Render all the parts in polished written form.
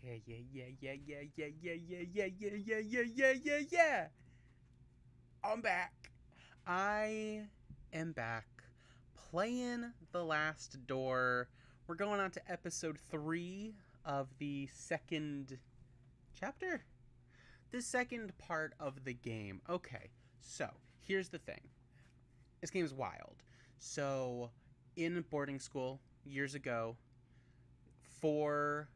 Yeah, yeah, yeah, yeah, yeah, yeah, yeah, yeah, yeah, yeah, yeah, yeah, yeah, yeah, yeah. I'm back. I am back playing The Last Door. We're going on to episode 3 of the second chapter. The second part of the game. Okay, so here's the thing. This game is wild. So, in boarding school years ago, four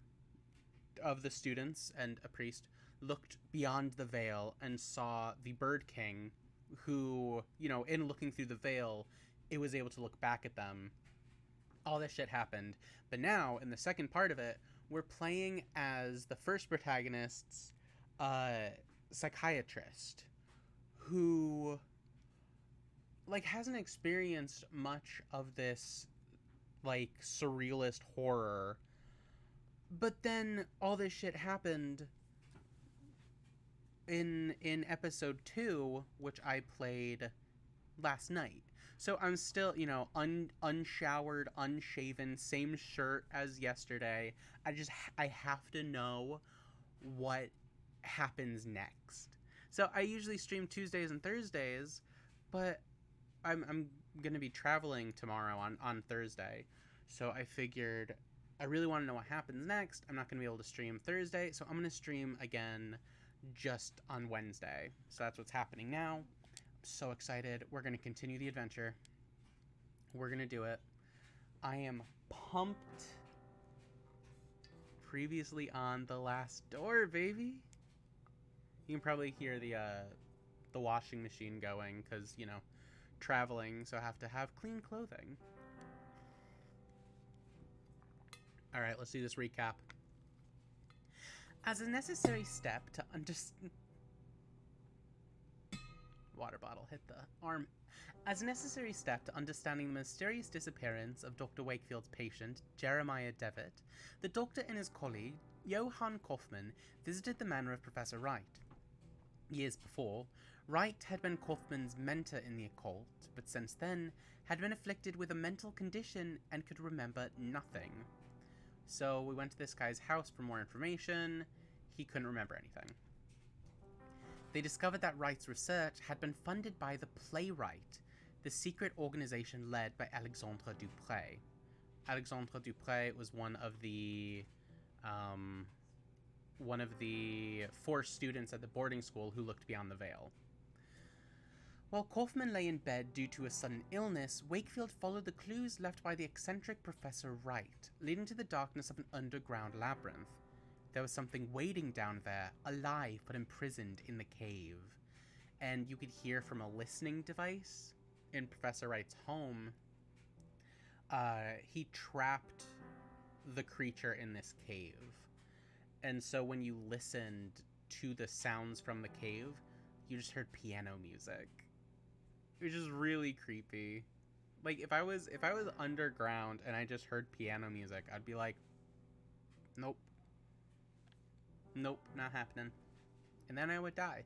of the students and a priest looked beyond the veil and saw the Bird King, who, in looking through the veil, it was able to look back at them. All this shit happened. But now, in the second part of it, we're playing as the first protagonist's psychiatrist who, hasn't experienced much of this, surrealist horror. But then all this shit happened in episode 2, which I played last night. So I'm still, unshowered, unshaven, same shirt as yesterday. I have to know what happens next. So I usually stream Tuesdays and Thursdays, but I'm going to be traveling tomorrow on Thursday. So I figured I really want to know what happens next. I'm not going to be able to stream Thursday, so I'm going to stream again just on Wednesday. So that's what's happening now. I'm so excited. We're going to continue the adventure. We're going to do it. I am pumped. Previously on The Last Door, baby. You can probably hear the washing machine going because, traveling, so I have to have clean clothing. All right, let's do this recap. As a necessary step to understand... Water bottle hit the arm. As a necessary step to understanding the mysterious disappearance of Dr. Wakefield's patient, Jeremiah Devitt, the doctor and his colleague, Johann Kaufmann, visited the manor of Professor Wright. Years before, Wright had been Kaufmann's mentor in the occult, but since then had been afflicted with a mental condition and could remember nothing. So we went to this guy's house for more information. He couldn't remember anything. They discovered that Wright's research had been funded by the Playwright, the secret organization led by Alexandre Dupre. Alexandre Dupre was one of the 4 students at the boarding school who looked beyond the veil. While Kaufmann lay in bed due to a sudden illness, Wakefield followed the clues left by the eccentric Professor Wright, leading to the darkness of an underground labyrinth. There was something waiting down there, alive but imprisoned in the cave. And you could hear from a listening device in Professor Wright's home, he trapped the creature in this cave. And so when you listened to the sounds from the cave, you just heard piano music. Which is really creepy. Like, if I was underground and I just heard piano music, I'd be like, nope. Nope, not happening. And then I would die.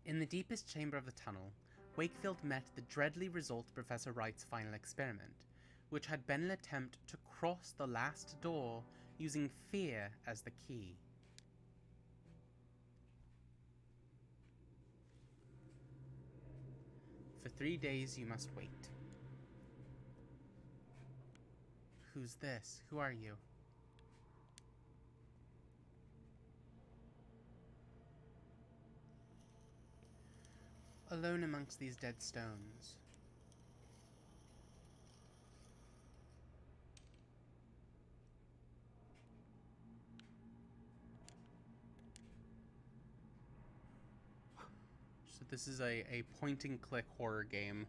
In the deepest chamber of the tunnel, Wakefield met the dreadly result of Professor Wright's final experiment, which had been an attempt to cross the last door using fear as the key. For 3 days you must wait. Who's this? Who are you? Alone amongst these dead stones. So this is a point-and-click horror game.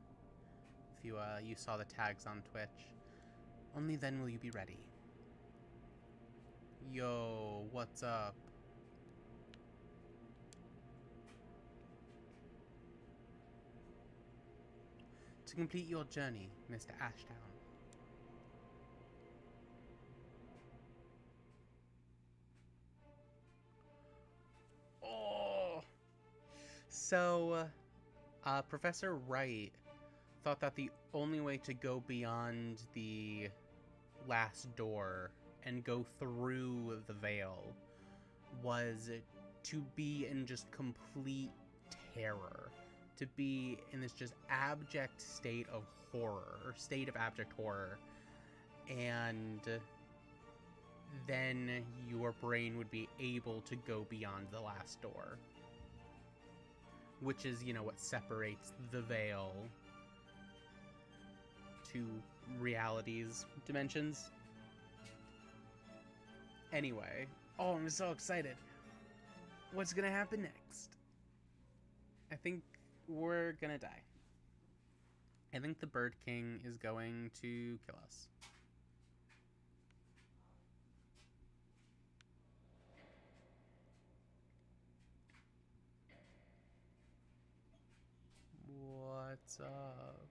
If you saw the tags on Twitch. Only then will you be ready. Yo, what's up? To complete your journey, Mr. Ashdown. Oh! So, Professor Wright thought that the only way to go beyond the last door and go through the veil was to be in just complete terror, to be in this just abject state of horror, or state of abject horror, and then your brain would be able to go beyond the last door, which is, you know, what separates the veil to realities, dimensions. Anyway, oh, I'm so excited. What's gonna happen next? I think we're gonna die. I think the Bird King is going to kill us. What's up?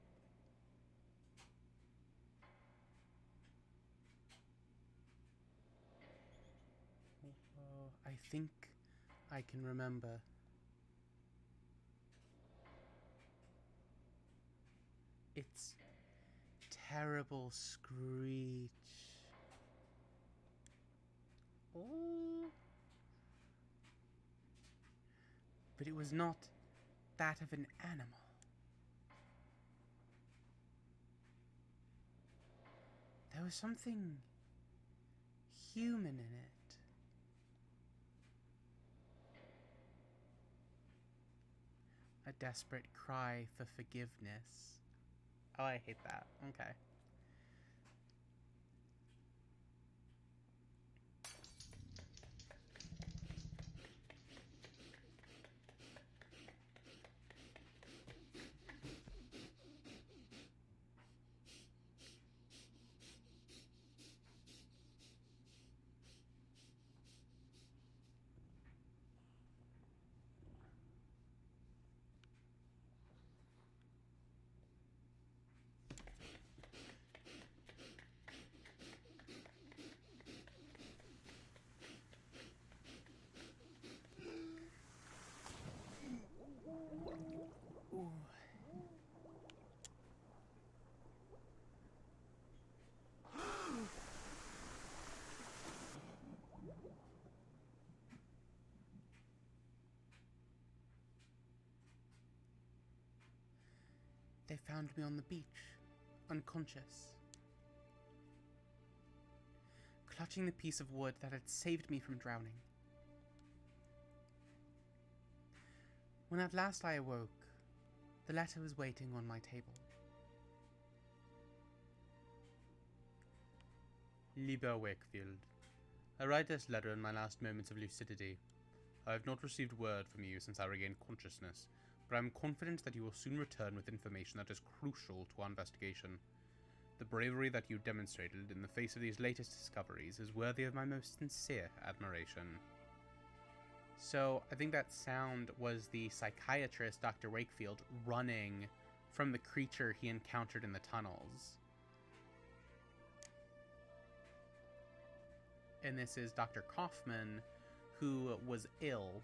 Oh, I think I can remember. It's terrible screech. Oh. But it was not that of an animal. There was something human in it. A desperate cry for forgiveness. Oh, I hate that. Okay. Ooh. They found me on the beach, unconscious, clutching the piece of wood that had saved me from drowning. When at last I awoke, the letter was waiting on my table. Lieber Wakefield, I write this letter in my last moments of lucidity. I have not received word from you since I regained consciousness, but I am confident that you will soon return with information that is crucial to our investigation. The bravery that you demonstrated in the face of these latest discoveries is worthy of my most sincere admiration. So, I think that sound was the psychiatrist, Dr. Wakefield, running from the creature he encountered in the tunnels. And this is Dr. Kaufman, who was ill,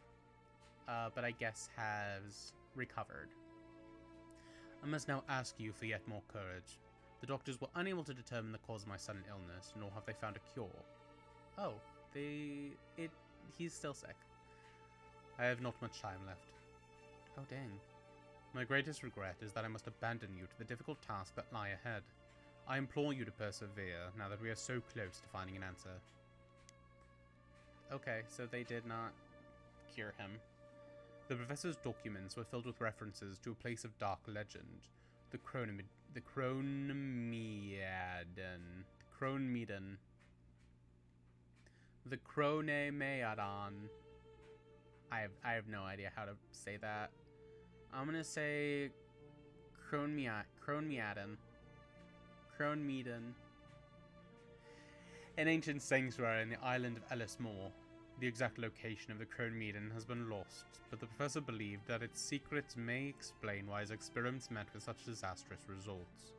but I guess has recovered. I must now ask you for yet more courage. The doctors were unable to determine the cause of my sudden illness, nor have they found a cure. Oh, he's still sick. I have not much time left. Oh, dang. My greatest regret is that I must abandon you to the difficult task that lie ahead. I implore you to persevere, now that we are so close to finding an answer. Okay, so they did not cure him. The professor's documents were filled with references to a place of dark legend, the Chronomedan. The Chronomedan. I have no idea how to say that. I'm gonna say Chronomedan. An ancient sanctuary in the island of Ellis Moor. The exact location of the Chronomedan has been lost, but the professor believed that its secrets may explain why his experiments met with such disastrous results.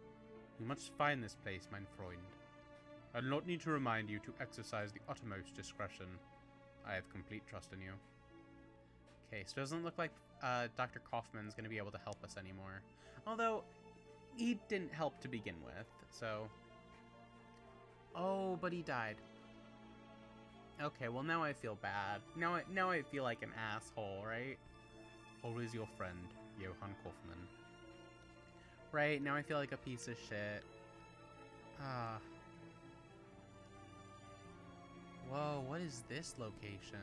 You must find this place, mein Freund. I do not need to remind you to exercise the uttermost discretion. I have complete trust in you. Okay, so it doesn't look like Dr. Kaufman's going to be able to help us anymore. Although, he didn't help to begin with, so... Oh, but he died. Okay, well now I feel bad. Now I feel like an asshole, right? Always your friend, Johann Kaufman. Right, now I feel like a piece of shit. Ah. Whoa, what is this location?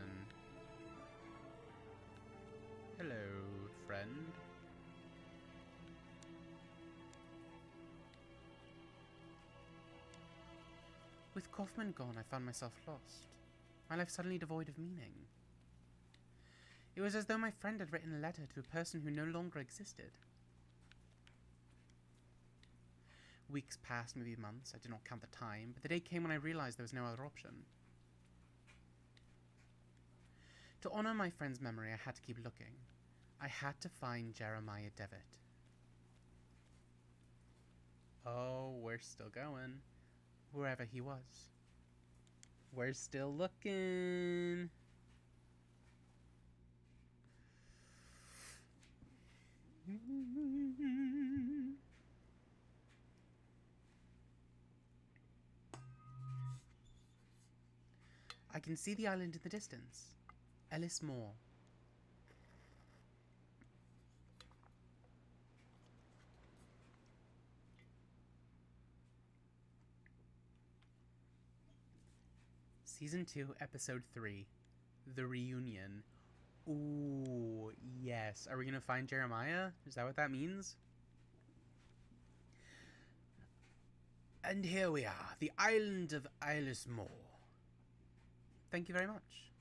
Hello, friend. With Kaufman gone, I found myself lost. My life suddenly devoid of meaning. It was as though my friend had written a letter to a person who no longer existed. Weeks passed, maybe months, I did not count the time, but the day came when I realized there was no other option. To honor my friend's memory, I had to keep looking. I had to find Jeremiah Devitt. Oh, we're still going. Wherever he was. We're still looking. I can see the island in the distance. Ellis Moor. Season 2, Episode 3. The Reunion. Ooh, yes. Are we gonna find Jeremiah? Is that what that means? And here we are, the island of Ellis Moor. Thank you very much.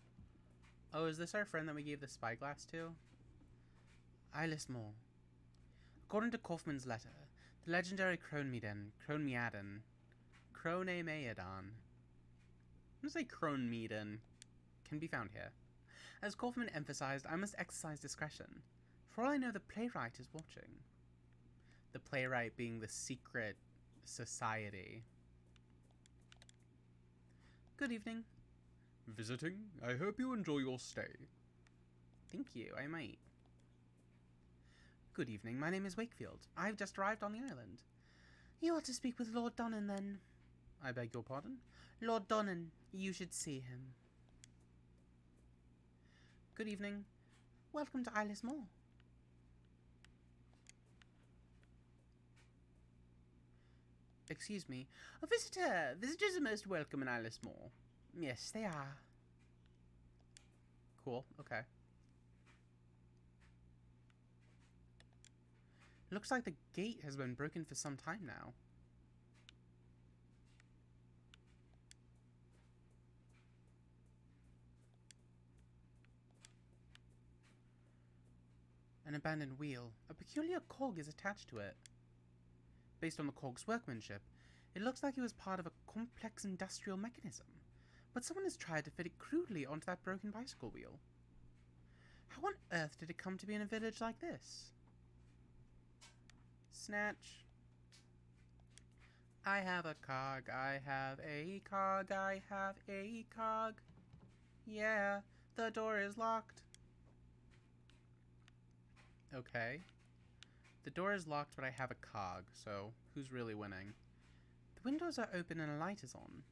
Oh, is this our friend that we gave the spyglass to? Ellis Moor. According to Kaufman's letter, the legendary Cronemeadan, I'm gonna say Cronemeadan, can be found here. As Kaufman emphasized, I must exercise discretion. For all I know, the playwright is watching. The playwright being the secret society. Good evening. Visiting? I hope you enjoy your stay. Thank you, I might. Good evening, my name is Wakefield. I've just arrived on the island. You ought to speak with Lord Donnan, then. I beg your pardon? Lord Donnan. You should see him. Good evening. Welcome to Ellis Moor. Excuse me. A visitor. Visitors are most welcome in Ellis Moor. Yes, they are. Cool. Okay. Looks like the gate has been broken for some time now. An abandoned wheel. A peculiar cog is attached to it. Based on the cog's workmanship, it looks like it was part of a complex industrial mechanism, but someone has tried to fit it crudely onto that broken bicycle wheel. How on earth did it come to be in a village like this? Snatch. I have a cog, I have a cog, I have a cog. Yeah, the door is locked. Okay. The door is locked, but I have a cog, so who's really winning? The windows are open and a light is on.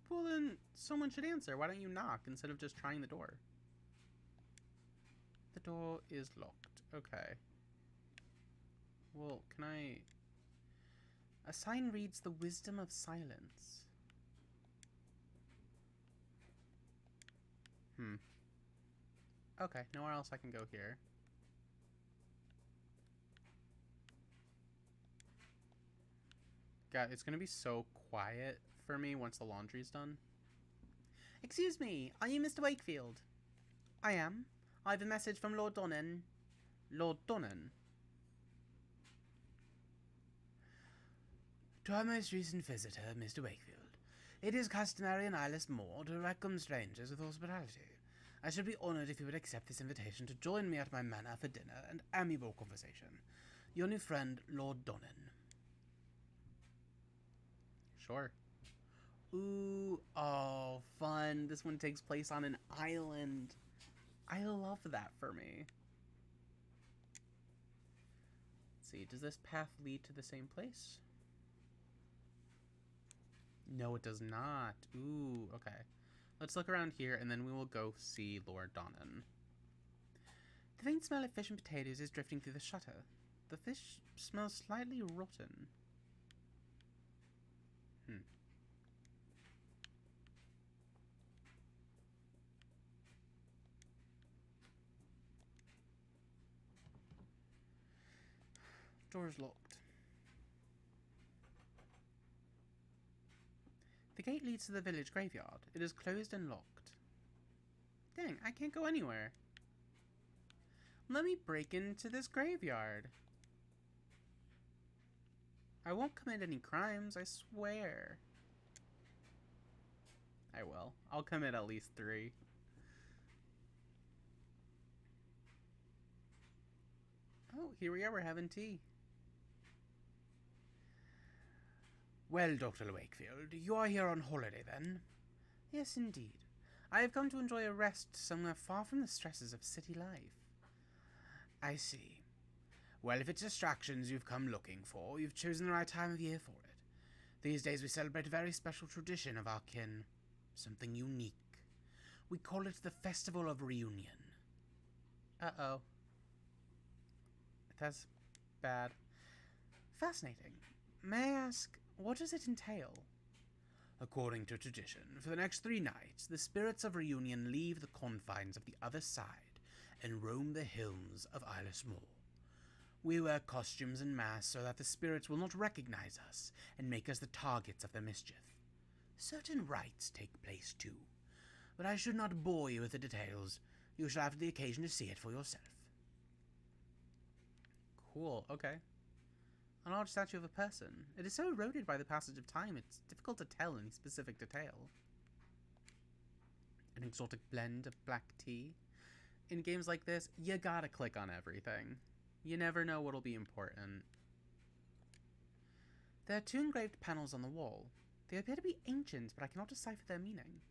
Well then, someone should answer. Why don't you knock instead of just trying the door? The door is locked. Okay. Well, can I... A sign reads the wisdom of silence. Okay, nowhere else I can go here. God, it's gonna be so quiet for me once the laundry's done. Excuse me, are you Mr. Wakefield? I am. I have a message from Lord Donnan. Lord Donnan? To our most recent visitor, Mr. Wakefield, it is customary in Ellis Moor to welcome strangers with hospitality. I should be honoured if you would accept this invitation to join me at my manor for dinner and amiable conversation. Your new friend, Lord Donnan. Sure. Ooh, oh, fun. This one takes place on an island. I love that for me. Let's see, does this path lead to the same place? No, it does not. Ooh, okay. Let's look around here, and then we will go see Lord Donnan. The faint smell of fish and potatoes is drifting through the shutter. The fish smells slightly rotten. Door is locked. The gate leads to the village graveyard. It is closed and locked. Dang, I can't go anywhere. Let me break into this graveyard. I won't commit any crimes, I swear. I will. I'll commit at least 3. Oh, here we are, we're having tea. Well, Dr. Wakefield, you are here on holiday then? Yes, indeed. I have come to enjoy a rest somewhere far from the stresses of city life. I see. Well, if it's distractions you've come looking for, you've chosen the right time of year for it. These days we celebrate a very special tradition of our kin. Something unique. We call it the Festival of Reunion. Uh-oh. That's bad. Fascinating. May I ask, what does it entail? According to tradition, for the next 3 nights, the spirits of reunion leave the confines of the other side and roam the hills of Isles Moor. We wear costumes en masse so that the spirits will not recognize us and make us the targets of their mischief. Certain rites take place too, but I should not bore you with the details. You shall have the occasion to see it for yourself. Cool, okay. A large statue of a person. It is so eroded by the passage of time, it's difficult to tell any specific detail. An exotic blend of black tea. In games like this, you gotta click on everything. You never know what'll be important. There are 2 engraved panels on the wall. They appear to be ancient, but I cannot decipher their meaning.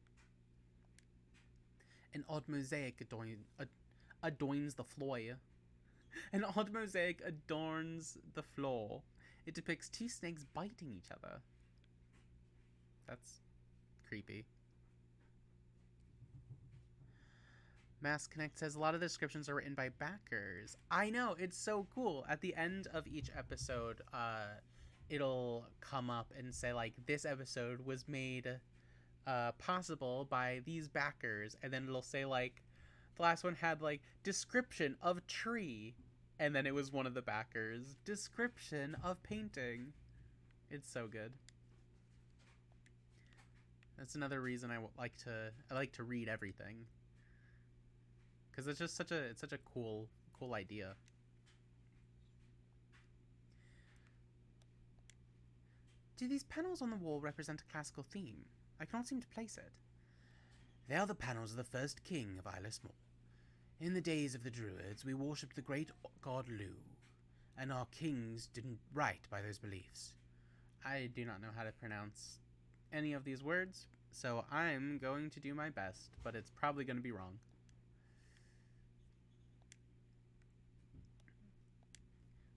An odd mosaic adorns the floor. An odd mosaic adorns the floor. It depicts 2 snakes biting each other. That's creepy. Mass Connect says a lot of the descriptions are written by backers. I know, it's so cool. At the end of each episode, it'll come up and say, like, this episode was made possible by these backers. And then it'll say, like, the last one had, like, description of tree. And then it was one of the backers. Description of painting. It's so good. That's another reason I like to read everything. Because it's just such a cool idea. Do these panels on the wall represent a classical theme? I cannot seem to place it. They are the panels of the first king of Isles Moor. In the days of the Druids, we worshipped the great god Lu, and our kings didn't write by those beliefs. I do not know how to pronounce any of these words, so I'm going to do my best, but it's probably going to be wrong.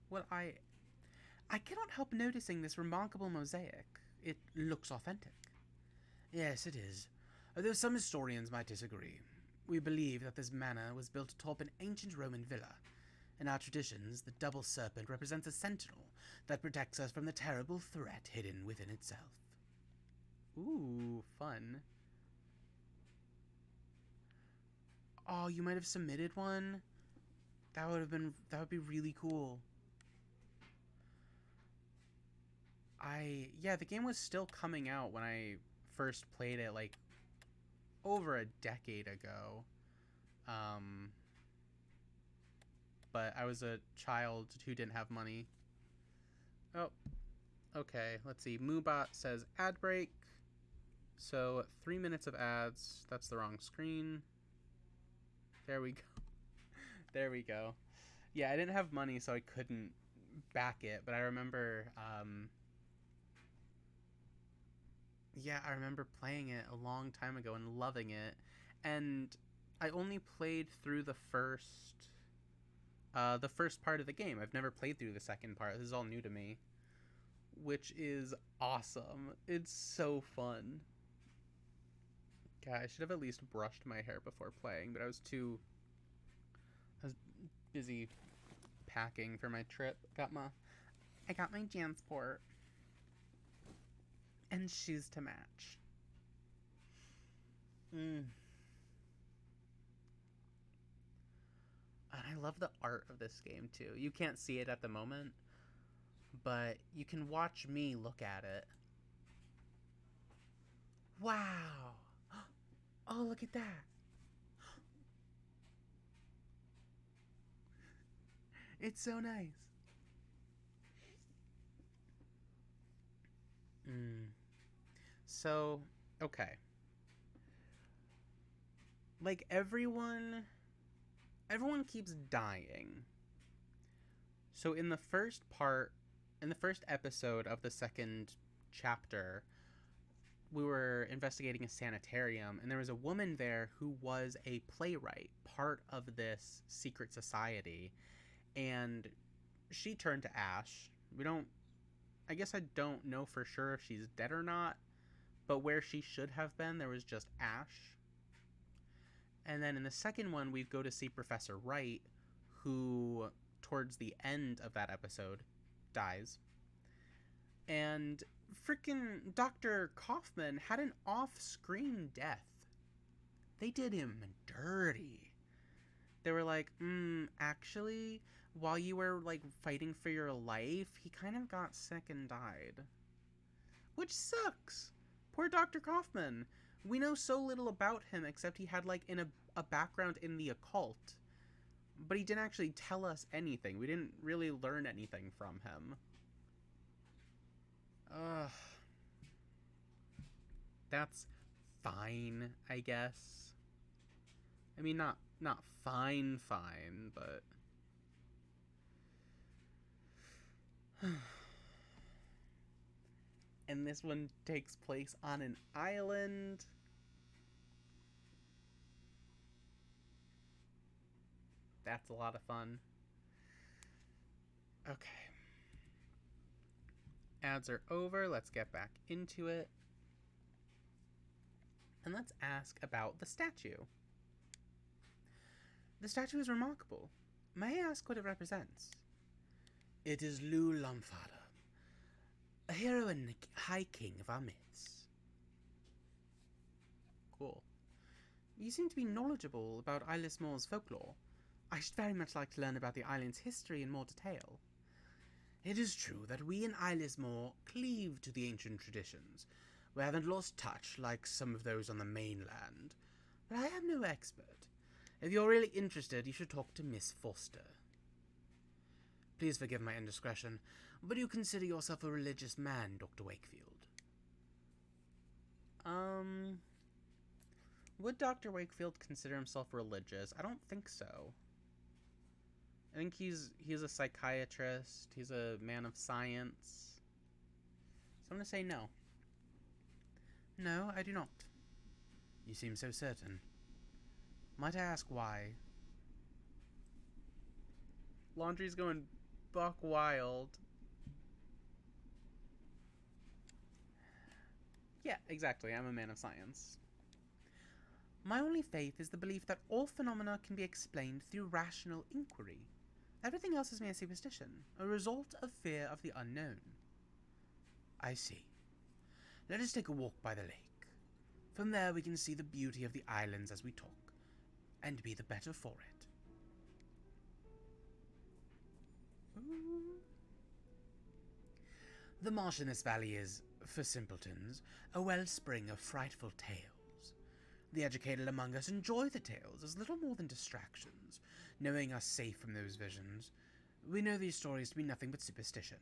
Well, I cannot help noticing this remarkable mosaic. It looks authentic. Yes, it is, although some historians might disagree. We believe that this manor was built atop an ancient Roman villa. In our traditions, the double serpent represents a sentinel that protects us from the terrible threat hidden within itself. Ooh, fun. Oh, you might have submitted one? That would be really cool. Yeah, the game was still coming out when I first played it, like, over a decade ago. But I was a child who didn't have money. Oh, okay, let's see. Moobot says ad break. So 3 minutes of ads. That's the wrong screen. There we go. There we go. Yeah, I didn't have money, so I couldn't back it, but I remember, yeah, I remember playing it a long time ago and loving it. And I only played through the first part of the game. I've never played through the second part. This is all new to me. which is awesome. It's so fun. God, I should have at least brushed my hair before playing, but I was busy packing for my trip. I got my Jansport and shoes to match. And I love the art of this game too. You can't see it at the moment, but you can watch me look at it. Wow. Oh, look at that. It's so nice. So, okay. Like everyone keeps dying. So in the first episode of the second chapter, we were investigating a sanitarium, and there was a woman there who was a playwright, part of this secret society, and she turned to ash. I guess I don't know for sure if she's dead or not, but where she should have been, there was just ash. And then in the second one, we go to see Professor Wright, who, towards the end of that episode, dies. And freaking Dr. Kaufman had an off-screen death. They did him dirty. They were like, actually, while you were, like, fighting for your life, he kind of got sick and died. Which sucks. Poor Dr. Kaufman. We know so little about him except he had, like, a background in the occult. But he didn't actually tell us anything. We didn't really learn anything from him. Ugh. That's fine, I guess. I mean, not fine, but... And this one takes place on an island. That's a lot of fun. Okay. Ads are over. Let's get back into it. And let's ask about the statue. The statue is remarkable. May I ask what it represents? It is Lugh Lomfada, a hero and high king of our myths. Cool. You seem to be knowledgeable about Isles Mor's folklore. I should very much like to learn about the island's history in more detail. It is true that we in Isles Mor cleave to the ancient traditions. We haven't lost touch like some of those on the mainland. But I am no expert. If you're really interested, you should talk to Miss Foster. Please forgive my indiscretion, but do you consider yourself a religious man, Dr. Wakefield? Would Dr. Wakefield consider himself religious? I don't think so. I think he's a psychiatrist. He's a man of science. So I'm going to say no. No, I do not. You seem so certain. Might I ask why? Laundry's going buck wild. Yeah, exactly. I'm a man of science. My only faith is the belief that all phenomena can be explained through rational inquiry. Everything else is mere superstition, a result of fear of the unknown. I see. Let us take a walk by the lake. From there we can see the beauty of the islands as we talk, and be the better for it. Ooh. The marsh in this valley is, for simpletons, a wellspring of frightful tales. The educated among us enjoy the tales as little more than distractions, knowing us safe from those visions. We know these stories to be nothing but superstition.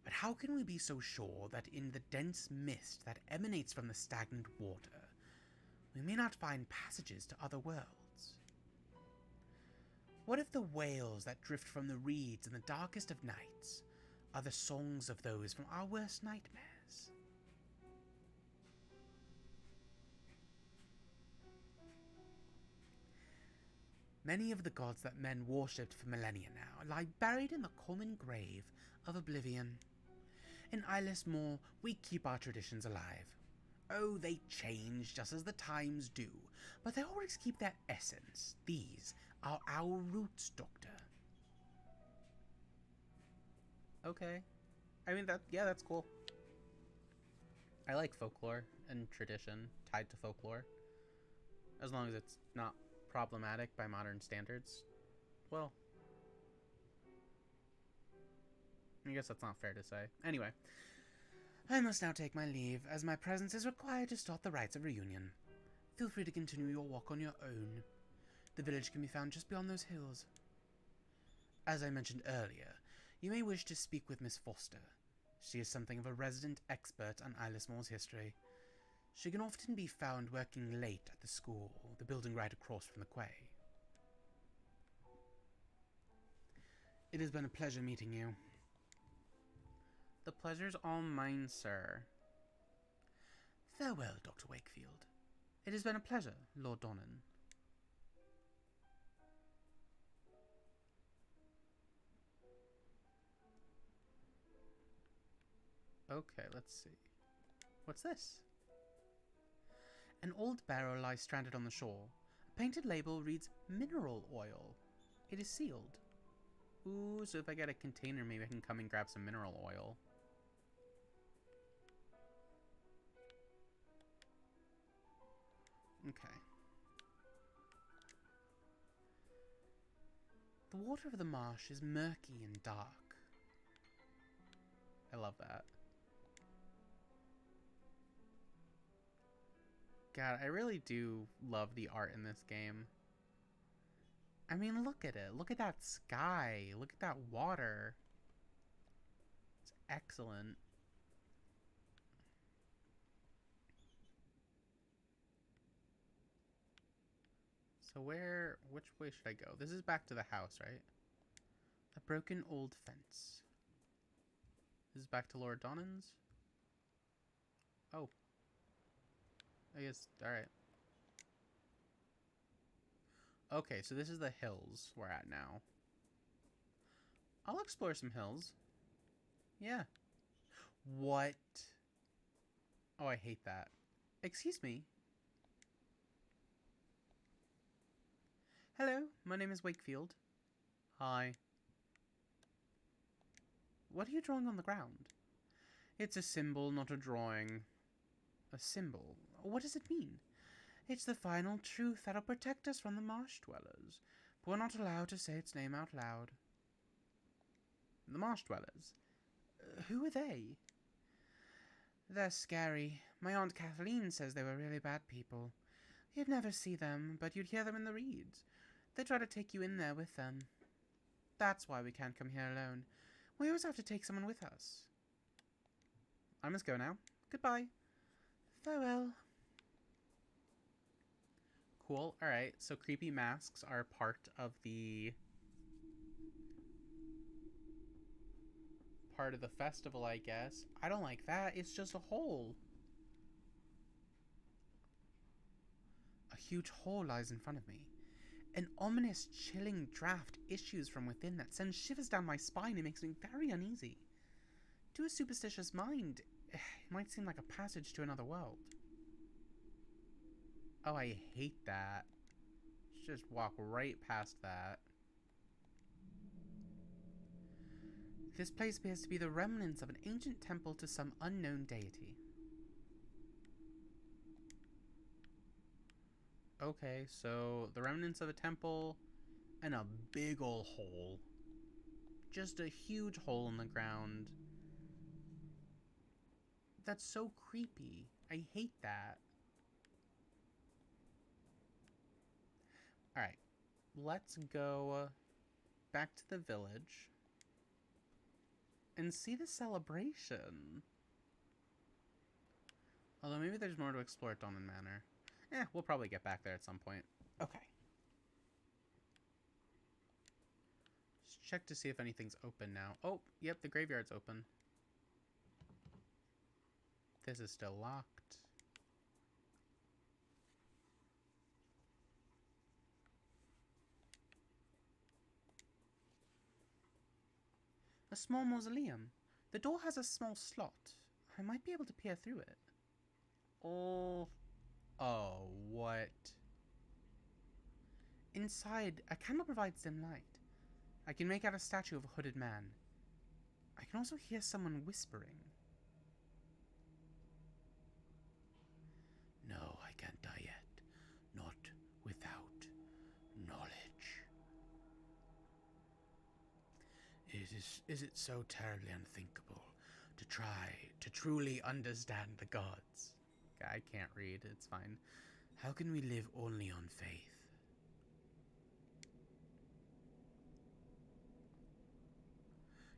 But how can we be so sure that in the dense mist that emanates from the stagnant water, we may not find passages to other worlds? What if the wails that drift from the reeds in the darkest of nights are the songs of those from our worst nightmares? Many of the gods that men worshipped for millennia now lie buried in the common grave of oblivion. In Eyeless Moor, we keep our traditions alive. Oh, they change just as the times do, but they always keep their essence. These are our roots, Doctor. Okay. I mean, that's cool. I like folklore and tradition tied to folklore. As long as it's not problematic by modern standards. Well, I guess that's not fair to say. Anyway, I must now take my leave, as my presence is required to start the rites of reunion. Feel free to continue your walk on your own. The village can be found just beyond those hills. As I mentioned earlier, you may wish to speak with Miss Foster. She is something of a resident expert on Eyeless Moor's history. She can often be found working late at the school, the building right across from the quay. It has been a pleasure meeting you. The pleasure's all mine, sir. Farewell, Dr. Wakefield. It has been a pleasure, Lord Donnan. Okay, let's see. What's this? An old barrel lies stranded on the shore. A painted label reads mineral oil. It is sealed. Ooh, so if I get a container, maybe I can come and grab some mineral oil. Okay. The water of the marsh is murky and dark. I love that. God, I really do love the art in this game. I mean, look at it. Look at that sky. Look at that water. It's excellent. So which way should I go? This is back to the house, right? A broken old fence. This is back to Lord Donnan's? Oh. I guess, alright. Okay, so this is the hills we're at now. I'll explore some hills. Yeah. What? Oh, I hate that. Excuse me. Hello, my name is Wakefield. Hi. What are you drawing on the ground? It's a symbol, not a drawing. A symbol? What does it mean? It's the final truth that'll protect us from the marsh dwellers. But we're not allowed to say its name out loud. The marsh dwellers? Who are they? They're scary. My Aunt Kathleen says they were really bad people. You'd never see them, but you'd hear them in the reeds. They try to take you in there with them. That's why we can't come here alone. We always have to take someone with us. I must go now. Goodbye. Farewell. Cool. Alright, so creepy masks are part of the festival, I guess. I don't like that. It's just a hole. A huge hole lies in front of me. An ominous, chilling draft issues from within that sends shivers down my spine and makes me very uneasy. To a superstitious mind, it might seem like a passage to another world. Oh, I hate that. Just walk right past that. This place appears to be the remnants of an ancient temple to some unknown deity. Okay, so the remnants of a temple and a big ol' hole. Just a huge hole in the ground. That's so creepy. I hate that. Alright, let's go back to the village and see the celebration. Although maybe there's more to explore at Donnan Manor. We'll probably get back there at some point. Okay. Just check to see if anything's open now. Oh, yep, the graveyard's open. This is still locked. A small mausoleum. The door has a small slot. I might be able to peer through it. Oh. Oh, what? Inside, a candle provides dim light. I can make out a statue of a hooded man. I can also hear someone whispering. No, I can't die yet. Not without knowledge. Is it so terribly unthinkable to try to truly understand the gods? I can't read, it's fine. How can we live only on faith?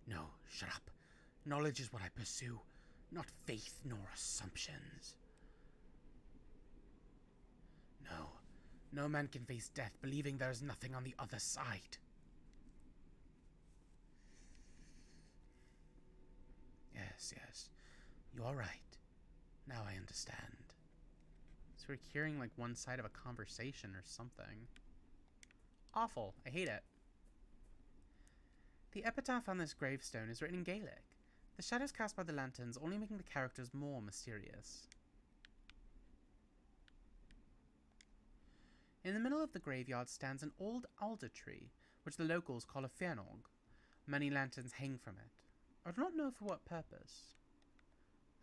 No, shut up. Knowledge is what I pursue, not faith nor assumptions. No, no man can face death believing there is nothing on the other side. Yes, you're right. Now I understand. So we're hearing like one side of a conversation or something. Awful, I hate it. The epitaph on this gravestone is written in Gaelic, the shadows cast by the lanterns only making the characters more mysterious. In the middle of the graveyard stands an old alder tree, which the locals call a fearnog. Many lanterns hang from it. I do not know for what purpose.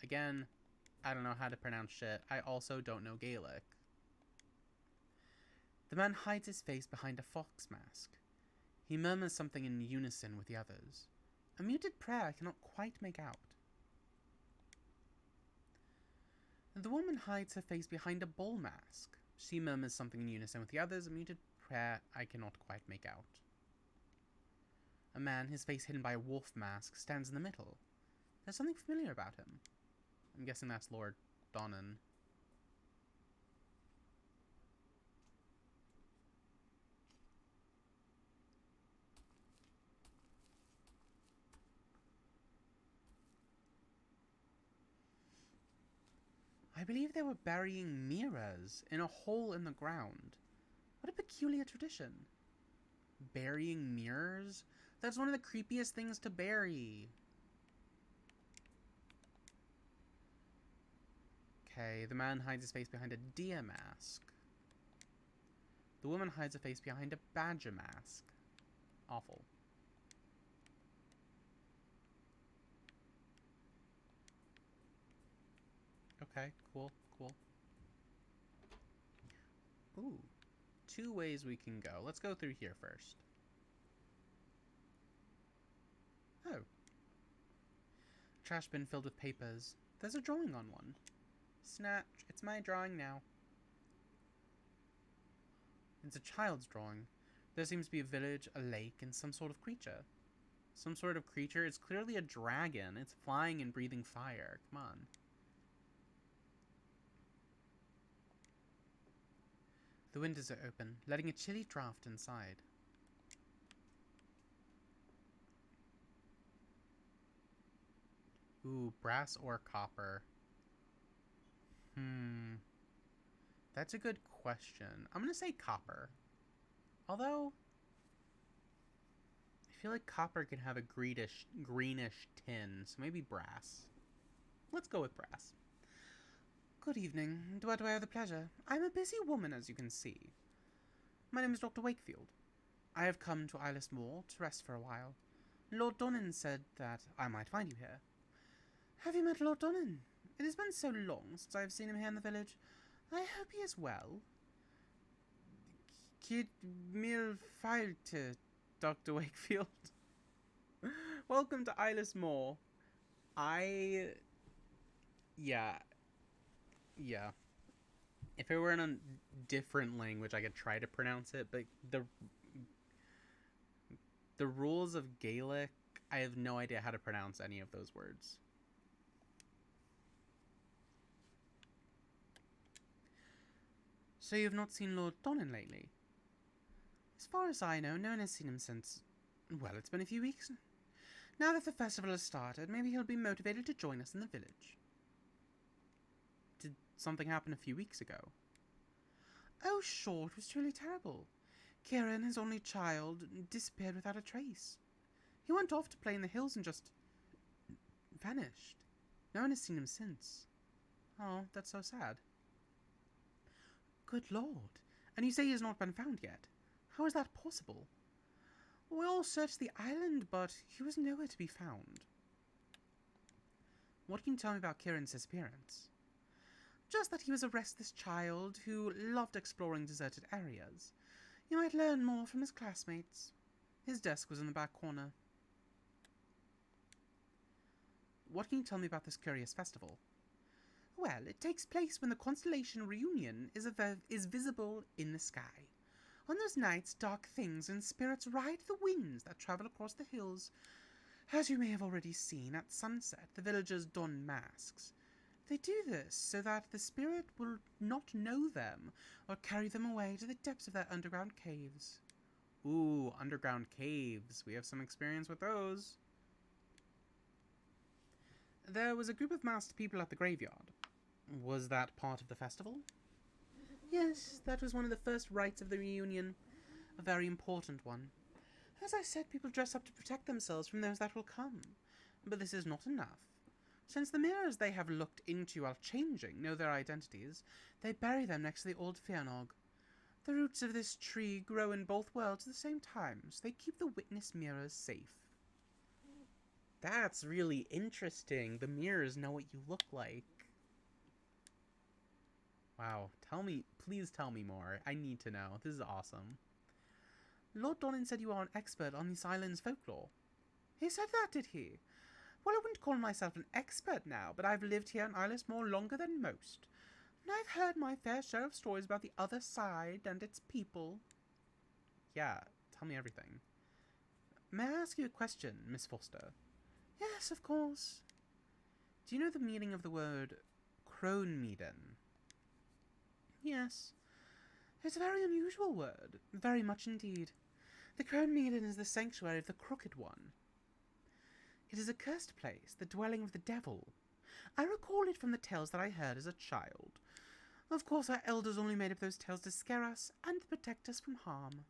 Again, I don't know how to pronounce shit. I also don't know Gaelic. The man hides his face behind a fox mask. He murmurs something in unison with the others. A muted prayer I cannot quite make out. The woman hides her face behind a bull mask. She murmurs something in unison with the others. A muted prayer I cannot quite make out. A man, his face hidden by a wolf mask, stands in the middle. There's something familiar about him. I'm guessing that's Lord Donnan. I believe they were burying mirrors in a hole in the ground. What a peculiar tradition. Burying mirrors? That's one of the creepiest things to bury. Okay, the man hides his face behind a deer mask. The woman hides her face behind a badger mask. Awful. Okay, cool. Ooh, 2 ways we can go. Let's go through here first. Oh. Trash bin filled with papers. There's a drawing on one. Snatch, it's my drawing now. It's a child's drawing. There seems to be a village, a lake, and some sort of creature. Some sort of creature? It's clearly a dragon. It's flying and breathing fire. Come on. The windows are open, letting a chilly draft inside. Ooh, brass or copper? That's a good question. I'm gonna say copper. Although, I feel like copper can have a greenish tin, so maybe brass. Let's go with brass. Good evening. What do I have the pleasure? I'm a busy woman, as you can see. My name is Dr. Wakefield. I have come to Eyeless Moor to rest for a while. Lord Donnan said that I might find you here. Have you met Lord Donnan? It has been so long since I have seen him here in the village. I hope he is well. Kid Mil Filte, Dr. Wakefield. Welcome to Eyeless Moor. Yeah. If it were in a different language, I could try to pronounce it, but the rules of Gaelic, I have no idea how to pronounce any of those words. So you have not seen Lord Donnan lately? As far as I know, no one has seen him since... Well, it's been a few weeks. Now that the festival has started, maybe he'll be motivated to join us in the village. Did something happen a few weeks ago? Oh, sure, it was truly terrible. Kieran, his only child, disappeared without a trace. He went off to play in the hills and just vanished. No one has seen him since. Oh, that's so sad. Good Lord. And you say he has not been found yet? How is that possible? We all searched the island, but he was nowhere to be found. What can you tell me about Kieran's disappearance? Just that he was a restless child who loved exploring deserted areas. You might learn more from his classmates. His desk was in the back corner. What can you tell me about this curious festival? Well, it takes place when the constellation Reunion is visible in the sky. On those nights, dark things and spirits ride the winds that travel across the hills. As you may have already seen, at sunset, the villagers don masks. They do this so that the spirit will not know them or carry them away to the depths of their underground caves. Ooh, underground caves. We have some experience with those. There was a group of masked people at the graveyard. Was that part of the festival? Yes, that was one of the first rites of the reunion. A very important one. As I said, people dress up to protect themselves from those that will come. But this is not enough. Since the mirrors they have looked into while changing know their identities, they bury them next to the old Fëanor. The roots of this tree grow in both worlds at the same time, so they keep the witness mirrors safe. That's really interesting. The mirrors know what you look like. Wow, please tell me more. I need to know. This is awesome. Lord Donan said you are an expert on this island's folklore. He said that, did he? Well, I wouldn't call myself an expert now, but I've lived here in Isles Moor longer than most. And I've heard my fair share of stories about the other side and its people. Yeah, tell me everything. May I ask you a question, Miss Foster? Yes, of course. Do you know the meaning of the word Cronemeaden? Yes. It's a very unusual word, very much indeed. The Cronemeaden is the sanctuary of the Crooked One. It is a cursed place, the dwelling of the devil. I recall it from the tales that I heard as a child. Of course, our elders only made up those tales to scare us and to protect us from harm.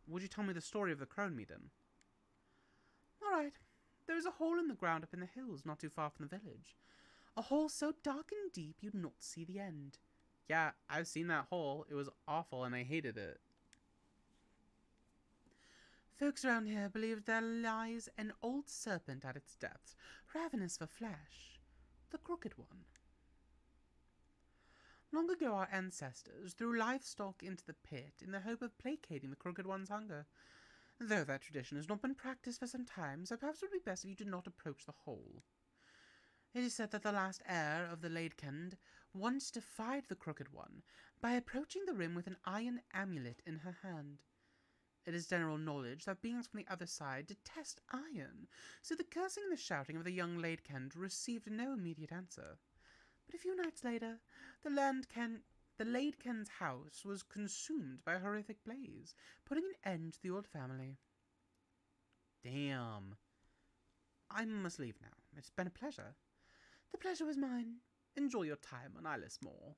Would you tell me the story of the Cronemeaden? All right. There is a hole in the ground up in the hills, not too far from the village. A hole so dark and deep you'd not see the end. Yeah, I've seen that hole. It was awful and I hated it. Folks around here believe there lies an old serpent at its depths, ravenous for flesh. The Crooked One. Long ago our ancestors threw livestock into the pit in the hope of placating the Crooked One's hunger. Though that tradition has not been practiced for some time, so perhaps it would be best if you did not approach the hole. It is said that the last heir of the Leidkend once defied the Crooked One by approaching the rim with an iron amulet in her hand. It is general knowledge that beings from the other side detest iron, so the cursing and the shouting of the young Leidkend received no immediate answer. But a few nights later, the Leidkend's house was consumed by a horrific blaze, putting an end to the old family. Damn. I must leave now. It's been a pleasure. The pleasure was mine. Enjoy your time on Isles Moor.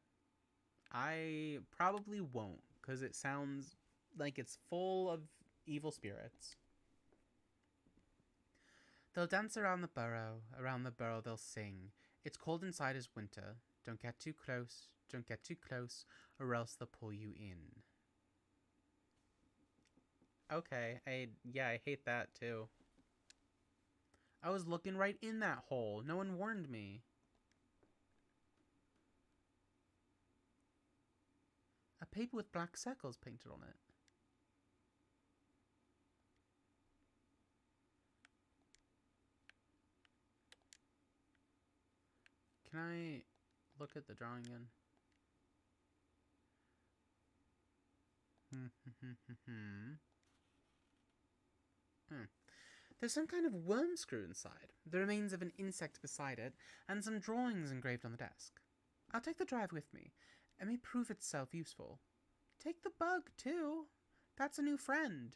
I probably won't, because it sounds like it's full of evil spirits. They'll dance around the burrow they'll sing. It's cold inside as winter. Don't get too close, or else they'll pull you in. Okay, I hate that too. I was looking right in that hole. No one warned me. A paper with black circles painted on it. Can I look at the drawing again? There's some kind of worm screw inside, the remains of an insect beside it, and some drawings engraved on the desk. I'll take the drive with me. It may prove itself useful. Take the bug, too. That's a new friend.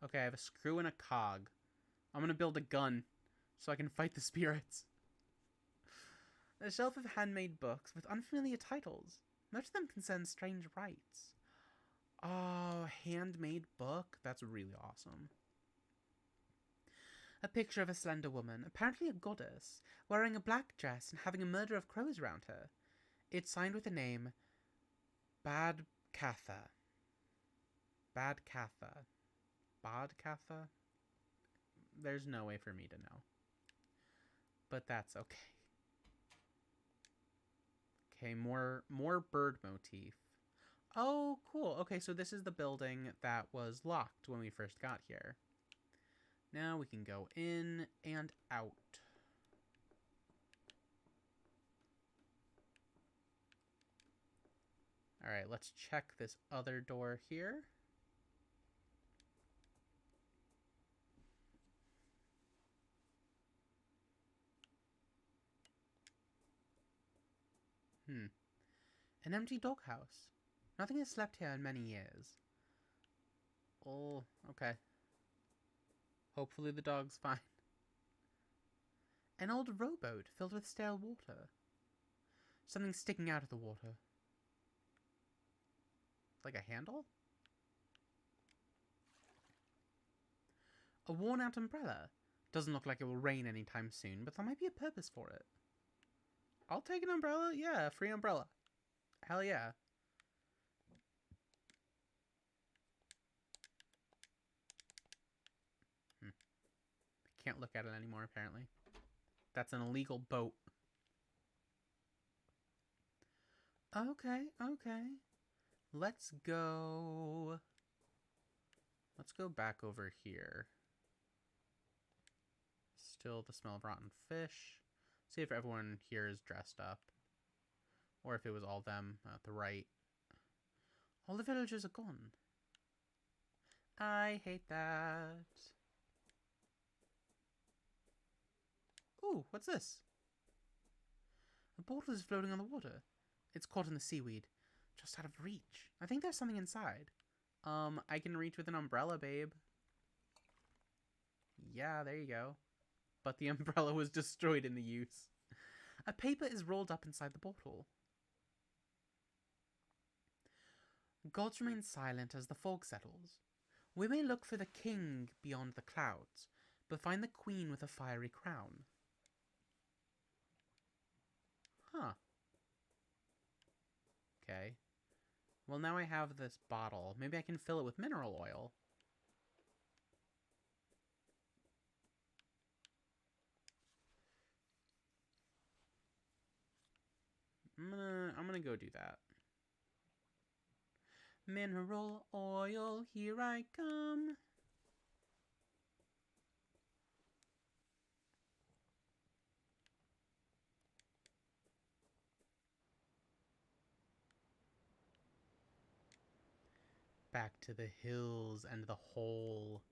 Okay, I have a screw and a cog. I'm gonna build a gun so I can fight the spirits. A shelf of handmade books with unfamiliar titles. Most of them concern strange rites. Oh, handmade book? That's really awesome. A picture of a slender woman, apparently a goddess, wearing a black dress and having a murder of crows around her. It's signed with the name Badkatha. Badkatha. Badkatha? There's no way for me to know. But that's okay. Okay, more bird motif. Oh, cool. Okay, so this is the building that was locked when we first got here. Now we can go in and out. Alright, let's check this other door here. An empty doghouse. Nothing has slept here in many years. Oh, okay. Hopefully the dog's fine. An old rowboat filled with stale water. Something sticking out of the water. Like a handle? A worn-out umbrella. Doesn't look like it will rain anytime soon, but there might be a purpose for it. I'll take an umbrella. Yeah, free umbrella. Hell yeah. Can't look at it anymore, apparently. That's an illegal boat. Okay, okay. Let's go back over here. Still the smell of rotten fish. See if everyone here is dressed up. Or if it was all them at the right. All the villagers are gone. I hate that. Ooh, what's this? A bottle is floating on the water. It's caught in the seaweed. Just out of reach. I think there's something inside. I can reach with an umbrella, babe. Yeah, there you go. But the umbrella was destroyed in the use. A paper is rolled up inside the bottle. Gods remain silent as the fog settles. We may look for the king beyond the clouds, but find the queen with a fiery crown. Huh. Okay. Well, now I have this bottle. Maybe I can fill it with mineral oil. I'm gonna go do that. Mineral oil, here I come. Back to the hills and the hole.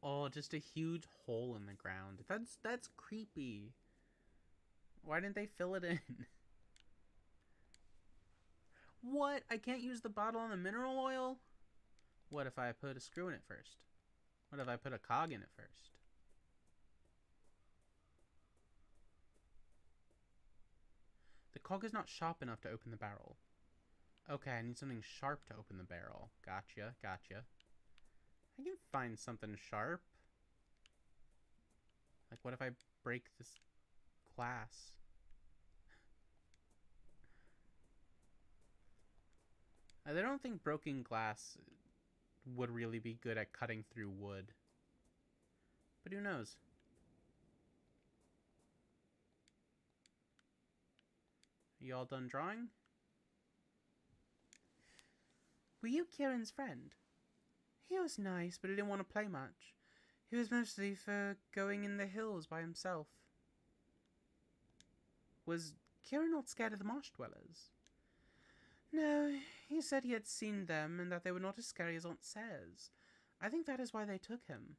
Oh, just a huge hole in the ground. That's creepy. Why didn't they fill it in? What? I can't use the bottle on the mineral oil? What if I put a screw in it first? What if I put a cog in it first? The cog is not sharp enough to open the barrel. Okay, I need something sharp to open the barrel. Gotcha, gotcha. I can find something sharp. Like, what if I break this glass? I don't think broken glass would really be good at cutting through wood. But who knows? Are you all done drawing? Were you Kieran's friend? He was nice, but he didn't want to play much. He was mostly for going in the hills by himself. Was Kieran not scared of the marsh dwellers? No, he said he had seen them and that they were not as scary as Aunt says. I think that is why they took him.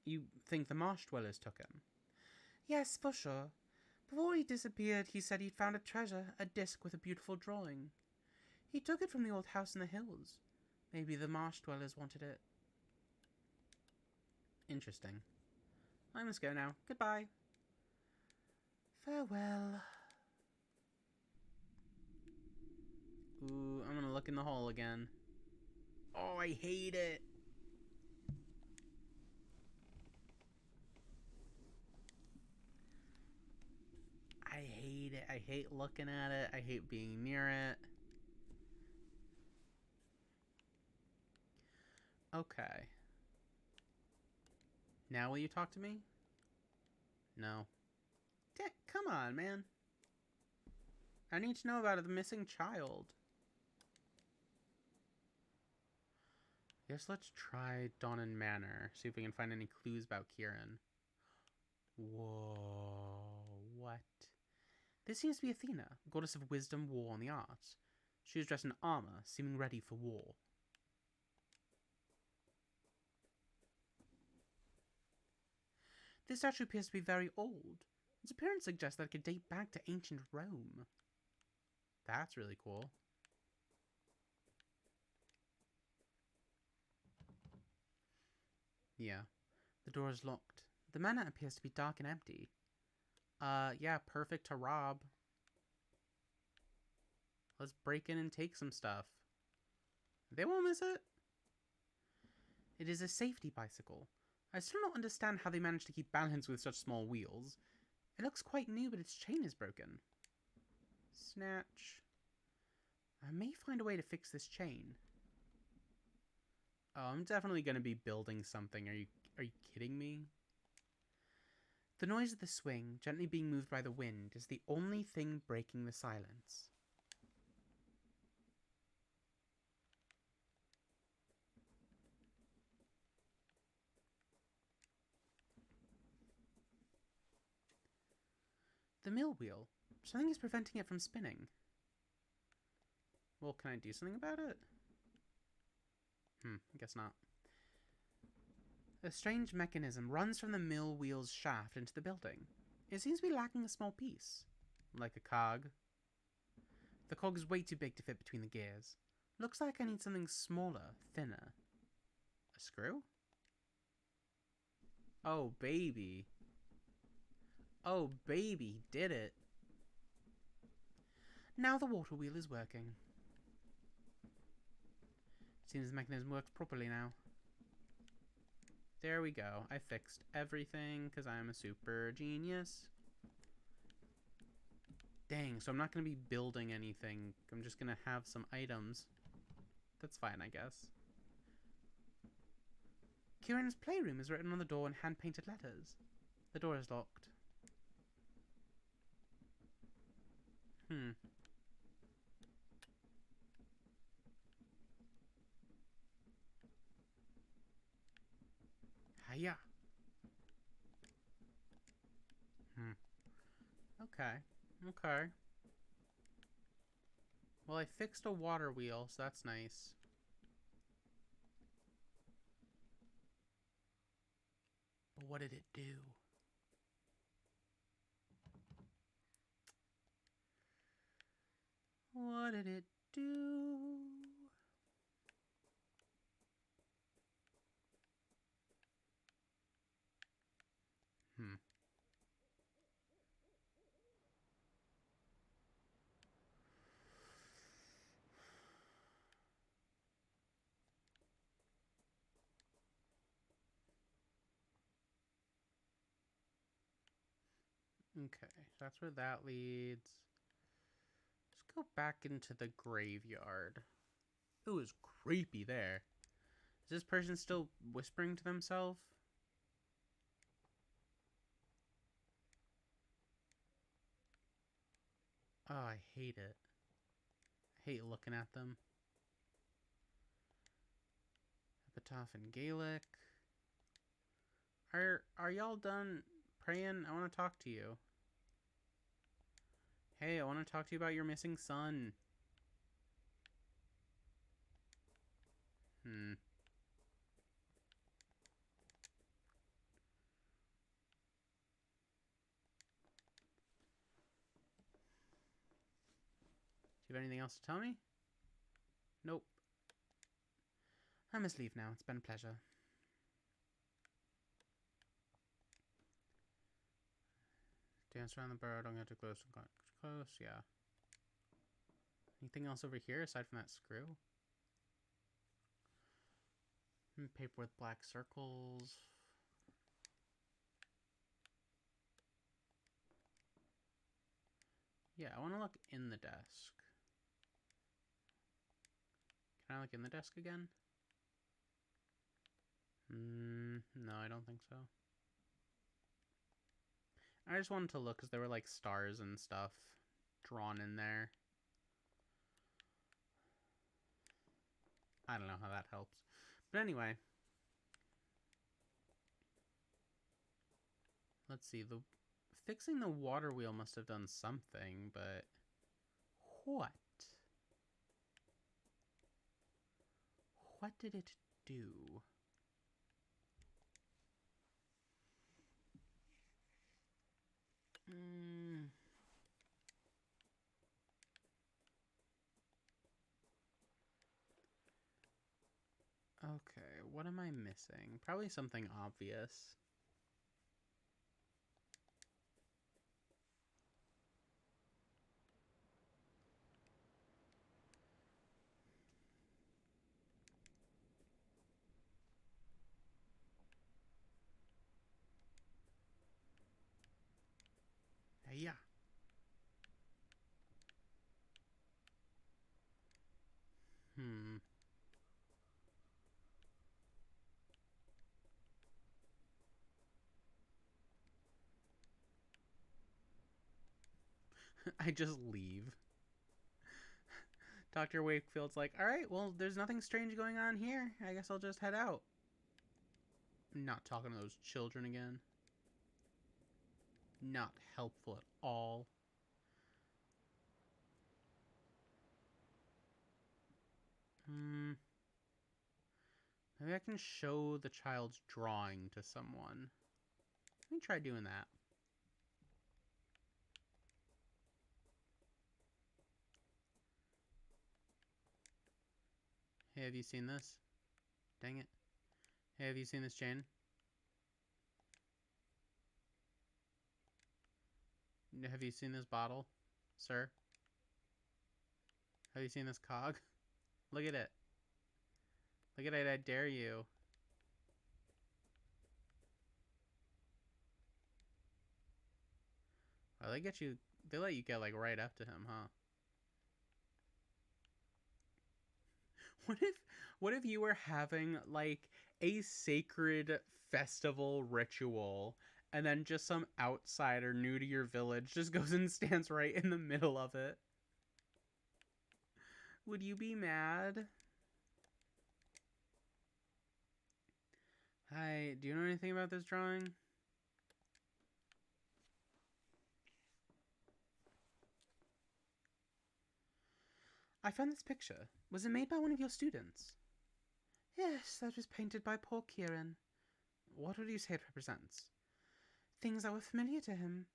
You think the marsh dwellers took him? Yes, for sure. Before he disappeared, he said he'd found a treasure, a disc with a beautiful drawing. He took it from the old house in the hills. Maybe the marsh dwellers wanted it. Interesting. I must go now. Goodbye. Farewell. Ooh, I'm gonna look in the hole again. Oh, I hate it. I hate looking at it. I hate being near it. Okay. Now will you talk to me? No. Come on, man. I need to know about the missing child. Guess let's try Donnan Manor. See if we can find any clues about Kieran. Whoa. What? This seems to be Athena, goddess of wisdom, war, and the arts. She is dressed in armor, seeming ready for war. This statue appears to be very old. Its appearance suggests that it could date back to ancient Rome. That's really cool. Yeah. The door is locked. The manor appears to be dark and empty. Yeah, perfect to rob. Let's break in and take some stuff. They won't miss it. It is a safety bicycle. I still don't understand how they managed to keep balance with such small wheels. It looks quite new, but its chain is broken. Snatch. I may find a way to fix this chain. Oh, I'm definitely going to be building something. Are you kidding me? The noise of the swing, gently being moved by the wind, is the only thing breaking the silence. The mill wheel. Something is preventing it from spinning. Well, can I do something about it? I guess not. A strange mechanism runs from the mill wheel's shaft into the building. It seems to be lacking a small piece. Like a cog. The cog is way too big to fit between the gears. Looks like I need something smaller, thinner. A screw? Oh, baby. Oh, baby, did it. Now the water wheel is working. Seems the mechanism works properly now. There we go. I fixed everything because I'm a super genius. Dang, so I'm not going to be building anything. I'm just going to have some items. That's fine, I guess. Kieran's playroom is written on the door in hand-painted letters. The door is locked. Hiya. Okay. Okay. Well, I fixed a water wheel, so that's nice. But what did it do? What did it do? Okay, so that's where that leads. Let's go back into the graveyard. It was creepy there. Is this person still whispering to themselves? Oh, I hate it. I hate looking at them. Epitaph in Gaelic. Are y'all done praying? I want to talk to you. Hey, I want to talk to you about your missing son. Do you have anything else to tell me? Nope. I must leave now. It's been a pleasure. Dance around the burrow. Don't get too close. Close, yeah. Anything else over here aside from that screw? Paper with black circles. Yeah, I want to look in the desk. Can I look in the desk again? No, I don't think so. I just wanted to look because there were like stars and stuff drawn in there. I don't know how that helps. But anyway. Let's see. Fixing the water wheel must have done something, but what? What did it do? Okay, what am I missing? Probably something obvious. Yeah. I just leave. Dr. Wakefield's like, alright, well, there's nothing strange going on here. I guess I'll just head out. I'm not talking to those children again. Not helpful at all. Maybe I can show the child's drawing to someone. Let me try doing that. Hey, have you seen this? Dang it. Hey, have you seen this, Jane? Have you seen this bottle, sir? Have you seen this cog? Look at it. Look at it, I dare you. Oh, they let you get like right up to him, huh? What if you were having like a sacred festival ritual and then just some outsider new to your village just goes and stands right in the middle of it? Would you be mad? Hi, do you know anything about this drawing? I found this picture. Was it made by one of your students? Yes, that was painted by poor Kieran. What would you say it represents? Things that were familiar to him.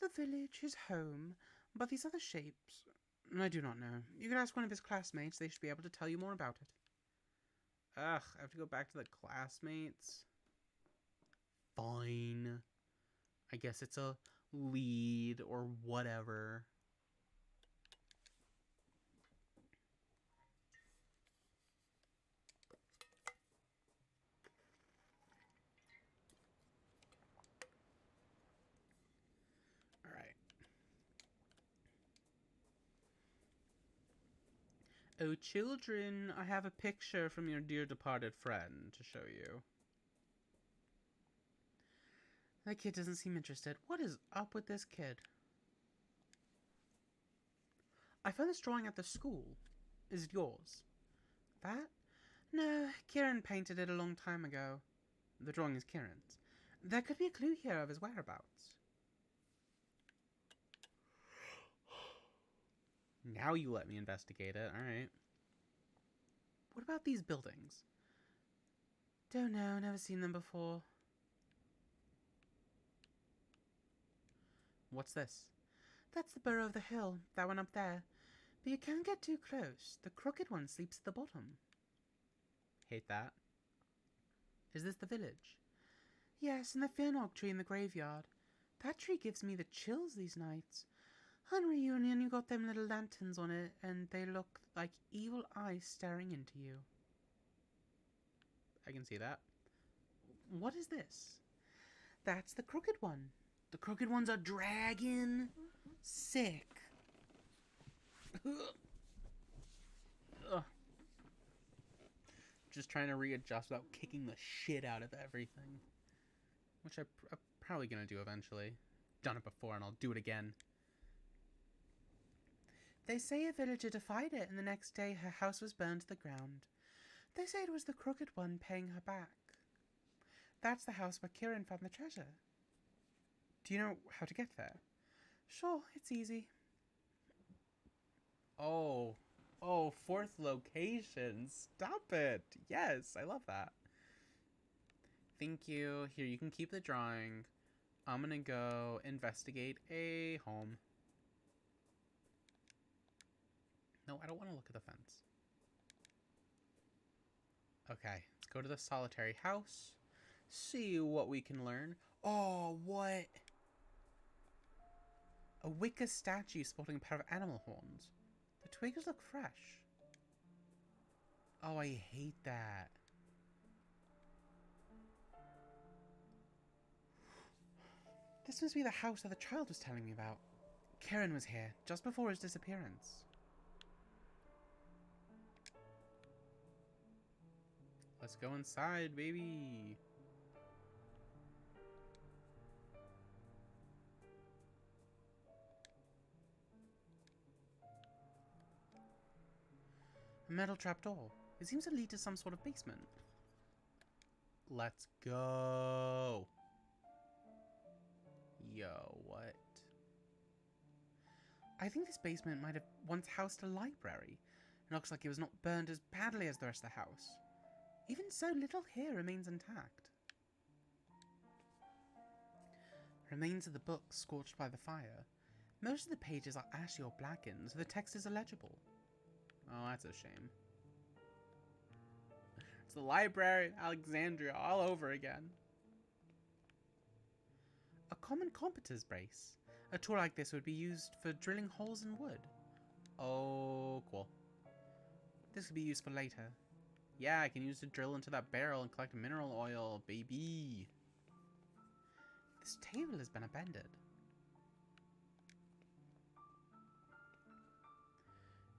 The village, his home, but these other shapes... I do not know. You could ask one of his classmates. They should be able to tell you more about it. Ugh, I have to go back to the classmates. Fine. I guess it's a lead or whatever. Alright. Oh, children, I have a picture from your dear departed friend to show you. That kid doesn't seem interested. What is up with this kid? I found this drawing at the school. Is it yours? That? No, Kieran painted it a long time ago. The drawing is Kieran's. There could be a clue here of his whereabouts. Now you let me investigate it. Alright. What about these buildings? Don't know. Never seen them before. What's this? That's the Burrow of the Hill. That one up there. But you can't get too close. The crooked one sleeps at the bottom. Hate that. Is this the village? Yes, and the Fernog tree in the graveyard. That tree gives me the chills these nights. On reunion, you got them little lanterns on it, and they look like evil eyes staring into you. I can see that. What is this? That's the crooked one. The crooked one's a dragon. Sick. Ugh. Just trying to readjust without kicking the shit out of everything. Which I'm probably gonna do eventually. Done it before and I'll do it again. They say a villager defied it and the next day her house was burned to the ground. They say it was the crooked one paying her back. That's the house where Kieran found the treasure. Do you know how to get there? Sure, it's easy. Oh, fourth location. Stop it. Yes, I love that. Thank you. Here, you can keep the drawing. I'm gonna go investigate a home. No, I don't want to look at the fence. Okay, let's go to the solitary house. See what we can learn. Oh, what? A Wicca statue sporting a pair of animal horns. The twigs look fresh. Oh, I hate that. This must be the house that the child was telling me about. Kieran was here, just before his disappearance. Let's go inside, baby. A metal trapdoor. It seems to lead to some sort of basement. Let's go. Yo, what? I think this basement might have once housed a library. It looks like it was not burned as badly as the rest of the house. Even so, little here remains intact. Remains of the book scorched by the fire. Most of the pages are ashy or blackened, so the text is illegible. Oh, that's a shame. It's the Library of Alexandria all over again. A common compas's brace. A tool like this would be used for drilling holes in wood. Oh, cool. This could be useful later. Yeah, I can use to drill into that barrel and collect mineral oil, baby. This table has been abandoned.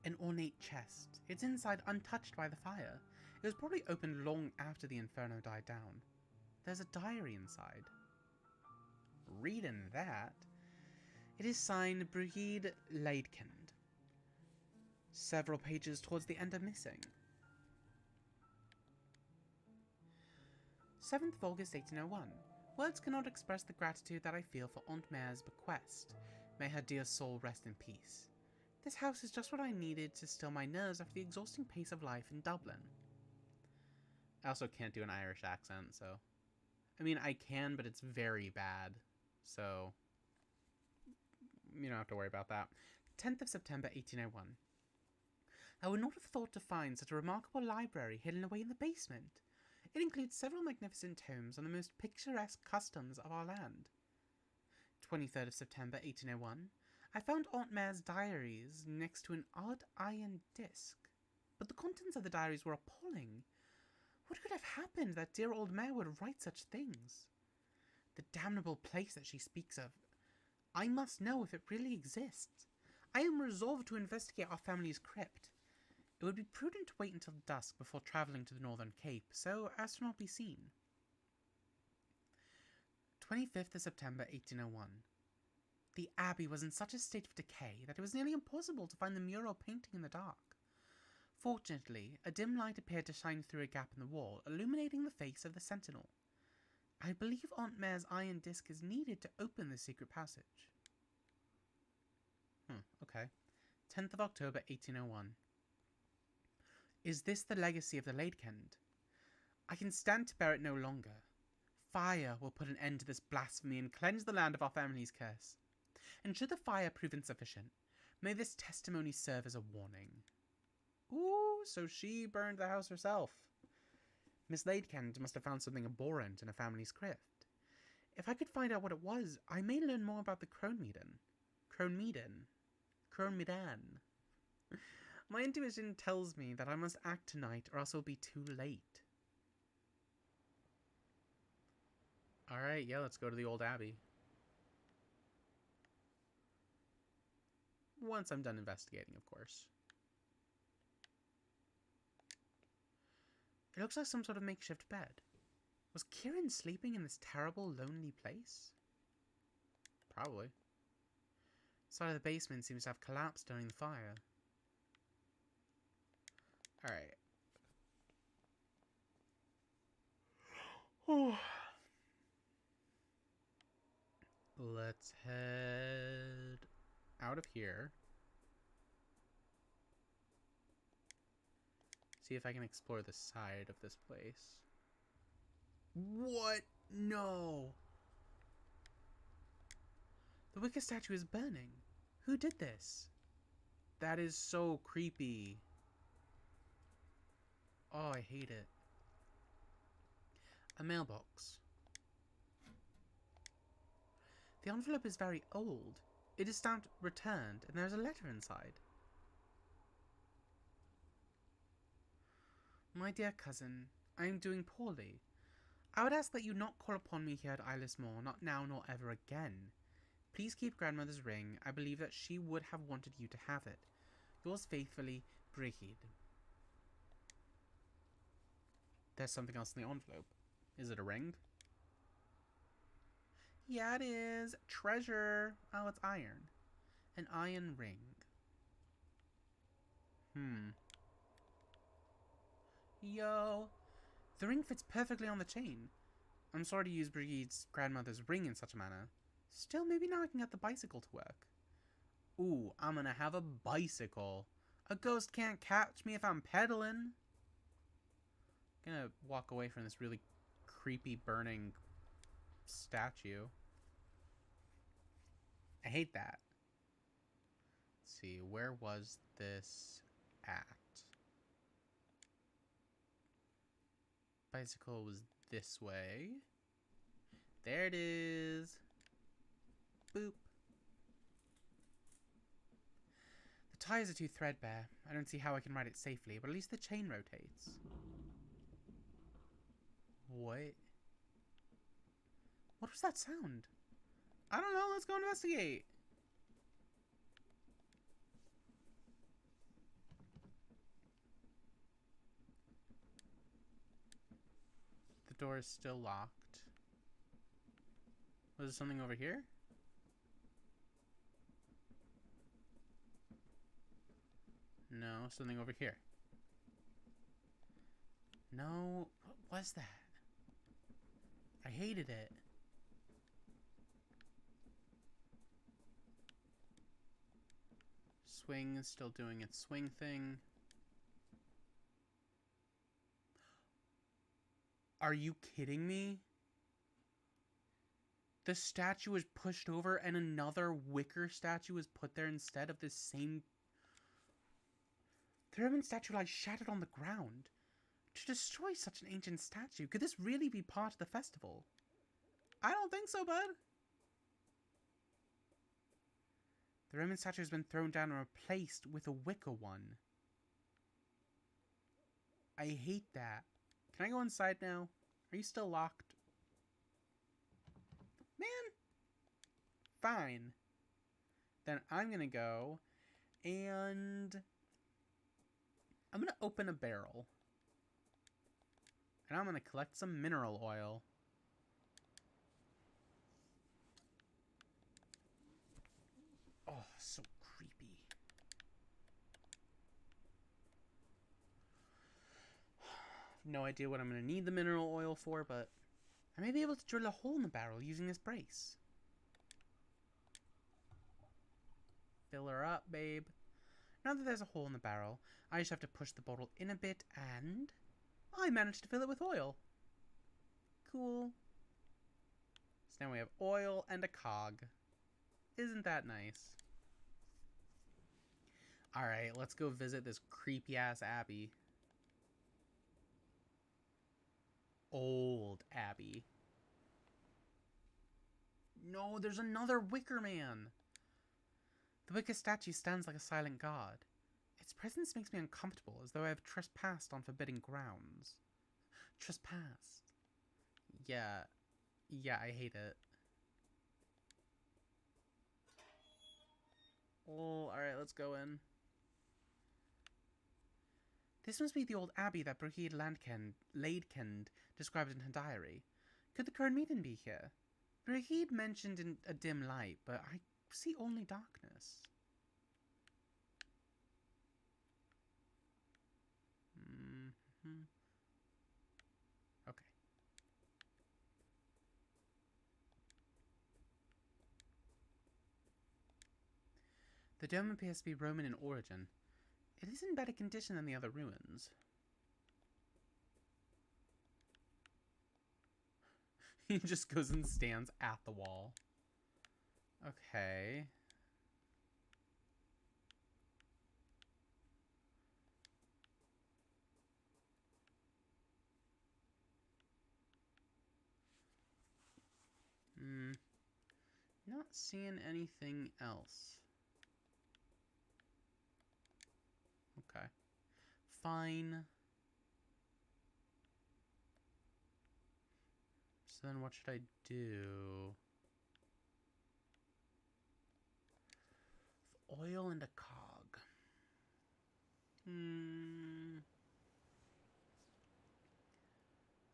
An ornate chest. Its inside untouched by the fire. It was probably opened long after the inferno died down. There's a diary inside. Reading that. It is signed Brigid Leidkind. Several pages towards the end are missing. 7th of August 1801. Words cannot express the gratitude that I feel for Aunt Mare's bequest. May her dear soul rest in peace. This house is just what I needed to still my nerves after the exhausting pace of life in Dublin. I also can't do an Irish accent, so... I mean, I can, but it's very bad. So... you don't have to worry about that. 10th of September 1801. I would not have thought to find such a remarkable library hidden away in the basement. It includes several magnificent tomes on the most picturesque customs of our land. 23rd of September 1801. I found Aunt Mare's diaries next to an odd iron disc. But the contents of the diaries were appalling. What could have happened that dear old Mare would write such things? The damnable place that she speaks of. I must know if it really exists. I am resolved to investigate our family's crypt. It would be prudent to wait until dusk before travelling to the Northern Cape, so as to not be seen. 25th of September 1801. The abbey was in such a state of decay that it was nearly impossible to find the mural painting in the dark. Fortunately, a dim light appeared to shine through a gap in the wall, illuminating the face of the sentinel. I believe Aunt Mare's iron disc is needed to open the secret passage. Okay. 10th of October 1801. Is this the legacy of the Leidkind? I can stand to bear it no longer. Fire will put an end to this blasphemy and cleanse the land of our family's curse. And should the fire prove insufficient, may this testimony serve as a warning. Ooh, so she burned the house herself. Miss Leidkind must have found something abhorrent in her family's crypt. If I could find out what it was, I may learn more about the Cronemedan. My intuition tells me that I must act tonight or else it'll be too late. Alright, yeah, let's go to the old abbey. Once I'm done investigating, of course. It looks like some sort of makeshift bed. Was Kieran sleeping in this terrible, lonely place? Probably. The side of the basement seems to have collapsed during the fire. Alright. Let's head out of here. See if I can explore the side of this place. What? No! The Wicca statue is burning. Who did this? That is so creepy. Oh, I hate it. A mailbox. The envelope is very old. It is stamped returned, and there's a letter inside. My dear cousin, I am doing poorly. I would ask that you not call upon me here at Eyeless Moor, not now nor ever again. Please keep grandmother's ring. I believe that she would have wanted you to have it. Yours faithfully, Brigid. There's something else in the envelope. Is it a ring? Yeah, it is. Treasure. Oh, it's iron. An iron ring. Yo. The ring fits perfectly on the chain. I'm sorry to use Brigid's grandmother's ring in such a manner. Still, maybe now I can get the bicycle to work. Ooh, I'm gonna have a bicycle. A ghost can't catch me if I'm pedaling. Gonna walk away from this really creepy burning statue. I hate that. Let's see, where was this at? Bicycle was this way. There it is. Boop. The tires are too threadbare. I don't see how I can ride it safely, but at least the chain rotates. What? What was that sound? I don't know. Let's go investigate. The door is still locked. Was there something over here? No, something over here. No, what was that? I hated it. Swing is still doing its swing thing. Are you kidding me? The statue was pushed over and another wicker statue was put there instead of this same... The Roman statue lies shattered on the ground. To destroy such an ancient statue, could this really be part of the festival? I don't think so, bud. The Roman statue has been thrown down and replaced with a wicker one. I hate that. Can I go inside now? Are you still locked? Man. Fine. Then I'm going to go and I'm going to open a barrel. And I'm going to collect some mineral oil. Oh, so creepy. No idea what I'm going to need the mineral oil for, but I may be able to drill a hole in the barrel using this brace. Fill her up, babe. Now that there's a hole in the barrel, I just have to push the bottle in a bit and I managed to fill it with oil. Cool. So now we have oil and a cog. Isn't that nice? Alright, let's go visit this creepy-ass abbey. Old abbey. No, there's another Wicker Man. The Wicker statue stands like a silent guard. Its presence makes me uncomfortable, as though I have trespassed on forbidden grounds. Trespassed. Yeah, I hate it. Oh, alright, let's go in. This must be the old abbey that Brigid Leidkend described in her diary. Could the current meeting be here? Brigid mentioned in a dim light, but I see only darkness. Okay. The dome appears to be Roman in origin. It is in better condition than the other ruins. He just goes and stands at the wall. Okay. Not seeing anything else. Okay. Fine. So then what should I do? Oil and a cog.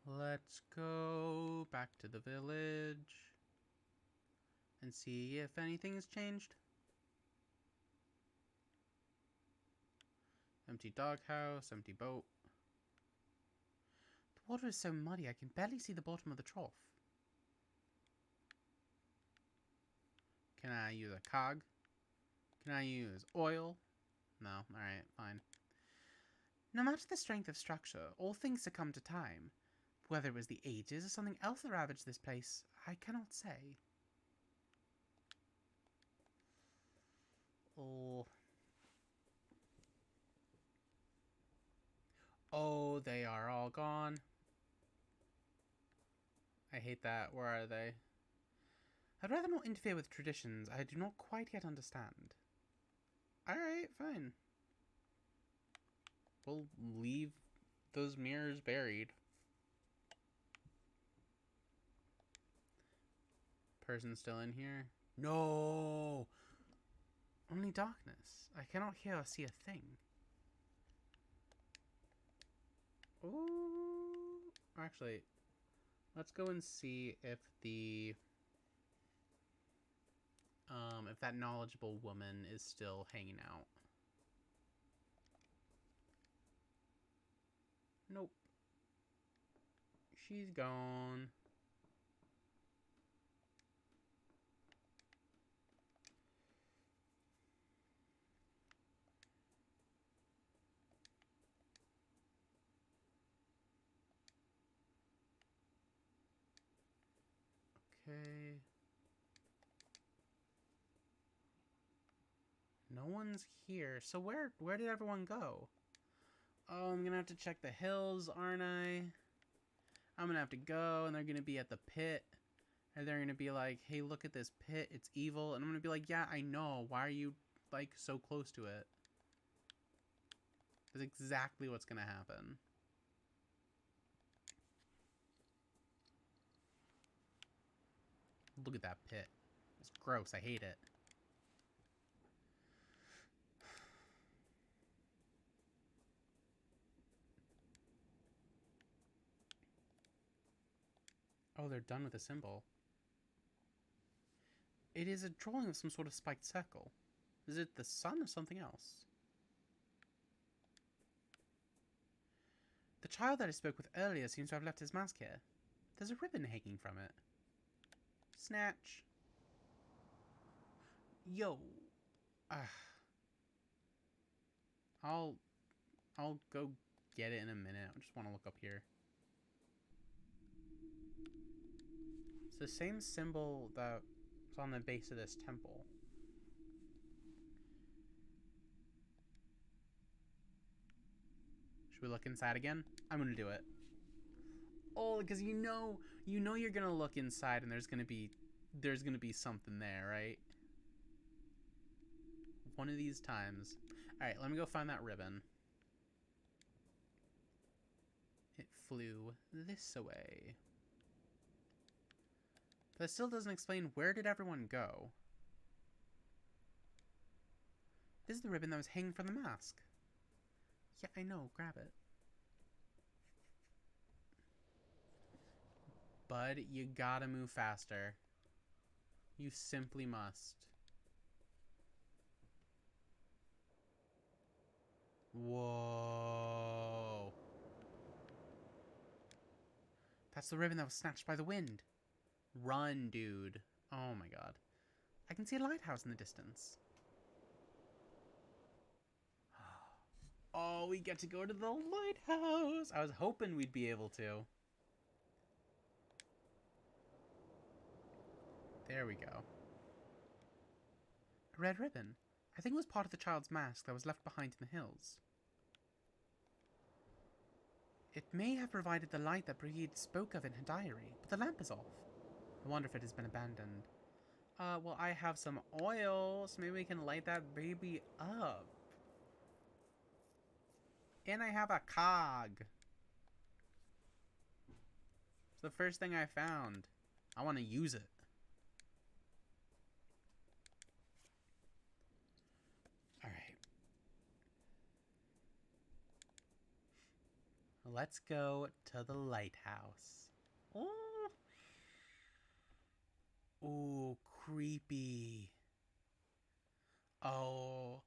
Let's go back to the village and see if anything has changed. Empty doghouse, empty boat. The water is so muddy I can barely see the bottom of the trough. Can I use a cog? Can I use oil? No. Alright, fine. No matter the strength of structure, all things succumb to time. Whether it was the ages or something else that ravaged this place, I cannot say. Oh, they are all gone. I hate that. Where are they? I'd rather not interfere with traditions I do not quite yet understand. Alright, fine. We'll leave those mirrors buried. Person still in here? No! Only darkness. I cannot hear or see a thing. Ooh. Actually, let's go and see if the... if that knowledgeable woman is still hanging out. Nope. She's gone. Okay. No one's here. So where did everyone go? Oh, I'm gonna have to check the hills, aren't I? I'm gonna have to go, and they're gonna be at the pit. And they're gonna be like, hey, look at this pit. It's evil. And I'm gonna be like, yeah, I know. Why are you, like, so close to it? That's exactly what's gonna happen. Look at that pit. It's gross. I hate it. Oh, they're done with the symbol. It is a drawing of some sort of spiked circle. Is it the sun or something else? The child that I spoke with earlier seems to have left his mask here. There's a ribbon hanging from it. Snatch. Yo. I'll go get it in a minute. I just want to look up here. It's the same symbol that's on the base of this temple. Should we look inside again? I'm gonna do it. Oh, because you know you're gonna look inside and there's gonna be something there, right? One of these times. Alright, let me go find that ribbon. It flew this way. But it still doesn't explain where did everyone go. This is the ribbon that was hanging from the mask. Yeah, I know. Grab it. Bud, you gotta move faster. You simply must. Whoa. That's the ribbon that was snatched by the wind. Run, dude. Oh my god. I can see a lighthouse in the distance. Oh, we get to go to the lighthouse. I was hoping we'd be able to. There we go. A red ribbon. I think it was part of the child's mask that was left behind in the hills. It may have provided the light that Brigid spoke of in her diary, but the lamp is off. I wonder if it has been abandoned. Well, I have some oil, so maybe we can light that baby up. And I have a cog. It's the first thing I found. I want to use it. Alright. Let's go to the lighthouse. Oh. Ooh, creepy. Oh.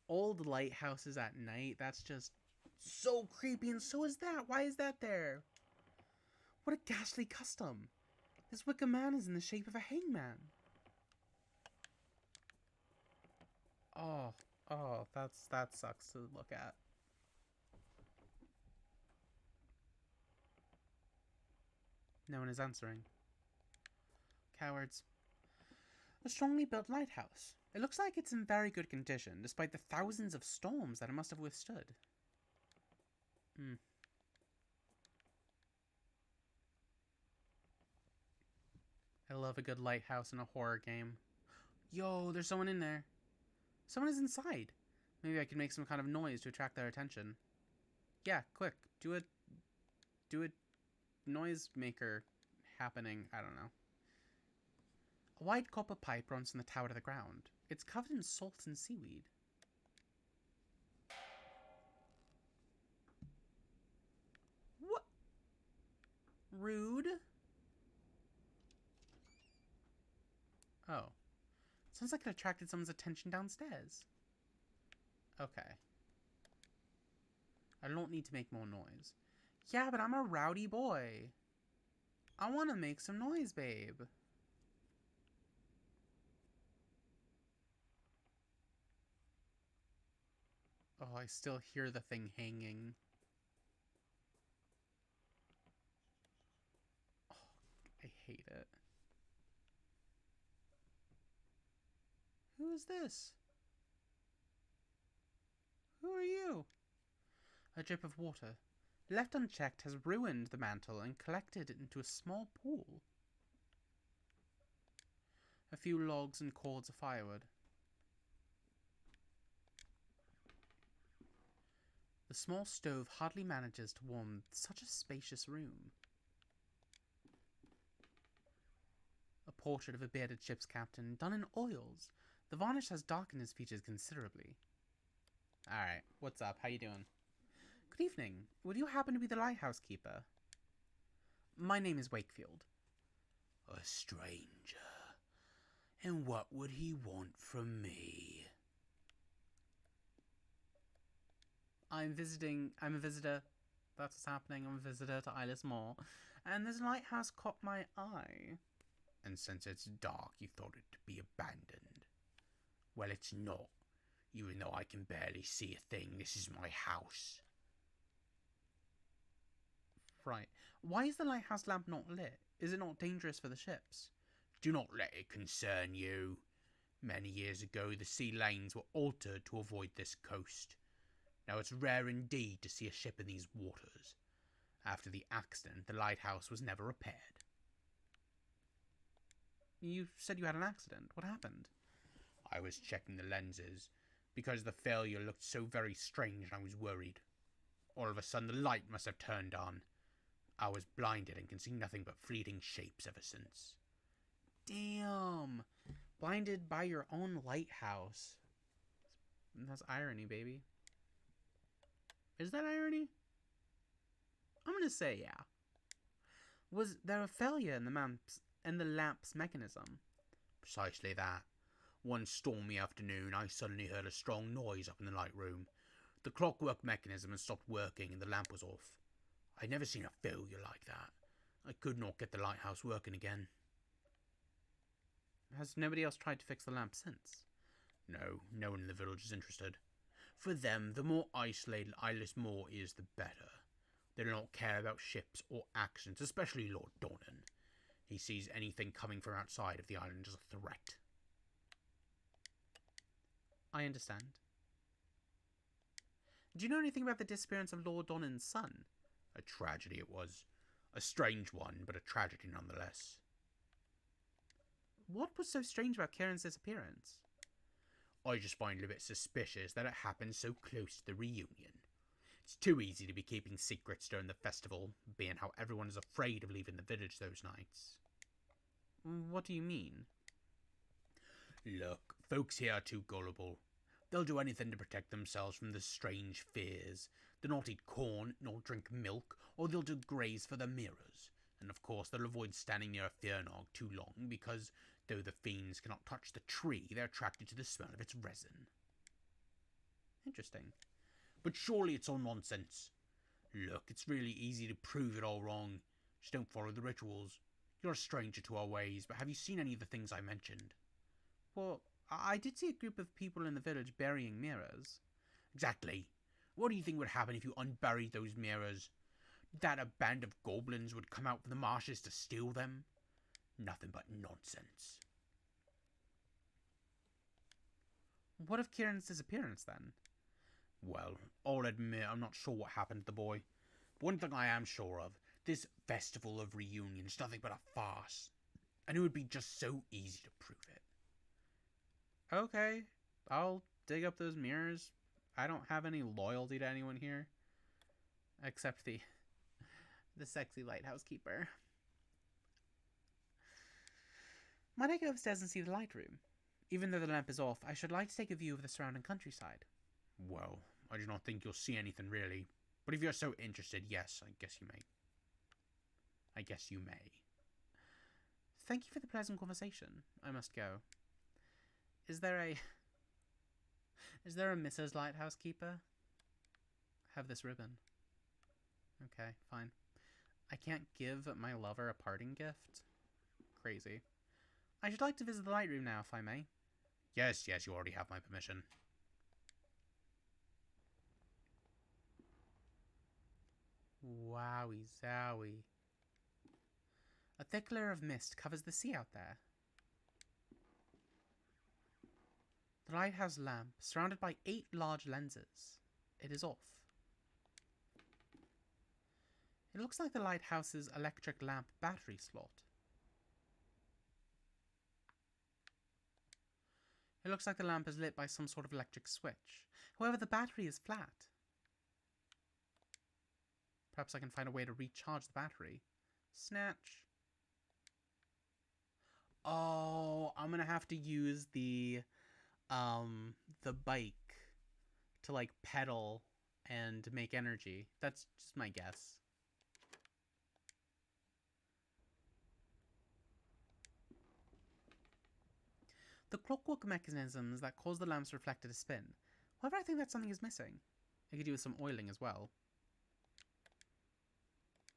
Old lighthouses at night, that's just so creepy, and so is that. Why is that there? What a ghastly custom. This wicker man is in the shape of a hangman. Oh, that sucks to look at. No one is answering. Cowards. A strongly built lighthouse. It looks like it's in very good condition, despite the thousands of storms that it must have withstood. I love a good lighthouse in a horror game. Yo, there's someone in there. Someone is inside. Maybe I can make some kind of noise to attract their attention. Yeah, quick. Do a noise maker happening. I don't know. A wide copper pipe runs from the tower to the ground. It's covered in salt and seaweed. What? Rude? Oh. Sounds like it attracted someone's attention downstairs. Okay. I don't need to make more noise. Yeah, but I'm a rowdy boy. I want to make some noise, babe. Oh, I still hear the thing hanging. Oh, I hate it. Who is this? Who are you? A drip of water, left unchecked, has ruined the mantle and collected it into a small pool. A few logs and cords of firewood. The small stove hardly manages to warm such a spacious room. A portrait of a bearded ship's captain, done in oils. The varnish has darkened his features considerably. Alright, what's up? How you doing? Good evening. Would you happen to be the lighthouse keeper? My name is Wakefield. A stranger. And what would he want from me? I'm a visitor. That's what's happening. I'm a visitor to Eyeless Moor. And this lighthouse caught my eye. And since it's dark, you thought it to be abandoned. Well, it's not. Even though I can barely see a thing, this is my house. Right. Why is the lighthouse lamp not lit? Is it not dangerous for the ships? Do not let it concern you. Many years ago, the sea lanes were altered to avoid this coast. Now it's rare indeed to see a ship in these waters. After the accident, the lighthouse was never repaired. You said you had an accident. What happened? I was checking the lenses. Because the failure looked so very strange, I was worried. All of a sudden, the light must have turned on. I was blinded and can see nothing but fleeting shapes ever since. Damn! Blinded by your own lighthouse. That's irony, baby. Is that irony? I'm gonna say yeah. Was there a failure in the lamp's mechanism? Precisely that. One stormy afternoon, I suddenly heard a strong noise up in the light room. The clockwork mechanism had stopped working and the lamp was off. I'd never seen a failure like that. I could not get the lighthouse working again. Has nobody else tried to fix the lamp since? No, no one in the village is interested. For them, the more isolated Eyeless Moor is, the better. They do not care about ships or accidents, especially Lord Donan. He sees anything coming from outside of the island as a threat. I understand. Do you know anything about the disappearance of Lord Donan's son? A tragedy it was. A strange one, but a tragedy nonetheless. What was so strange about Kieran's disappearance? I just find it a bit suspicious that it happened so close to the reunion. It's too easy to be keeping secrets during the festival, being how everyone is afraid of leaving the village those nights. What do you mean? Look, folks here are too gullible. They'll do anything to protect themselves from the strange fears. They'll not eat corn, nor drink milk, or they'll do graze for the mirrors. And of course they'll avoid standing near a Fyrnog too long, because though the fiends cannot touch the tree, they're attracted to the smell of its resin. Interesting. But surely it's all nonsense. Look, it's really easy to prove it all wrong. Just don't follow the rituals. You're a stranger to our ways, but have you seen any of the things I mentioned? Well, I did see a group of people in the village burying mirrors. Exactly. What do you think would happen if you unburied those mirrors? That a band of goblins would come out from the marshes to steal them? Nothing but nonsense. What of Kieran's disappearance, then? Well, I'll admit I'm not sure what happened to the boy. But one thing I am sure of, this festival of reunion is nothing but a farce. And it would be just so easy to prove it. Okay, I'll dig up those mirrors. I don't have any loyalty to anyone here. Except the sexy lighthouse keeper. Might I go upstairs and see the light room? Even though the lamp is off, I should like to take a view of the surrounding countryside. Well, I do not think you'll see anything really. But if you're so interested, yes, I guess you may. Thank you for the pleasant conversation. I must go. Is there a Mrs. Lighthouse Keeper? Have this ribbon. Okay, fine. I can't give my lover a parting gift? Crazy. I should like to visit the light room now, if I may. Yes, you already have my permission. Wowie zowie. A thick layer of mist covers the sea out there. The lighthouse lamp, surrounded by 8 large lenses. It is off. It looks like the lighthouse's electric lamp battery slot. It looks like the lamp is lit by some sort of electric switch. However, the battery is flat. Perhaps I can find a way to recharge the battery. Snatch. Oh, I'm gonna have to use the bike to, like, pedal and make energy. That's just my guess. The clockwork mechanisms that cause the lamp's reflector to spin. However, I think that something is missing. I could do with some oiling as well.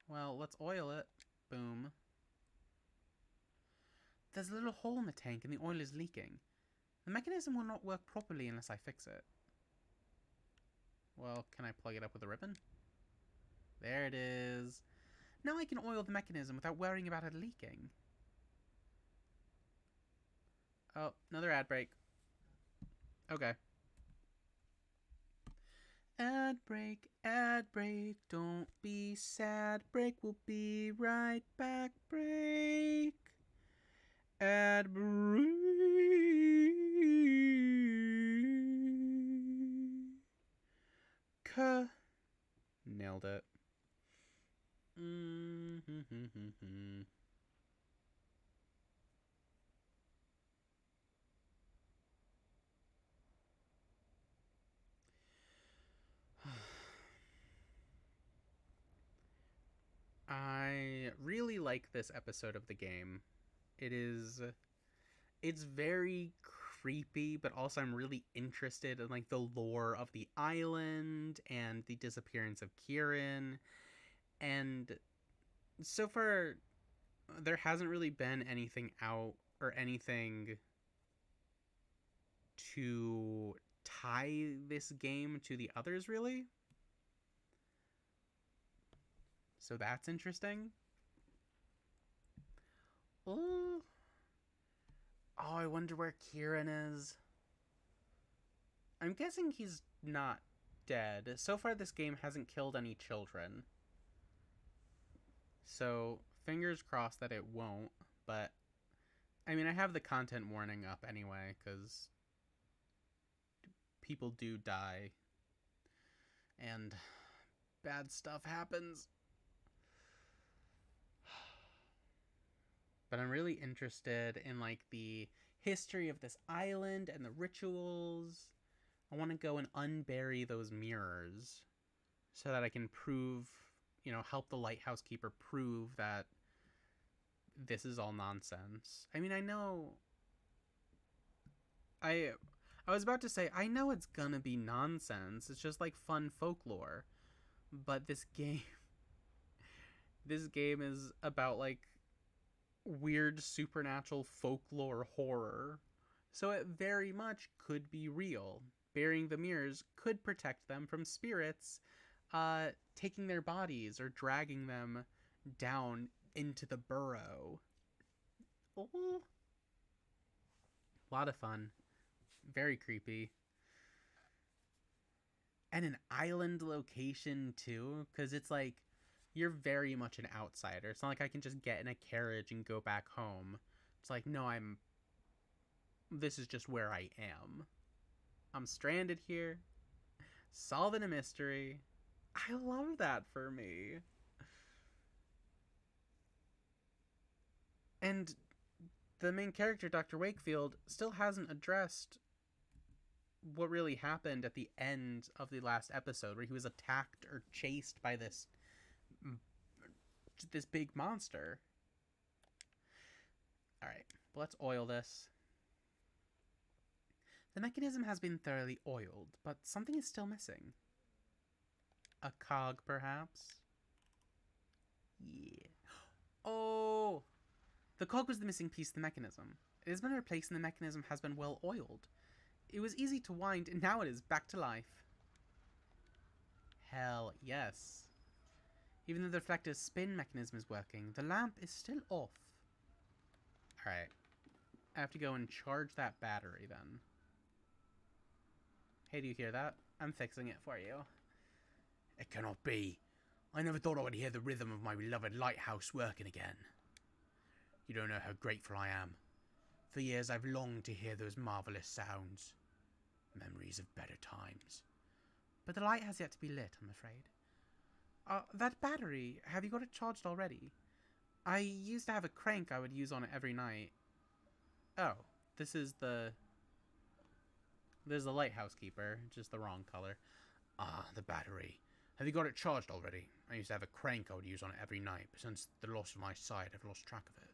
Well, let's oil it. Boom. There's a little hole in the tank and the oil is leaking. The mechanism will not work properly unless I fix it. Well, can I plug it up with a ribbon? There it is. Now I can oil the mechanism without worrying about it leaking. Oh, another ad break. Okay. Ad break, don't be sad. Break, we'll be right back. Break. Ad break. Nailed it. like this episode of the game. It's very creepy, but also I'm really interested in like the lore of the island and the disappearance of Kieran. And so far there hasn't really been anything out or anything to tie this game to the others really. So that's interesting. Oh, I wonder where Kieran is. I'm guessing he's not dead. So far, this game hasn't killed any children. So, fingers crossed that it won't. But, I mean, I have the content warning up anyway, because people do die. And bad stuff happens. But I'm really interested in, like, the history of this island and the rituals. I want to go and unbury those mirrors so that I can prove, help the lighthouse keeper prove that this is all nonsense. I mean, I know I was about to say I know it's gonna be nonsense. It's just like fun folklore. But this game is about like weird supernatural folklore horror. So it very much could be real. Burying the mirrors could protect them from spirits taking their bodies or dragging them down into the burrow. Oh. A lot of fun. Very creepy. And an island location too, because it's like you're very much an outsider. It's not like I can just get in a carriage and go back home. It's like, no, this is just where I am. I'm stranded here, solving a mystery. I love that for me. And the main character, Dr. Wakefield, still hasn't addressed what really happened at the end of the last episode, where he was attacked or chased by this big monster. Alright, let's oil this. The mechanism has been thoroughly oiled, but something is still missing. A cog, perhaps? Yeah. Oh! The cog was the missing piece of the mechanism. It has been replaced and the mechanism has been well oiled. It was easy to wind and now it is back to life. Hell yes. Even though the reflector's spin mechanism is working, the lamp is still off. Alright. I have to go and charge that battery then. Hey, do you hear that? I'm fixing it for you. It cannot be. I never thought I would hear the rhythm of my beloved lighthouse working again. You don't know how grateful I am. For years I've longed to hear those marvellous sounds. Memories of better times. But the light has yet to be lit, I'm afraid. That battery, have you got it charged already? I used to have a crank I would use on it every night. Oh, there's the lighthouse keeper, just the wrong color. Ah, the battery. Have you got it charged already? I used to have a crank I would use on it every night, but since the loss of my sight, I've lost track of it.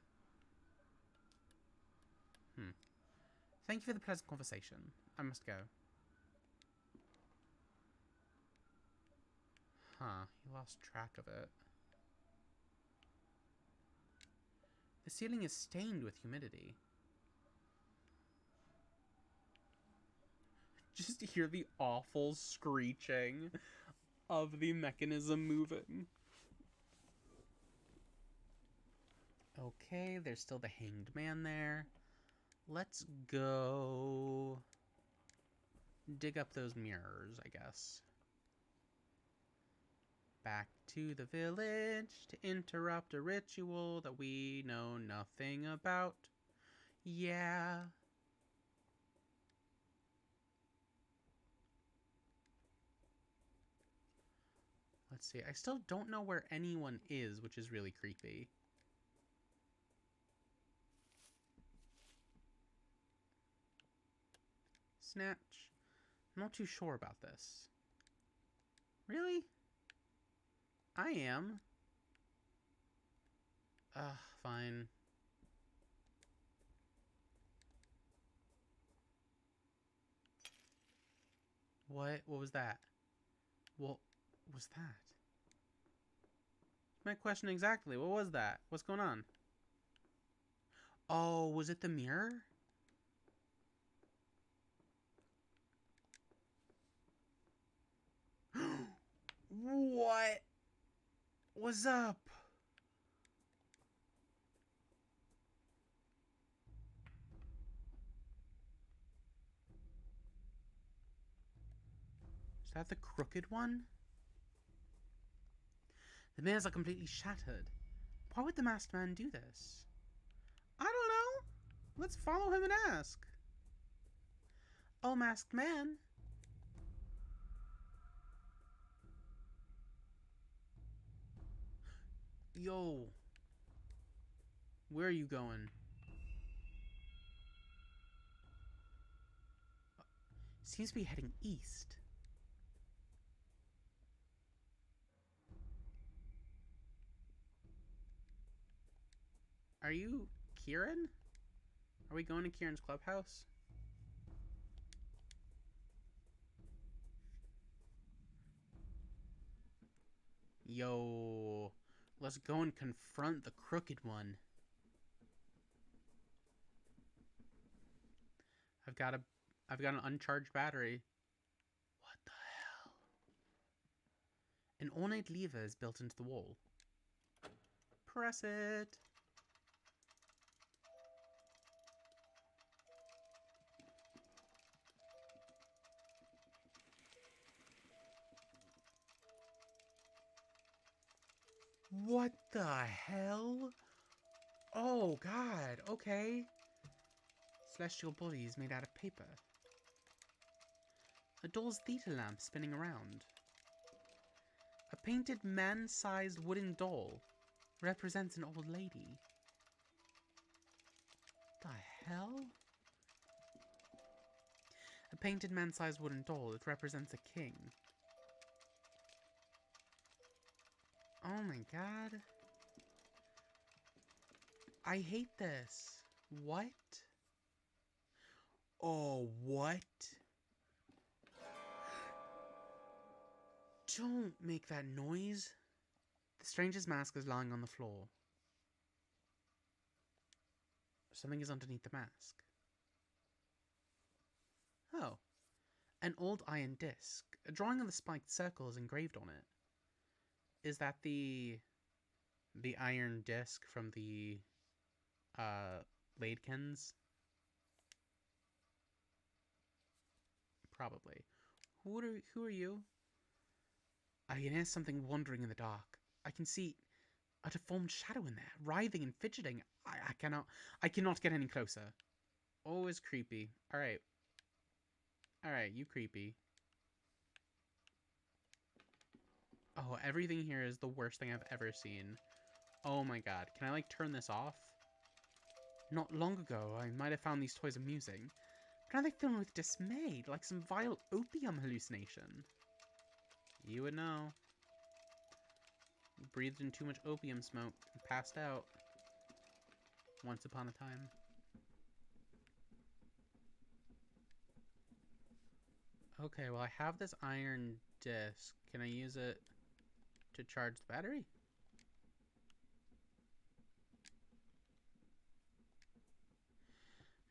Thank you for the pleasant conversation. I must go. Huh, he lost track of it. The ceiling is stained with humidity. Just to hear the awful screeching of the mechanism moving. Okay, there's still the hanged man there. Let's go dig up those mirrors, I guess. Back to the village to interrupt a ritual that we know nothing about. Yeah. Let's see. I still don't know where anyone is, which is really creepy. Snatch. I'm not too sure about this. Really? I am. Fine. What? What was that? What was that? My question exactly. What was that? What's going on? Oh, was it the mirror? What was up? Is that the crooked one? The mirrors are completely shattered. Why would the masked man do this? I don't know. Let's follow him and ask. Oh, masked man. Yo. Where are you going? Seems to be heading east. Are you Kieran? Are we going to Kieran's clubhouse? Yo. Let's go and confront the crooked one. I've got an uncharged battery. What the hell? An ornate lever is built into the wall. Press it. What the hell? Oh god, okay. Celestial bodies made out of paper. A doll's theater lamp spinning around. A painted man-sized wooden doll represents an old lady. The hell? A painted man-sized wooden doll that represents a king. Oh my god. I hate this. What? Oh, what? Don't make that noise. The stranger's mask is lying on the floor. Something is underneath the mask. Oh. An old iron disc. A drawing of the spiked circle is engraved on it. Is that the iron disc from the Laidkins? Probably. Who are you? I can hear something wandering in the dark. I can see a deformed shadow in there, writhing and fidgeting. I cannot get any closer. Always creepy. Alright. Alright, you creepy. Oh, everything here is the worst thing I've ever seen. Oh my god. Can I, like, turn this off? Not long ago, I might have found these toys amusing. But now they fill me with dismay, like some vile opium hallucination. You would know. Breathed in too much opium smoke and passed out. Once upon a time. Okay, well I have this iron disc. Can I use it to charge the battery?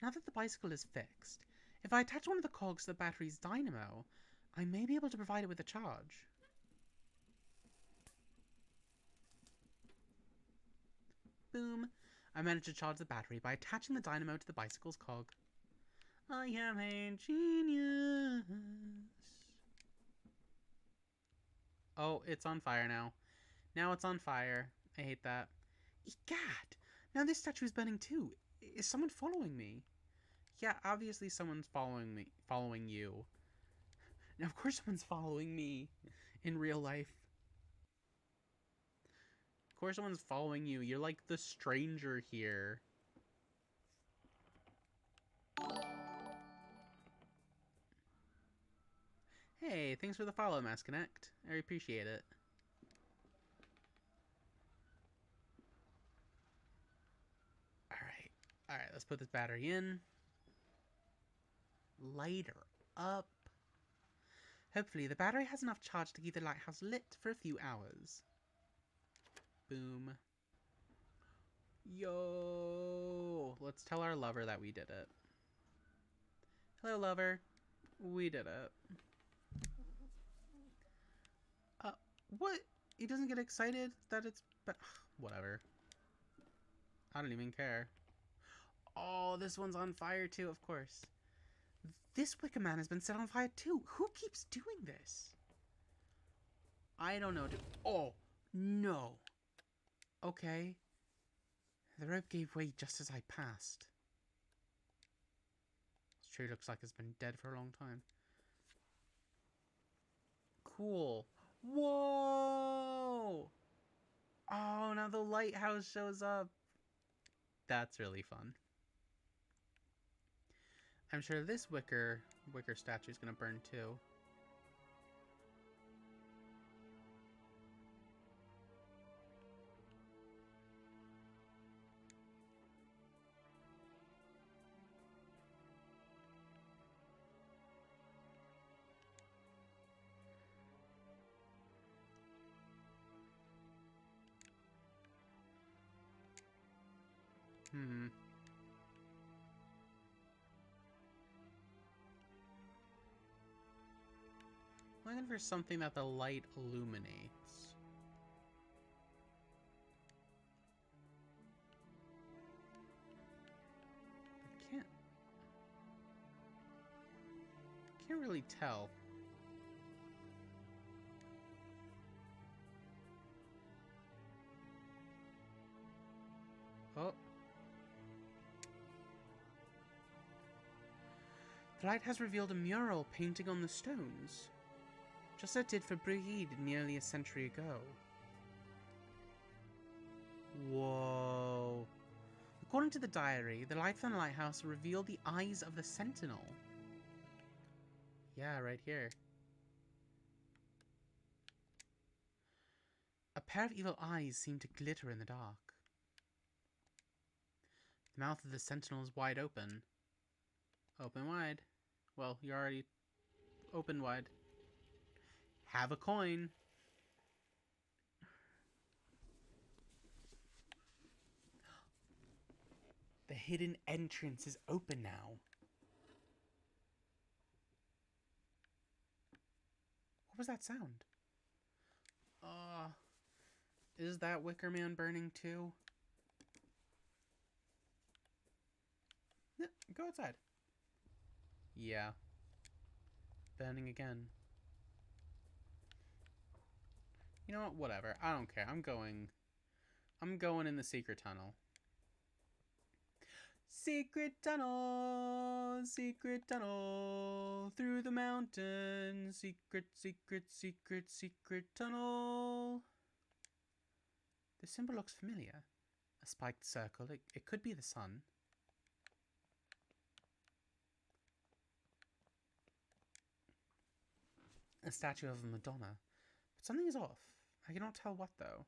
Now that the bicycle is fixed, if I attach one of the cogs to the battery's dynamo, I may be able to provide it with a charge. Boom. I managed to charge the battery by attaching the dynamo to the bicycle's cog. I am a genius. Oh, it's on fire now. Now it's on fire. I hate that. Egad! Now this statue is burning too. Is someone following me? Yeah, obviously someone's following me. Following you. Now, of course someone's following me in real life. Of course someone's following you. You're like the stranger here. Hey, thanks for the follow, Maskconnect. I appreciate it. let's put this battery in. Light her up. Hopefully the battery has enough charge to keep the lighthouse lit for a few hours. Boom. Yo! Let's tell our lover that we did it. Hello, lover. We did it. What? He doesn't get excited that it's... Whatever. I don't even care. Oh, this one's on fire too, of course. This Wicker Man has been set on fire too. Who keeps doing this? I don't know. Oh, no. Okay. The rope gave way just as I passed. This tree looks like it's been dead for a long time. Cool. Whoa! Oh, now the lighthouse shows up. That's really fun. I'm sure this wicker statue is gonna burn too. I'm looking for something that the light illuminates. I can't really tell. Oh. The light has revealed a mural painting on the stones, just as it did for Brigid nearly a century ago. Whoa. According to the diary, the light from the lighthouse revealed the eyes of the sentinel. Yeah, right here. A pair of evil eyes seem to glitter in the dark. The mouth of the sentinel is wide open. Open wide. Well, you're already open wide. Have a coin. The hidden entrance is open now. What was that sound? Is that Wicker Man burning too? Yeah, go outside. Yeah. Burning again. You know what? Whatever. I don't care. I'm going in the secret tunnel. Secret tunnel, secret tunnel, through the mountains. Secret, secret, secret, secret tunnel. The symbol looks familiar. A spiked circle. It could be the sun. A statue of a Madonna. But something is off. I cannot tell what, though.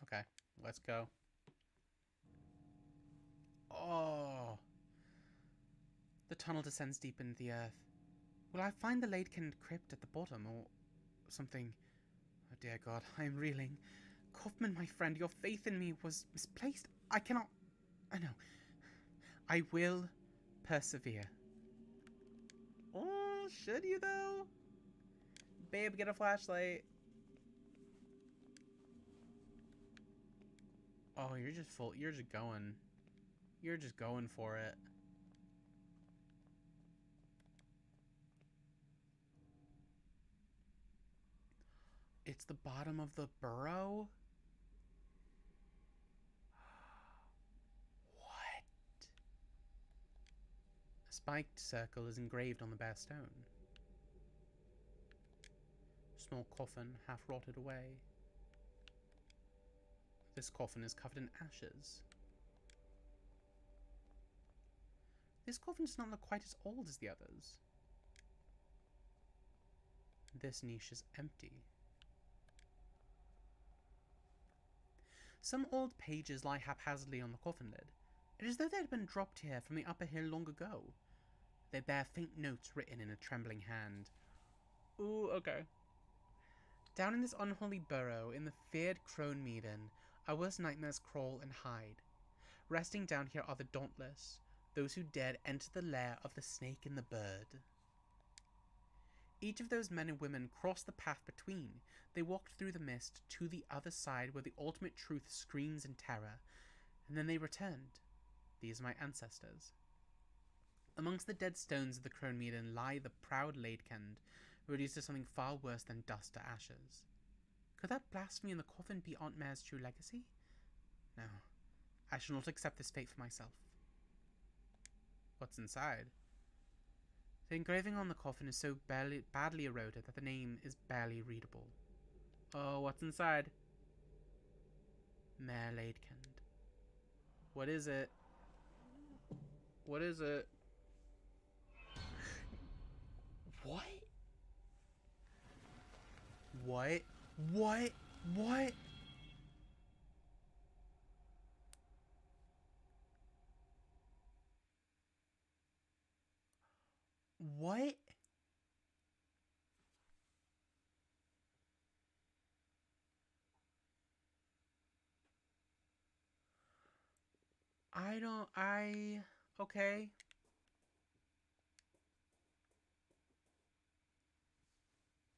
Okay, let's go. Oh. The tunnel descends deep into the earth. Will I find the Laidken crypt at the bottom, or something? Oh dear God, I am reeling. Kaufman, my friend, your faith in me was misplaced. I cannot... I know. I will persevere. Oh, should you though? Babe, get a flashlight. Oh, you're just full. You're just going. You're just going for it. It's the bottom of the burrow? What? A spiked circle is engraved on the bare stone. Small coffin, half rotted away. This coffin is covered in ashes. This coffin does not look quite as old as the others. This niche is empty. Some old pages lie haphazardly on the coffin lid. It is as though they had been dropped here from the upper hill long ago. They bear faint notes written in a trembling hand. Ooh, okay. Down in this unholy burrow, in the feared Crone Meaden, our worst nightmares crawl and hide. Resting down here are the dauntless, those who dared enter the lair of the snake and the bird. Each of those men and women crossed the path between. They walked through the mist to the other side where the ultimate truth screams in terror, and then they returned. These are my ancestors. Amongst the dead stones of the Crone Meaden lie the proud Leidkend, reduced to something far worse than dust to ashes. Could that blasphemy in the coffin be Aunt Mare's true legacy? No, I shall not accept this fate for myself. What's inside? The engraving on the coffin is so badly eroded that the name is barely readable. Oh, what's inside? Mare Leidkend. What is it? What is it? What? What? What? What? What? Okay.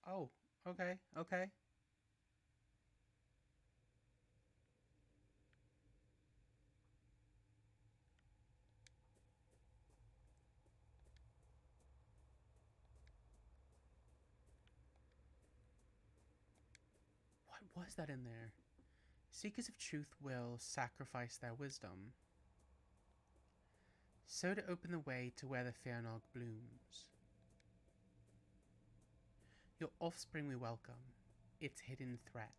Oh, okay, okay. What was that in there? Seekers of truth will sacrifice their wisdom, so to open the way to where the Fëanor blooms. Your offspring we welcome, its hidden threat.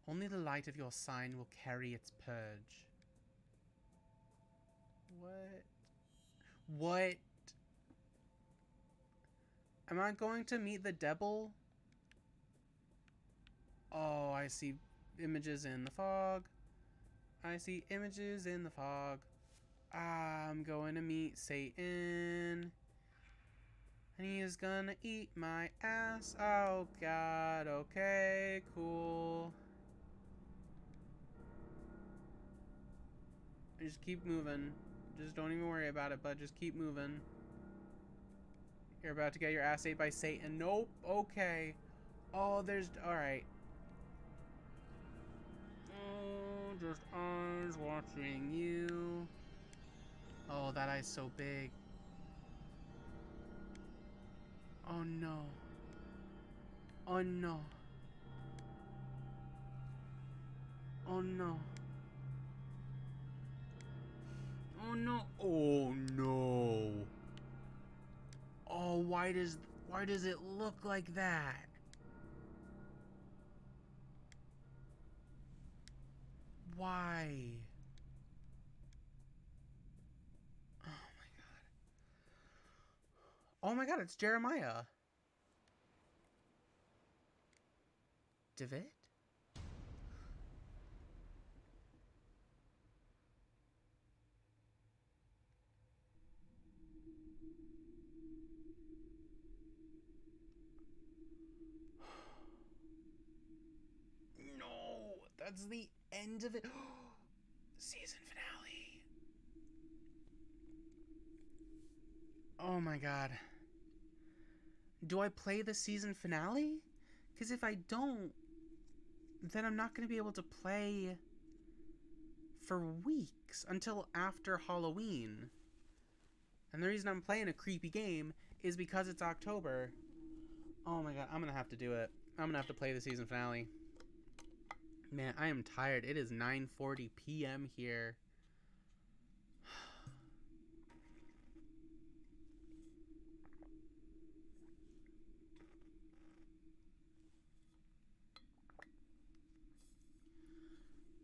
Only the light of your sign will carry its purge. What? What? Am I going to meet the devil? Oh, I see images in the fog. I see images in the fog. I'm going to meet Satan. And he is gonna eat my ass. Oh god, okay, cool. Just keep moving. Just don't even worry about it, but just keep moving. You're about to get your ass ate by Satan. Nope, okay. Oh, there's... Alright. Oh, just eyes watching you. Oh, that eye's so big. Oh no. Oh no. Oh no. Oh no. Oh no. Oh, why does it look like that? Why? Oh my god. Oh my god, it's Jeremiah. David? No, that's the end of it. Season finale. Oh my god. Do I play the season finale? Because if I don't, then I'm not going to be able to play for weeks until after Halloween. And the reason I'm playing a creepy game is because it's October. Oh my god, I'm going to have to do it. I'm going to have to play the season finale. Man, I am tired. It is 9:40 p.m. here.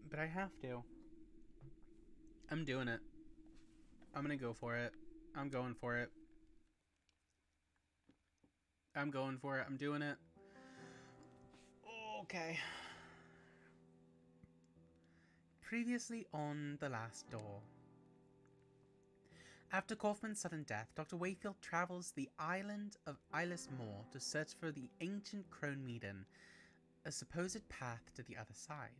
But I have to. I'm doing it. I'm gonna go for it. I'm going for it. I'm going for it. I'm doing it. Okay. Previously on The Last Door. After Kaufman's sudden death, Dr. Wakefield travels the island of Isles Moor to search for the ancient Crone Maiden, a supposed path to the other side.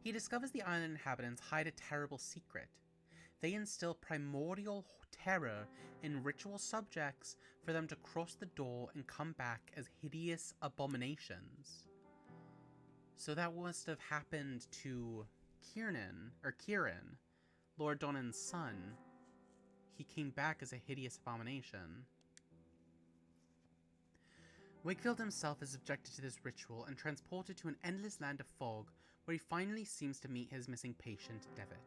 He discovers the island inhabitants hide a terrible secret. They instill primordial terror in ritual subjects for them to cross the door and come back as hideous abominations. So that must have happened to Kieran, Lord Donnan's son. He came back as a hideous abomination. Wakefield himself is subjected to this ritual and transported to an endless land of fog where he finally seems to meet his missing patient, Devitt.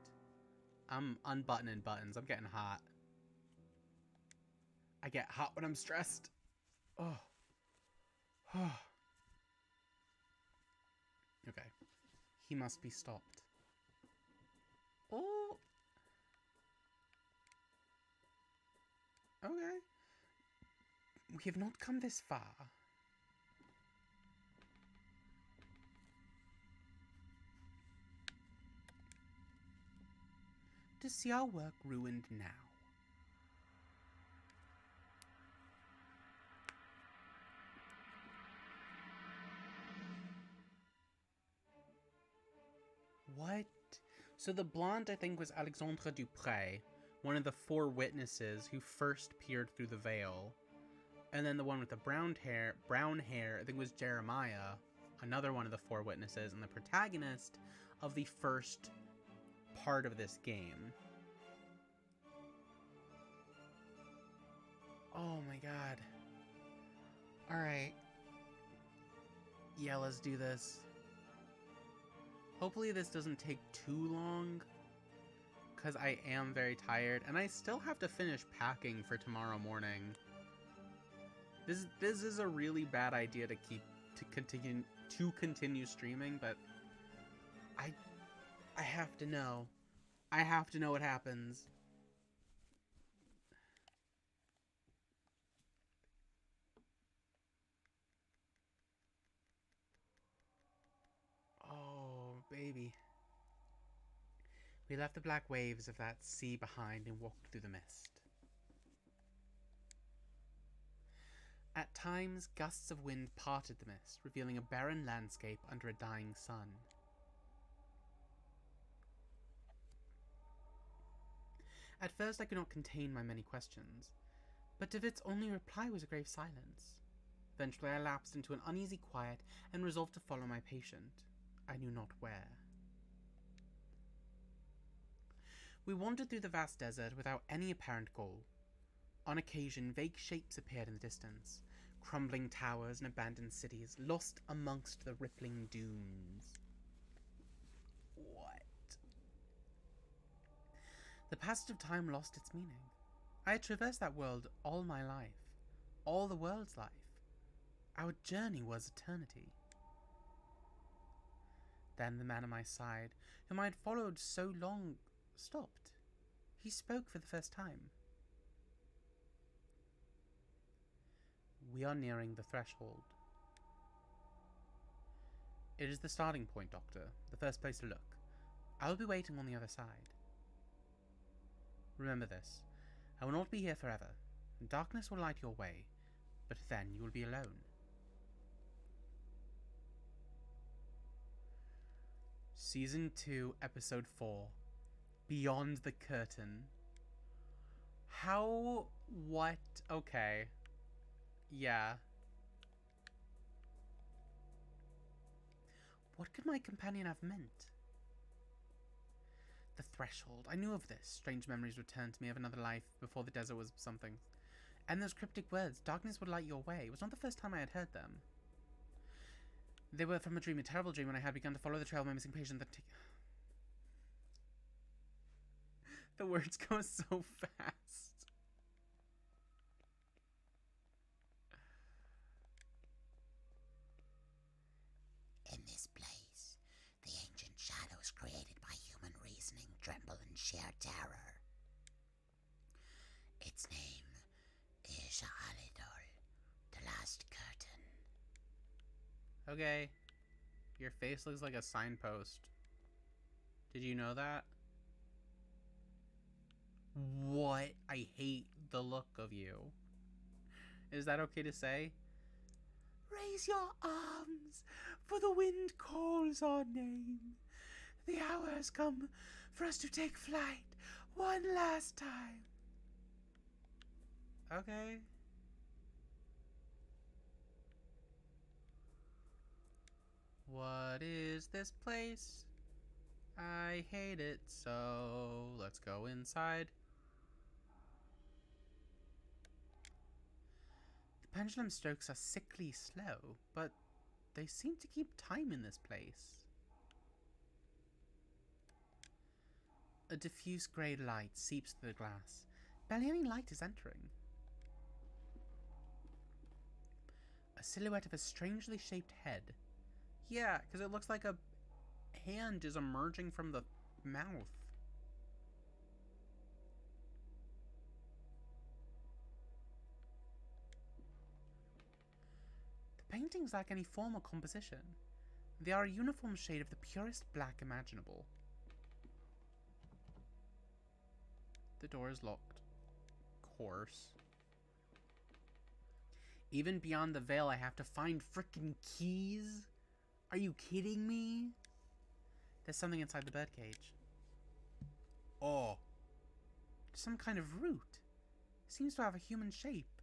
I'm unbuttoning buttons. I'm getting hot. I get hot when I'm stressed. Oh. Okay. He must be stopped. Oh. Okay. We have not come this far. To see our work ruined now. What? So the blonde, I think, was Alexandre Dupre, one of the 4 witnesses who first peered through the veil. And then the one with the brown hair, I think, was Jeremiah, another one of the 4 witnesses, and the protagonist of the first part of this game. Oh my god. Alright. Yeah, let's do this. Hopefully this doesn't take too long, because I am very tired, and I still have to finish packing for tomorrow morning. This is a really bad idea to continue streaming, but I have to know. I have to know what happens. Oh, baby. We left the black waves of that sea behind and walked through the mist. At times, gusts of wind parted the mist, revealing a barren landscape under a dying sun. At first I could not contain my many questions, but Devitt's only reply was a grave silence. Eventually I lapsed into an uneasy quiet and resolved to follow my patient. I knew not where. We wandered through the vast desert without any apparent goal. On occasion, vague shapes appeared in the distance, crumbling towers and abandoned cities, lost amongst the rippling dunes. What? The passage of time lost its meaning. I had traversed that world all my life, all the world's life. Our journey was eternity. Then the man at my side, whom I had followed so long, stopped. He spoke for the first time. We are nearing the threshold. It is the starting point, Doctor, the first place to look. I will be waiting on the other side. Remember this. I will not be here forever. Darkness will light your way, but then you will be alone. Season 2, Episode 4. Beyond the Curtain. How? What? Okay. Yeah. What could my companion have meant? The threshold. I knew of this. Strange memories returned to me of another life before the desert was something. And those cryptic words, darkness would light your way. It was not the first time I had heard them. They were from a dream, a terrible dream, when I had begun to follow the trail of my missing patient. The words go so fast. In this place, the ancient shadows created by human reasoning tremble in sheer terror. Its name is Alidol, the last curtain. Okay. Your face looks like a signpost. Did you know that? What? I hate the look of you. Is that okay to say? Raise your arms, for the wind calls our name. The hour has come for us to take flight one last time. Okay. What is this place? I hate it so. Let's go inside. The pendulum strokes are sickly slow, but they seem to keep time in this place. A diffuse grey light seeps through the glass. Barely any light is entering. A silhouette of a strangely shaped head. Yeah, because it looks like a hand is emerging from the mouth. The paintings lack any form or composition. They are a uniform shade of the purest black imaginable. The door is locked. Of course. Even beyond the veil, I have to find frickin' keys? Are you kidding me? There's something inside the birdcage. Oh. Some kind of root. Seems to have a human shape.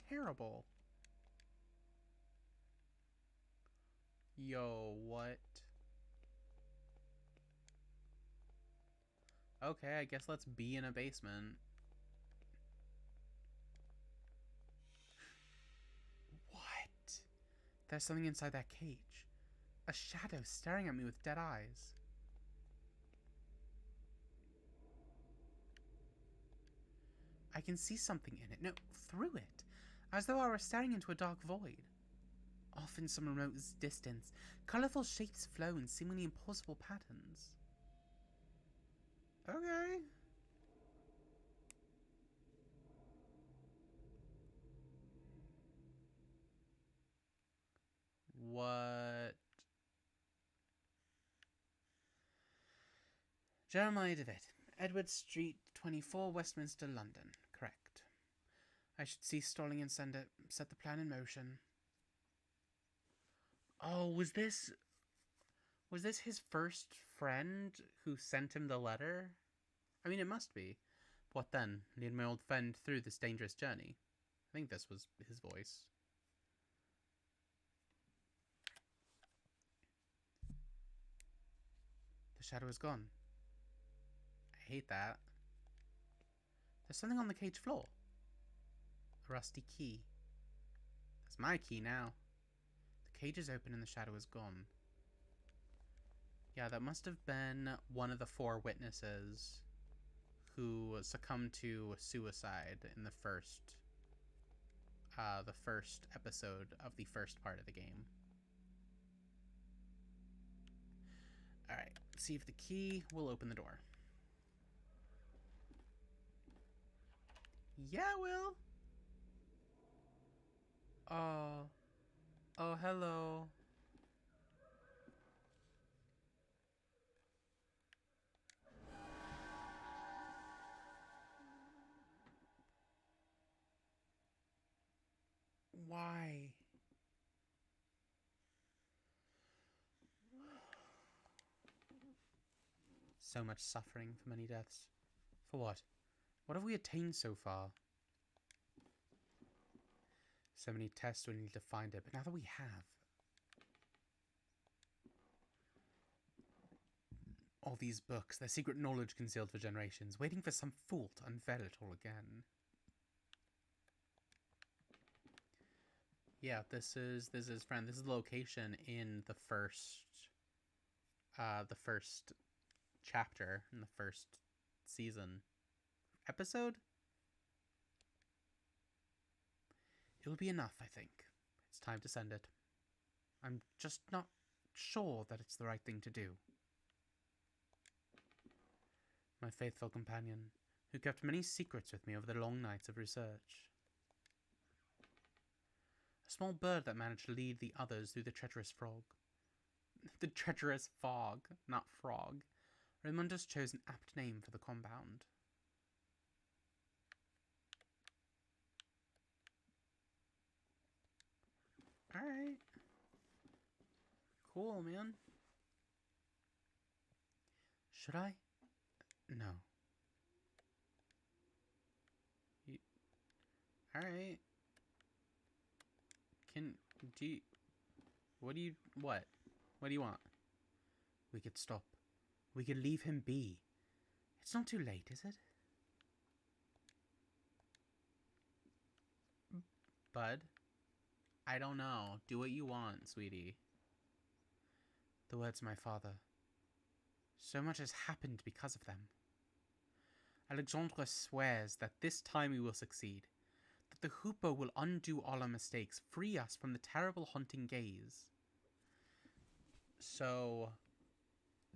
Terrible. Yo, what? Okay, I guess let's be in a basement. What? There's something inside that cage. A shadow staring at me with dead eyes. I can see something in it. No, through it. As though I were staring into a dark void. Off in some remote distance, colourful shapes flow in seemingly impossible patterns. Okay. What? Jeremiah DeWitt, Edward Street, 24, Westminster, London. Correct. I should cease stalling and set the plan in motion. Oh, was this his first friend who sent him the letter? I mean, it must be. What then? Lead my old friend through this dangerous journey. I think this was his voice. The shadow is gone. I hate that. There's something on the cage floor. A rusty key. That's my key now. The cage is open and the shadow is gone. Yeah, that must have been one of the 4 witnesses who succumbed to suicide in the first episode of the first part of the game. Alright, see if the key will open the door. Yeah, it will. Oh, hello. Why? So much suffering for many deaths. For what? What have we attained so far? So many tests we need to find it, but now that we have... all these books, their secret knowledge concealed for generations, waiting for some fool to unveil it all again. Yeah, this is friend. This is the location in the first chapter in the first season episode. It will be enough, I think. It's time to send it. I'm just not sure that it's the right thing to do. My faithful companion, who kept many secrets with me over the long nights of research. A small bird that managed to lead the others through the treacherous frog. The treacherous fog, not frog. Raymundus chose an apt name for the compound. Alright. Cool, man. Should I? No. Alright. What do you want? We could stop. We could leave him be. It's not too late, is it? Bud? I don't know. Do what you want, sweetie. The words of my father. So much has happened because of them. Alexandre swears that this time we will succeed. That the Hoopoe will undo all our mistakes, free us from the terrible haunting gaze. So,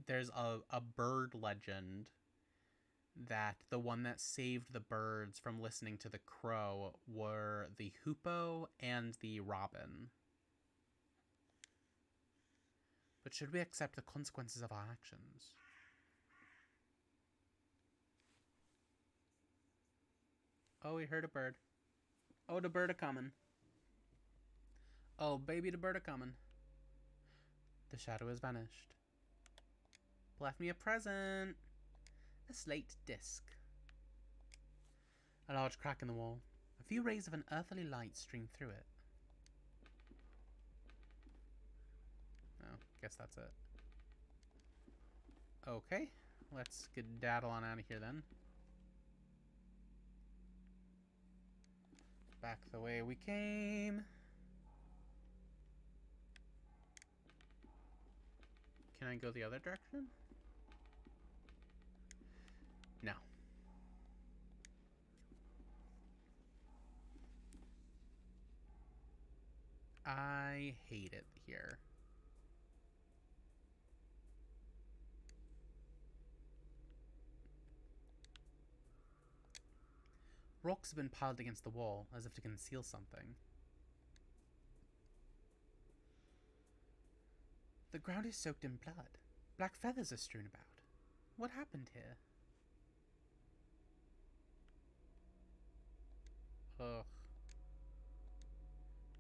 there's a bird legend that the one that saved the birds from listening to the crow were the Hoopoe and the robin. But should we accept the consequences of our actions? Oh, we heard a bird. Oh, the bird a-comin'. Oh, baby, the bird a-comin'. The shadow has vanished. Left me a present. A slate disc. A large crack in the wall. A few rays of an earthly light stream through it. Oh, guess that's it. Okay, let's skedaddle on out of here then. Back the way we came. Can I go the other direction? No. I hate it here. Rocks have been piled against the wall, as if to conceal something. The ground is soaked in blood. Black feathers are strewn about. What happened here? Ugh.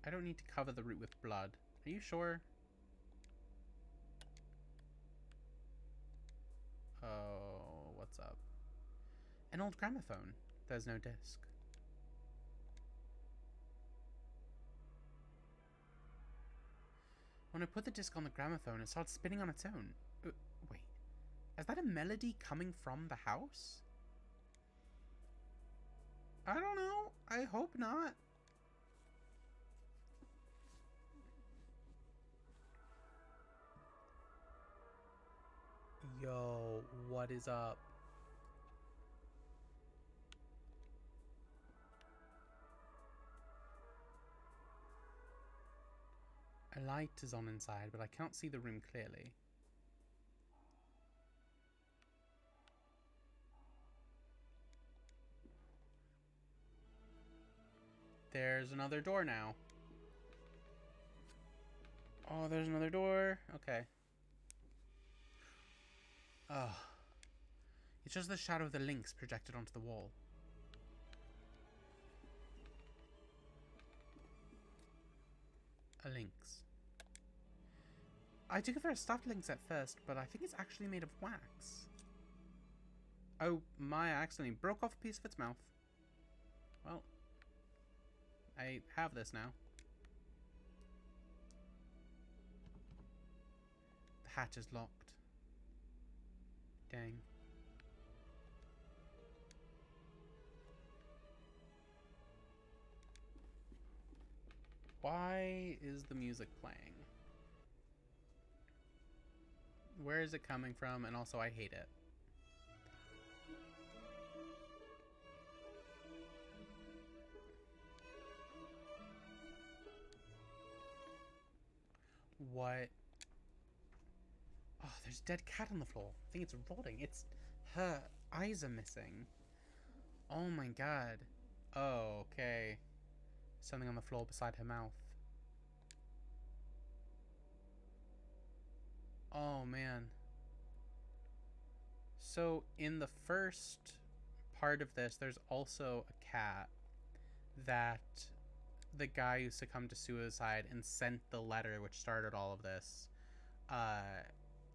I don't need to cover the root with blood. Are you sure? Oh, what's up? An old gramophone. There's no disc. When I put the disc on the gramophone, it starts spinning on its own. Wait. Is that a melody coming from the house? I don't know. I hope not. Yo, what is up? A light is on inside, but I can't see the room clearly. There's another door now. Oh, there's another door. Okay. Oh. It's just the shadow of the lynx projected onto the wall. A lynx. I took it for a stuffed lynx at first, but I think it's actually made of wax. Oh, my, I accidentally broke off a piece of its mouth. Well, I have this now. The hatch is locked. Dang. Why is the music playing? Where is it coming from? And also, I hate it. What? Oh, there's a dead cat on the floor. I think it's rotting. It's... her eyes are missing. Oh my god. Oh, okay. Something on the floor beside her mouth. Oh, man. So, in the first part of this, there's also a cat that the guy who succumbed to suicide and sent the letter which started all of this,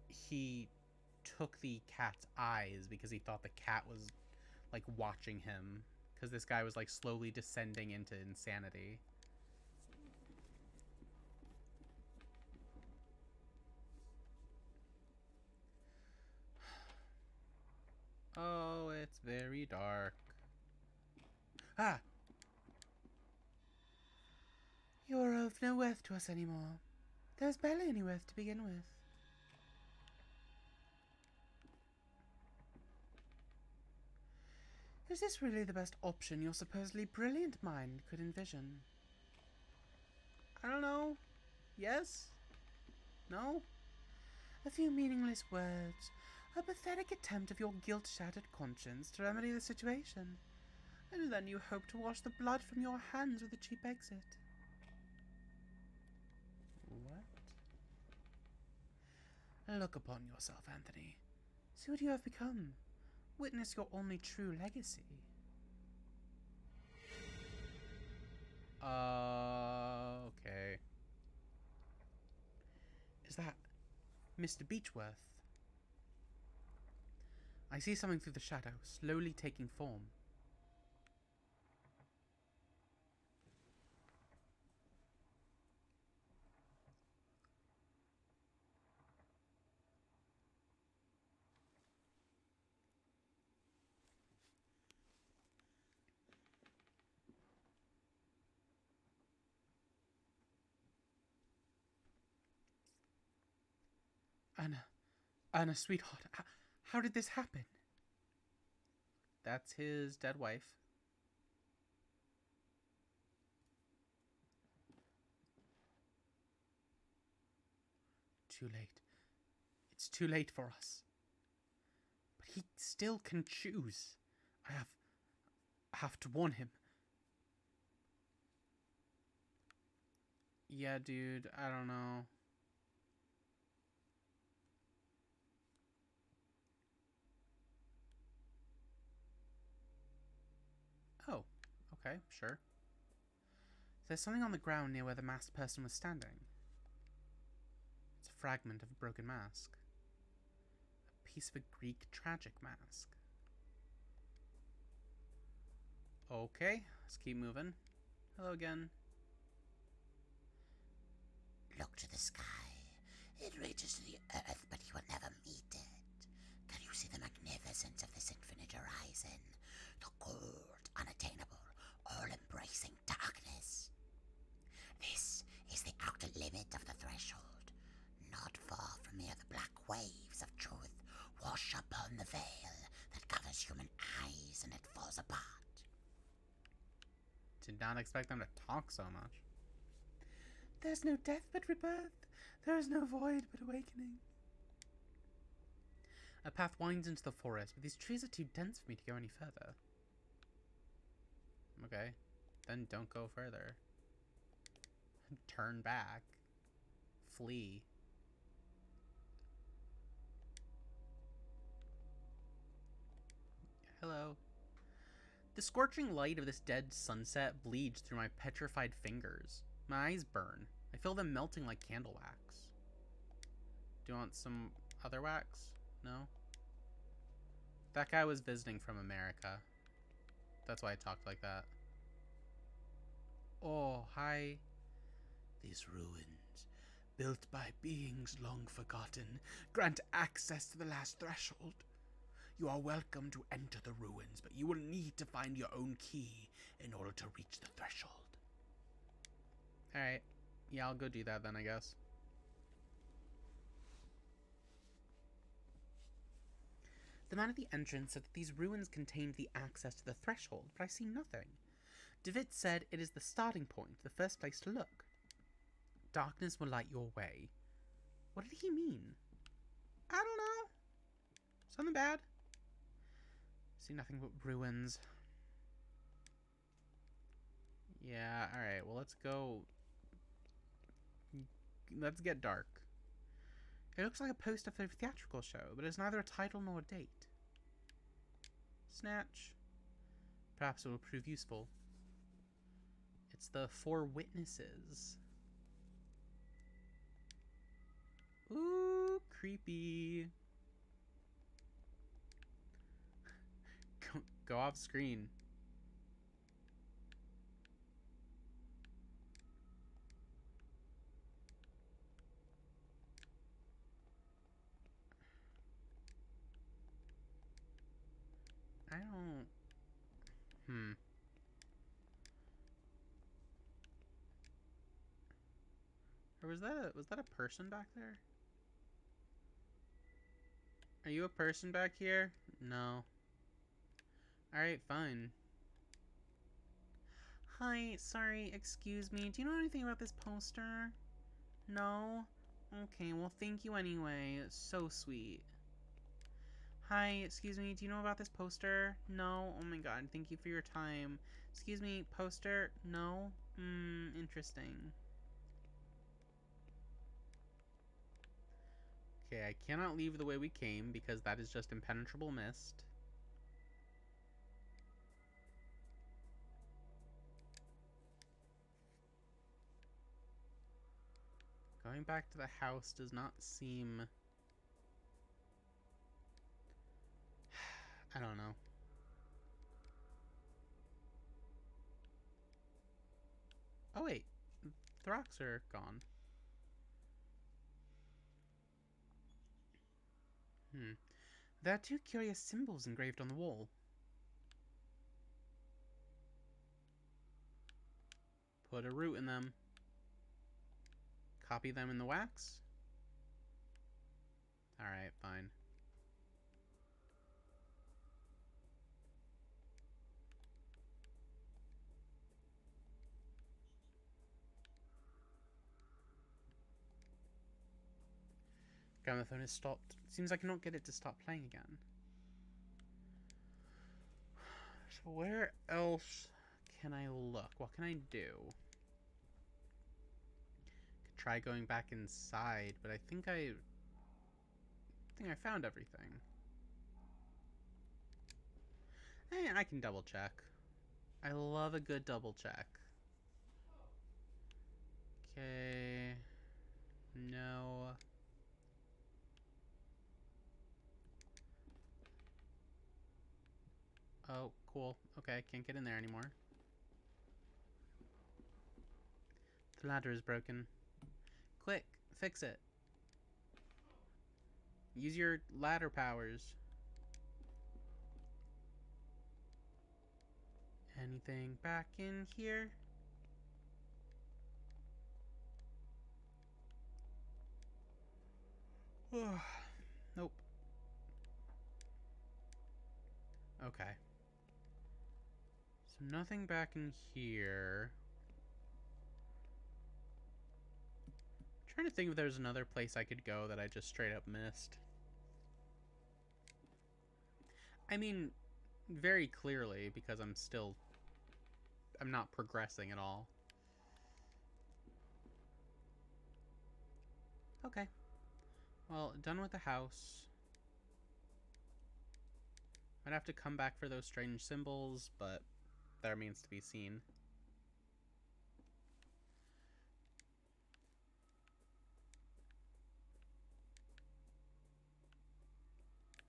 he took the cat's eyes because he thought the cat was like watching him, because this guy was like slowly descending into insanity. Oh, it's very dark. Ah! You're of no worth to us anymore. There's barely any worth to begin with. Is this really the best option your supposedly brilliant mind could envision? I don't know. Yes? No? A few meaningless words. A pathetic attempt of your guilt-shattered conscience to remedy the situation. And then you hope to wash the blood from your hands with a cheap exit. What? Look upon yourself, Anthony. See what you have become. Witness your only true legacy. Okay. Is that Mr. Beechworth? I see something through the shadow, slowly taking form. Anna, sweetheart, how did this happen? That's his dead wife. Too late. It's too late for us. But he still can choose. I have to warn him. Yeah, dude, I don't know. Oh, okay, sure. There's something on the ground near where the masked person was standing. It's a fragment of a broken mask. A piece of a Greek tragic mask. Okay, let's keep moving. Hello again. Look to the sky. It reaches to the earth, but you will never meet it. Can you see the magnificence of this infinite horizon? The cold, unattainable, all-embracing darkness. This is the outer limit of the threshold. Not far from here, the black waves of truth wash upon the veil that covers human eyes, and it falls apart. Did not expect them to talk so much. There's no death but rebirth. There is no void but awakening. A path winds into the forest, but these trees are too dense for me to go any further. Okay, then don't go further. Turn back. Flee. Hello. The scorching light of this dead sunset bleeds through my petrified fingers. My eyes burn. I feel them melting like candle wax. Do you want some other wax? No? That guy was visiting from America. That's why I talked like that. Oh, hi. These ruins, built by beings long forgotten, grant access to the last threshold. You are welcome to enter the ruins, but you will need to find your own key in order to reach the threshold. Alright. Yeah, I'll go do that then, I guess. The man at the entrance said that these ruins contained the access to the threshold, but I see nothing. David said it is the starting point, the first place to look. Darkness will light your way. What did he mean? I don't know. Something bad. See nothing but ruins. Yeah, alright, well let's go. Let's get dark. It looks like a poster for a theatrical show, but it's neither a title nor a date. Snatch. Perhaps it will prove useful. It's the Four Witnesses. Ooh, creepy. Go off screen. I don't... Or was that a person back there? Are you a person back here? No. Alright, fine. Hi, sorry, excuse me. Do you know anything about this poster? No? Okay, well, thank you anyway. It's so sweet. Hi, excuse me, do you know about this poster? No? Oh my god, thank you for your time. Excuse me, poster? No? Interesting. Okay, I cannot leave the way we came because that is just impenetrable mist. Going back to the house does not seem... I don't know. Oh wait, the rocks are gone. There are two curious symbols engraved on the wall. Put a root in them. Copy them in the wax. Alright, fine. Gramophone has stopped. Seems I cannot get it to stop playing again. So where else can I look? What can I do? Could try going back inside, but I think I found everything. And I can double check. I love a good double check. Okay. No. Oh, cool. Okay, can't get in there anymore. The ladder is broken. Quick, fix it. Use your ladder powers. Anything back in here? Nope. Okay. So nothing back in here. I'm trying to think if there's another place I could go that I just straight up missed. I mean, very clearly, because I'm not progressing at all. Okay. Well, done with the house. Might have to come back for those strange symbols, but that remains to be seen.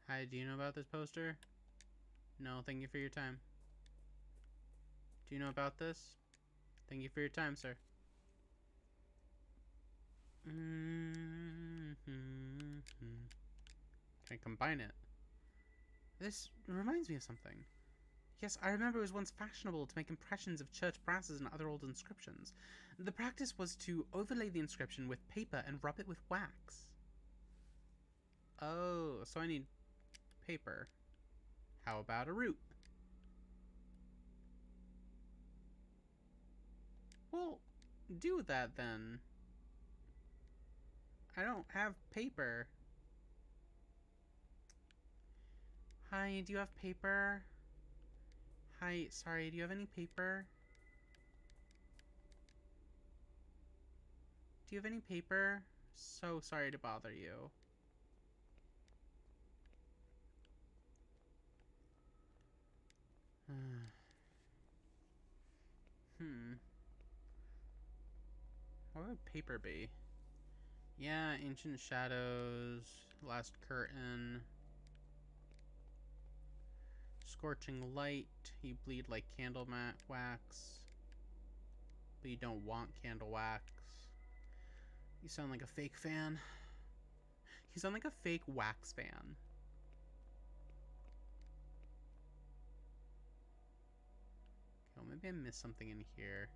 Hi, do you know about this poster? No, thank you for your time. Do you know about this? Thank you for your time, sir. Can I combine it? This reminds me of something. Yes, I remember it was once fashionable to make impressions of church brasses and other old inscriptions. The practice was to overlay the inscription with paper and rub it with wax. Oh, so I need paper. How about a root? Well, do that then. I don't have paper. Hi, do you have paper? Hi, sorry, do you have any paper? Do you have any paper? So sorry to bother you. What would paper be? Yeah, Ancient Shadows, Last Curtain, Scorching Light. You bleed like candle wax, but you don't want candle wax. You sound like a fake fan. You sound like a fake wax fan. Oh, maybe I missed something in here.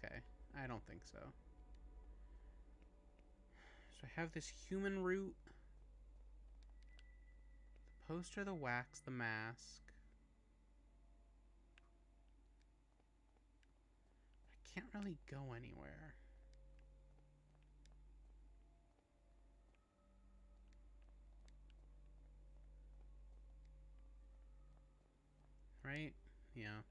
Okay, I don't think so. So I have this human root, the poster, the wax, the mask. I can't really go anywhere. Right? Yeah.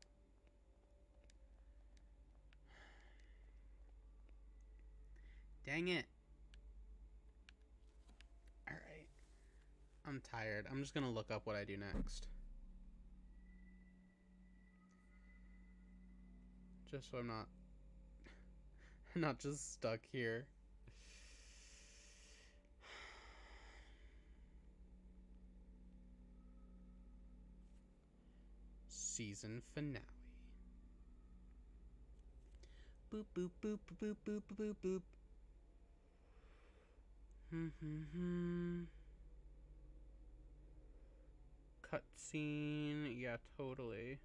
Dang it. Alright. I'm tired. I'm just gonna look up what I do next. Just so I'm not just stuck here. Season finale. Boop boop boop boop boop boop boop boop. Cutscene. Yeah, totally.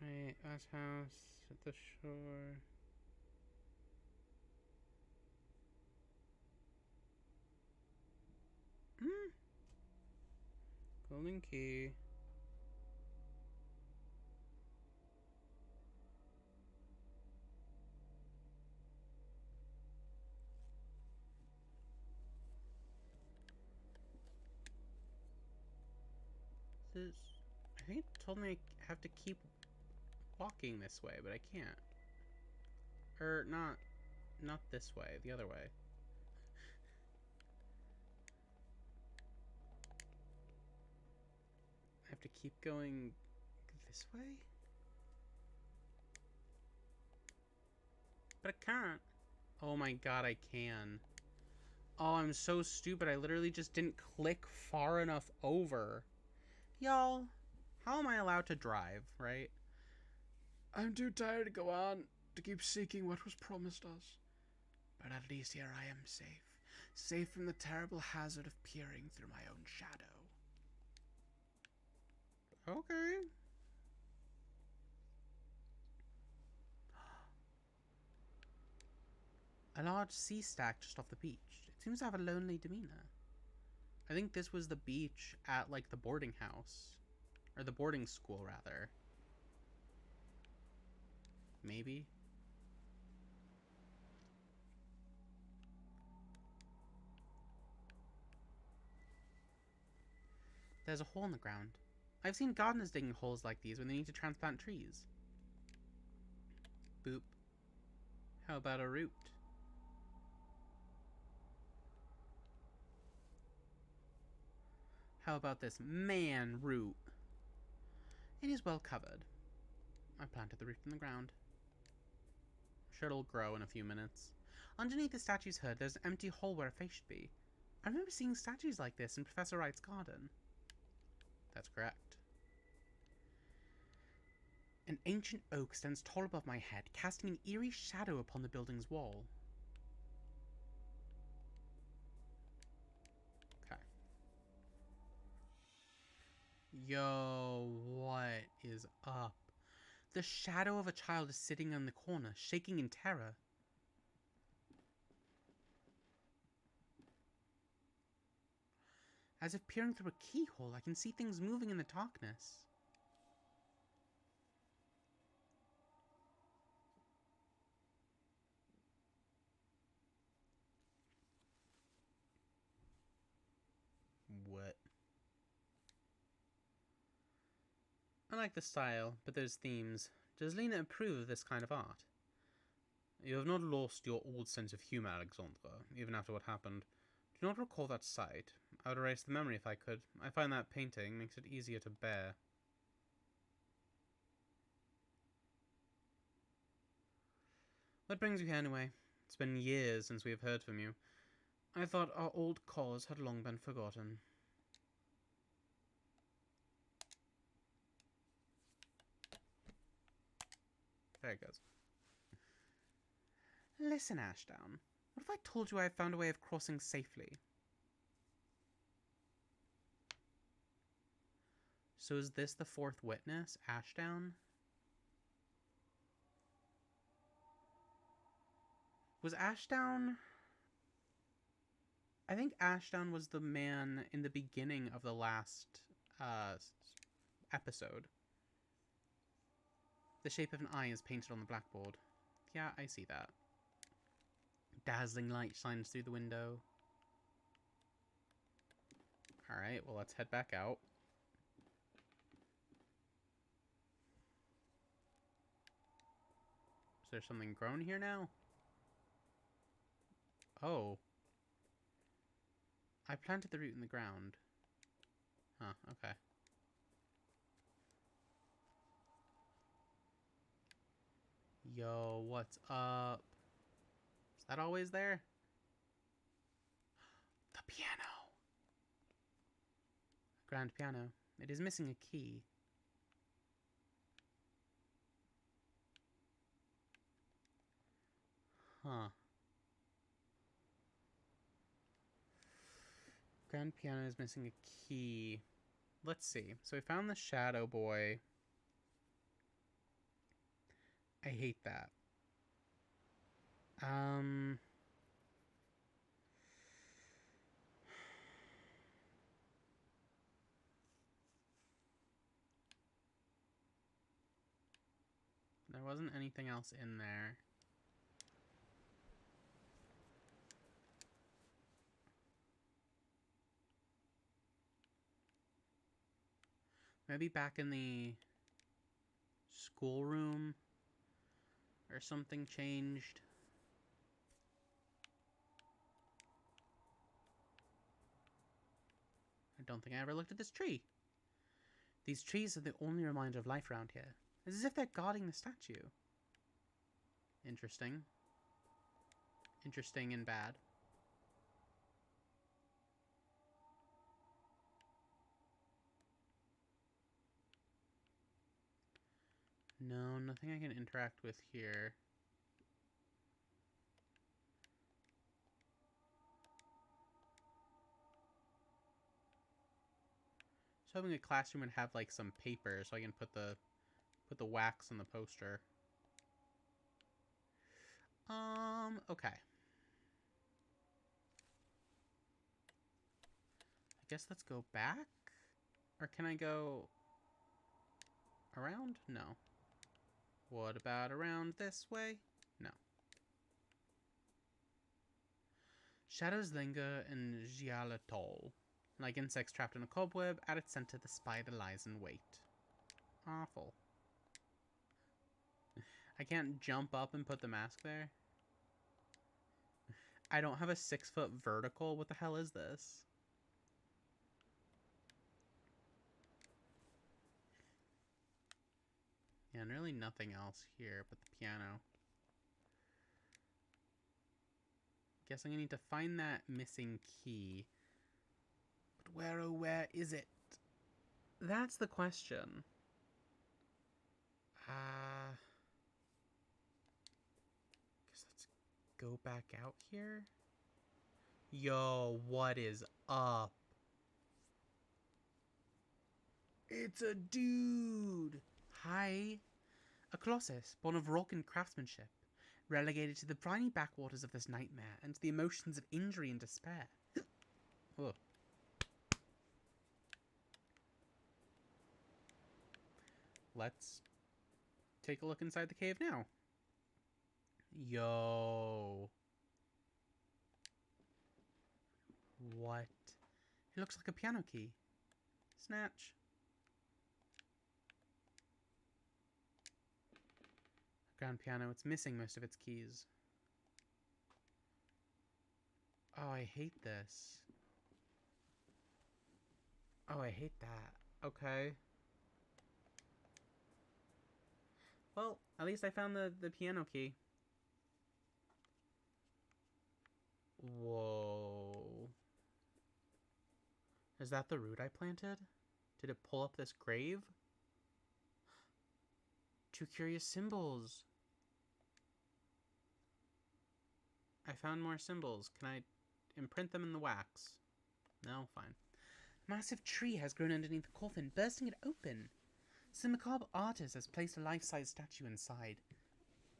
Right, us house at the shore. Golden key. This, I think it told me I have to keep walking this way, but I can't. Or not this way, the other way. I have to keep going this way? But I can't. Oh my god, I can. Oh, I'm so stupid. I literally just didn't click far enough over. Y'all, how am I allowed to drive, right? I'm too tired to go on, to keep seeking what was promised us. But at least here I am safe. Safe from the terrible hazard of peering through my own shadow. Okay. A large sea stack just off the beach. It seems to have a lonely demeanor. I think this was the beach at, like, the boarding house. Or the boarding school, rather. Maybe? There's a hole in the ground. I've seen gardeners digging holes like these when they need to transplant trees. Boop. How about a root? How about this man root? It is well covered. I planted the root in the ground. I'm sure it'll grow in a few minutes. Underneath the statue's hood, there's an empty hole where a face should be. I remember seeing statues like this in Professor Wright's garden. That's correct. An ancient oak stands tall above my head, casting an eerie shadow upon the building's wall. Okay. Yo, what is up? The shadow of a child is sitting in the corner, shaking in terror. As if peering through a keyhole, I can see things moving in the darkness. I like the style, but those themes. Does Lena approve of this kind of art? You have not lost your old sense of humor, Alexandra, even after what happened. Do not recall that sight. I would erase the memory if I could. I find that painting makes it easier to bear. What brings you here anyway? It's been years since we have heard from you. I thought our old cause had long been forgotten. There it goes. Listen, Ashdown. What if I told you I have found a way of crossing safely? So is this the fourth witness, Ashdown? Was Ashdown... I think Ashdown was the man in the beginning of the last episode. The shape of an eye is painted on the blackboard. Yeah, I see that. Dazzling light shines through the window. Alright, well, let's head back out. Is there something grown here now? Oh. I planted the root in the ground. Huh, okay. Yo, what's up? Is that always there? The piano. Grand piano. It is missing a key. Huh. Grand piano is missing a key. Let's see. So we found the Shadow Boy. I hate that. There wasn't anything else in there. Maybe back in the schoolroom or something changed. I don't think I ever looked at this tree. These trees are the only reminder of life around here. It's as if they're guarding the statue. Interesting. Interesting and bad. No, nothing I can interact with here. I was hoping a classroom would have like some paper so I can put the wax on the poster. Okay. I guess let's go back? Or can I go around? No. What about around this way? No. Shadows linger in Xialatol. Like insects trapped in a cobweb, at its center the spider lies in wait. Awful. I can't jump up and put the mask there. I don't have a 6-foot vertical. What the hell is this? Yeah, and really nothing else here but the piano. Guessing I need to find that missing key. But where, oh where is it? That's the question. Guess let's go back out here. Yo, what is up? It's a dude! Hi. A colossus, born of rock and craftsmanship, relegated to the briny backwaters of this nightmare and to the emotions of injury and despair. Ugh. Let's take a look inside the cave now. Yo. What? It looks like a piano key. Snatch. grand piano. It's missing most of its keys. Oh, I hate this. Oh, I hate that. Okay. Well, at least I found the piano key. Whoa. Is that the root I planted? Did it pull up this grave? 2 curious symbols. I found more symbols. Can I imprint them in the wax? No? Fine. A massive tree has grown underneath the coffin, bursting it open. Some macabre artist has placed a life-size statue inside.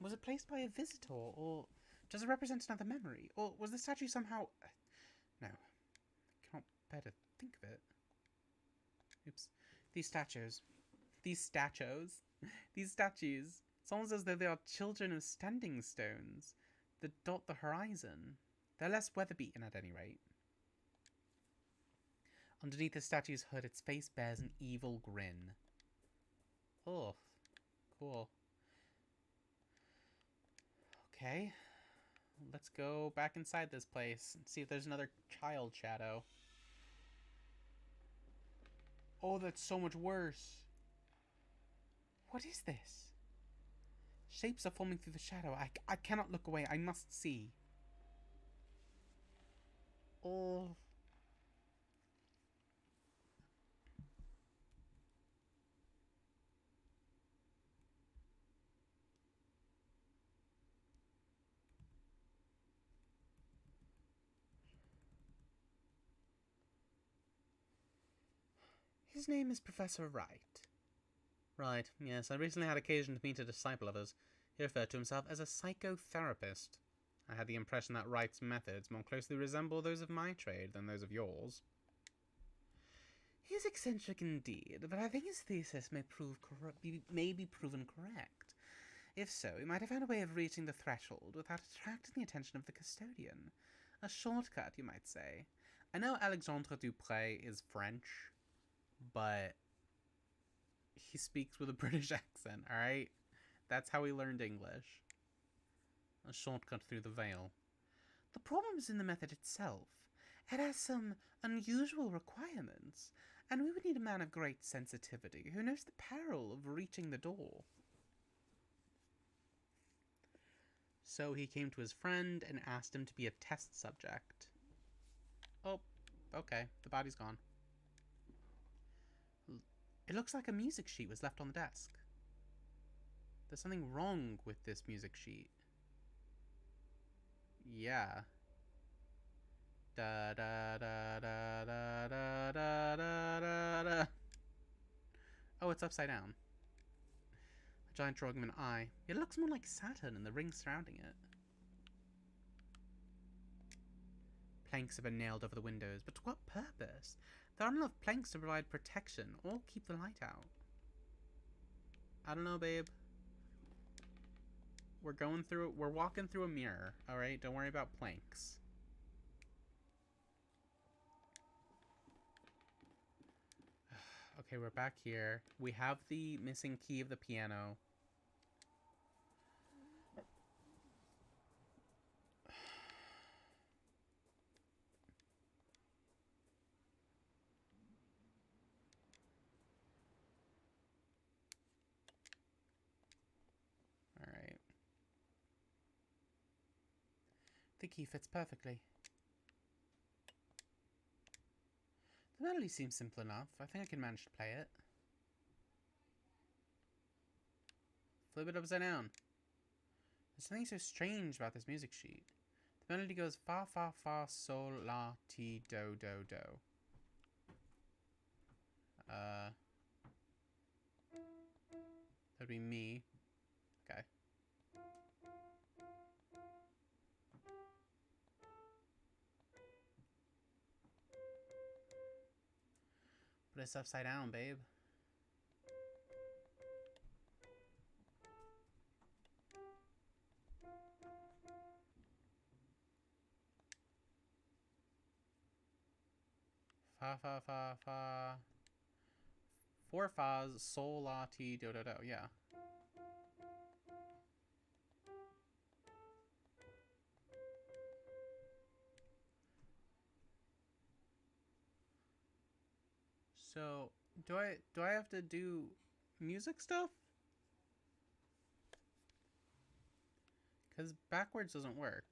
Was it placed by a visitor, or does it represent another memory? Or was the statue somehow... No. I cannot bear to think of it. Oops. These statues. It's almost as though they are children of standing stones that dot the horizon. They're less weather-beaten at any rate. Underneath the statue's hood, its face bears an evil grin. Oh, cool. Okay. Let's go back inside this place and see if there's another child shadow. Oh, that's so much worse. What is this? Shapes are forming through the shadow. I cannot look away. I must see. Oh. His name is Professor Wright. Right, yes, I recently had occasion to meet a disciple of his. He referred to himself as a psychotherapist. I had the impression that Wright's methods more closely resemble those of my trade than those of yours. He is eccentric indeed, but I think his thesis may be proven correct. If so, he might have found a way of reaching the threshold without attracting the attention of the custodian. A shortcut, you might say. I know Alexandre Dupre is French, but he speaks with a British accent, alright? That's how he learned English. A shortcut through the veil. The problem is in the method itself. It has some unusual requirements, and we would need a man of great sensitivity who knows the peril of reaching the door. So he came to his friend and asked him to be a test subject. Oh, okay. The body's gone. It looks like a music sheet was left on the desk. There's something wrong with this music sheet. Yeah. Da da da da da da da da da. Oh, it's upside down. A giant drawing of an eye. It looks more like Saturn and the rings surrounding it. Planks have been nailed over the windows, but to what purpose? There aren't enough planks to provide protection or keep the light out. I don't know, babe. We're walking through a mirror, alright? Don't worry about planks. Okay, we're back here. We have the missing key of the piano. Alright. The key fits perfectly. The melody seems simple enough. I think I can manage to play it. Flip it upside down. There's something so strange about this music sheet. The melody goes fa, fa, fa, sol, la, ti, do, do, do. That'd be me. Okay. But it's upside down, babe. Fa, fa, fa, fa. 4 fas, sol, la, ti, do, do, do. Yeah. So, do I have to do music stuff? Cuz backwards doesn't work.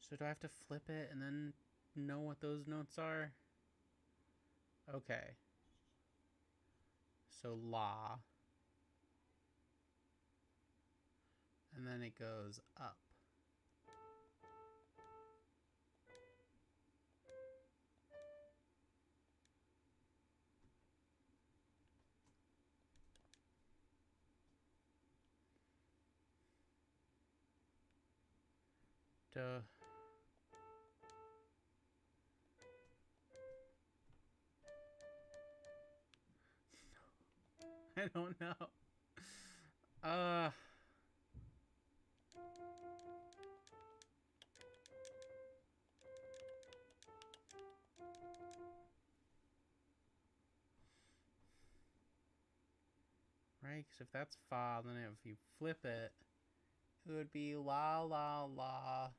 So do I have to flip it and then know what those notes are? Okay. So la. And then it goes up. Duh. I don't know. Uh right, because if that's fa, then if you flip it, it would be la la la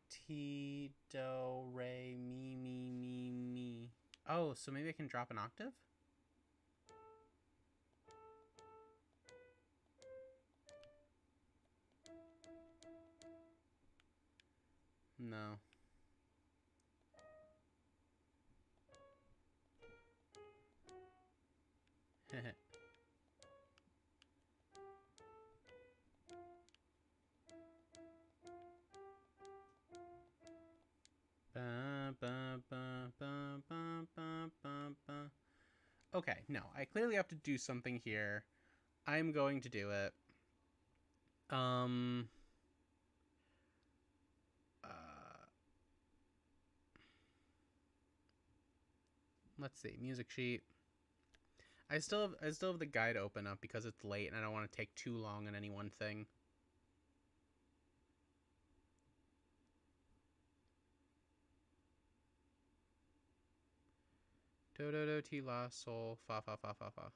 ti do re mi mi mi mi. Oh, so maybe I can drop an octave? No. Ba, ba, ba, ba, ba, ba, ba, ba. Okay, no, I clearly have to do something here. I'm going to do it. Uh, let's see, music sheet. I still have the guide open up because it's late and I don't want to take too long on any one thing. Do do do ti la sol fa fa fa fa fa.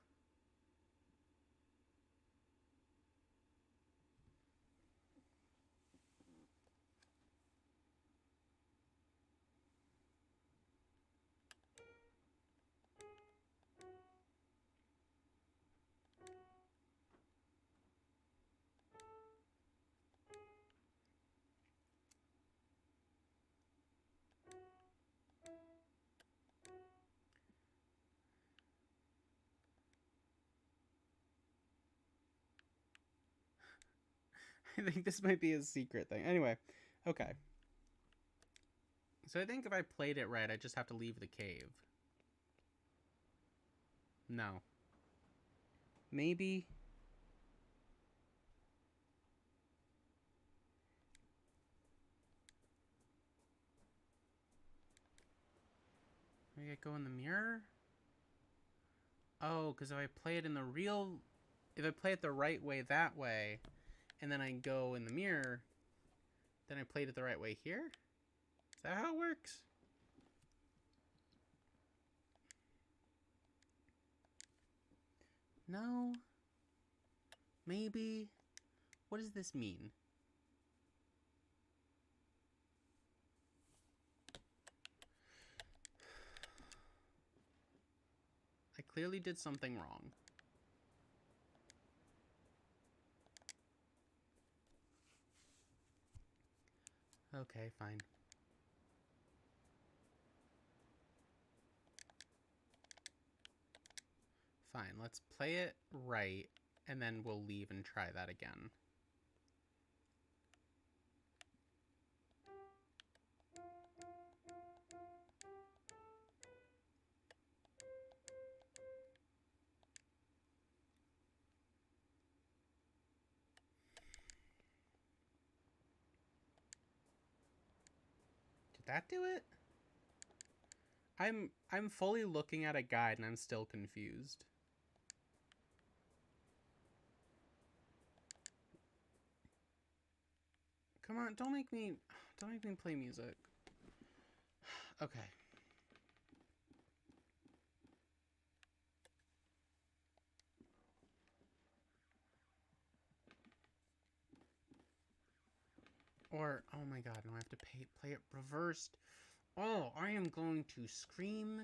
I think this might be a secret thing. Anyway, okay. So I think if I played it right, I just have to leave the cave. No. Maybe. Maybe I go in the mirror? Oh, because if I play it in the real... If I play it the right way that way, and then I go in the mirror, then I played it the right way here? Is that how it works? No. Maybe. What does this mean? I clearly did something wrong. Okay, fine. Fine, let's play it right, and then we'll leave and try that again. Did that do it? I'm fully looking at a guide and I'm still confused. Come on, don't make me play music. Okay. Or, oh my god, no, I have to play it reversed. Oh, I am going to scream.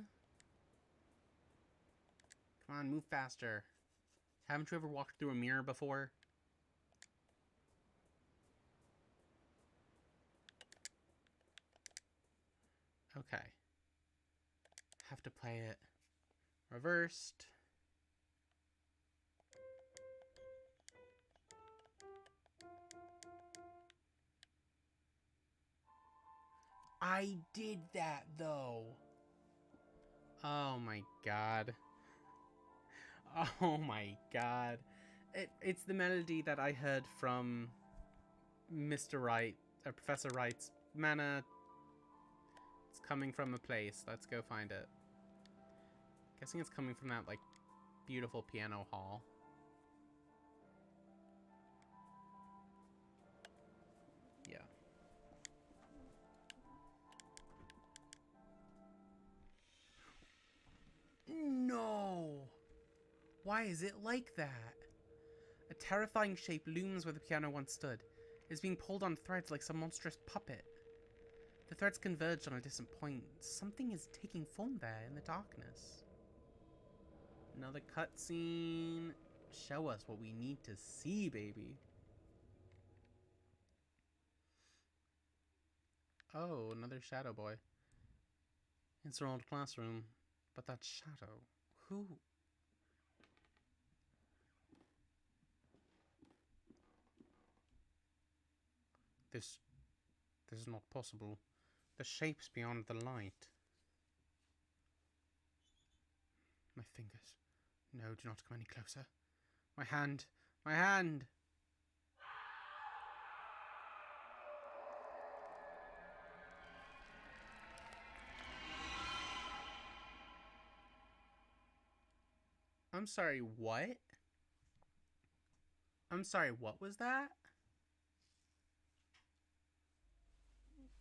Come on, move faster. Haven't you ever walked through a mirror before? Okay. Have to play it reversed. I did that, though. Oh my god. Oh my god. It's the melody that I heard from Mr. Wright, Professor Wright's Mana. It's coming from a place. Let's go find it. Guessing it's coming from that, like, beautiful piano hall. Yeah. No! Why is it like that? A terrifying shape looms where the piano once stood. It is being pulled on threads like some monstrous puppet. The threads converge on a distant point. Something is taking form there in the darkness. Another cutscene. Show us what we need to see, baby. Oh, another shadow boy. It's our old classroom. But that shadow, who? This is not possible. The shape's beyond the light. My fingers. No, do not come any closer. My hand. My hand! I'm sorry, what? I'm sorry, what was that?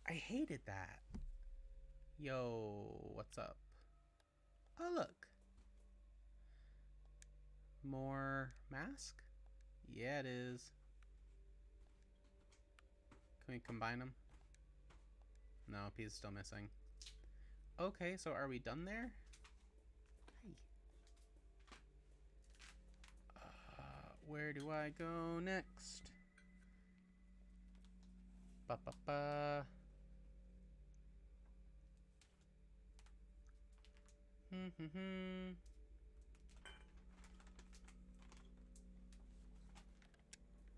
I hated that. Yo, what's up? Oh, look. More mask? Yeah, it is. Can we combine them? No, P's still missing. Okay, so are we done there? Hey. Where do I go next? Ba-ba-ba.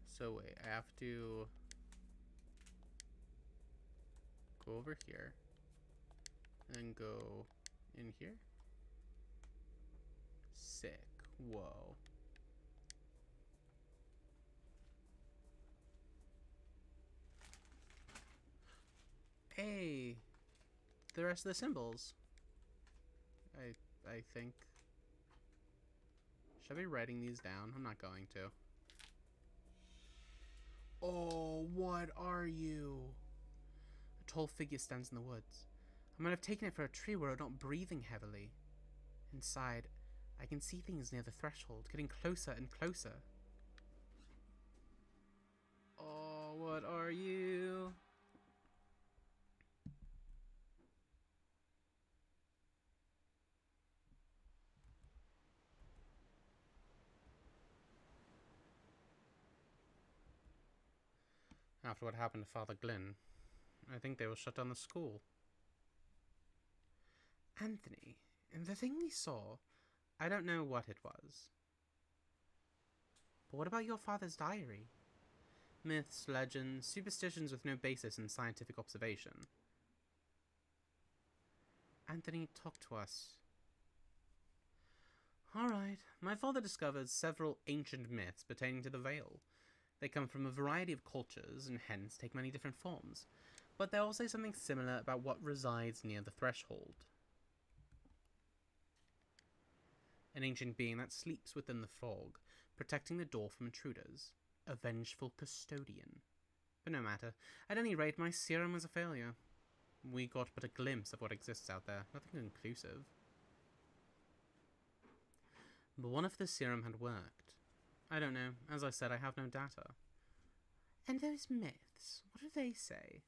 So wait, I have to go over here and go in here. Sick. Whoa. Hey, the rest of the symbols. I think. Should I be writing these down? I'm not going to. Oh, what are you? A tall figure stands in the woods. I might have taken it for a tree were it not breathing heavily. Inside, I can see things near the threshold, getting closer and closer. Oh, what are you? After what happened to Father Glynn, I think they will shut down the school. Anthony, the thing we saw, I don't know what it was. But what about your father's diary? Myths, legends, superstitions with no basis in scientific observation. Anthony, talk to us. Alright, my father discovered several ancient myths pertaining to the Vale. They come from a variety of cultures and hence take many different forms, but they all say something similar about what resides near the threshold. An ancient being that sleeps within the fog, protecting the door from intruders. A vengeful custodian. But no matter. At any rate, my serum was a failure. We got but a glimpse of what exists out there, nothing conclusive. But what if the serum had worked? I don't know. As I said, I have no data. And those myths, what do they say?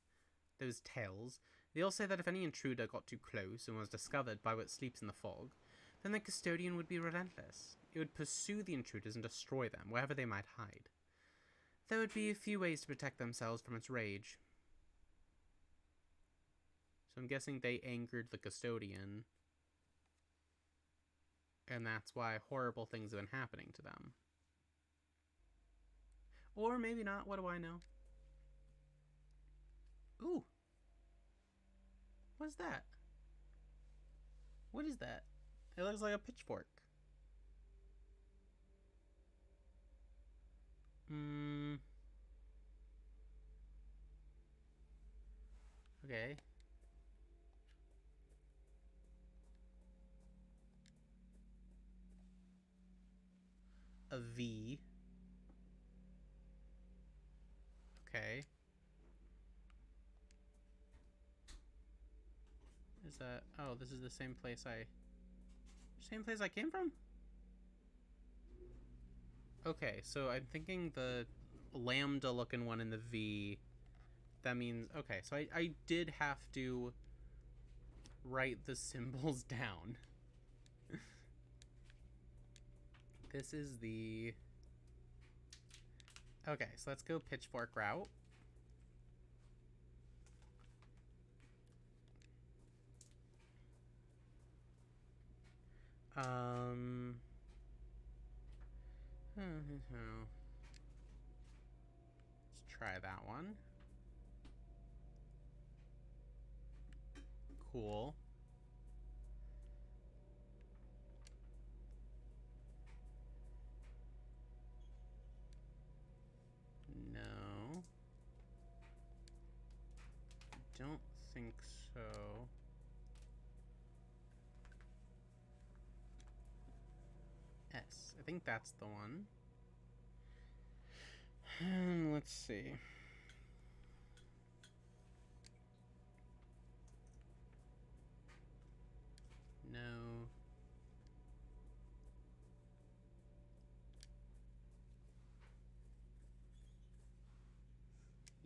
Those tales. They all say that if any intruder got too close and was discovered by what sleeps in the fog, then the custodian would be relentless. It would pursue the intruders and destroy them, wherever they might hide. There would be a few ways to protect themselves from its rage. So I'm guessing they angered the custodian, and that's why horrible things have been happening to them. Or maybe not, what do I know? Ooh. What's that? What is that? It looks like a pitchfork. Okay. A V. Okay. Is that... Oh, this is the same place I came from? Okay, so I'm thinking the lambda looking one in the V. That means... Okay, so I did have to write the symbols down. This is the... Okay, so let's go pitchfork route. Let's try that one. Cool. No. Don't think so. S. I think that's the one. Let's see. No.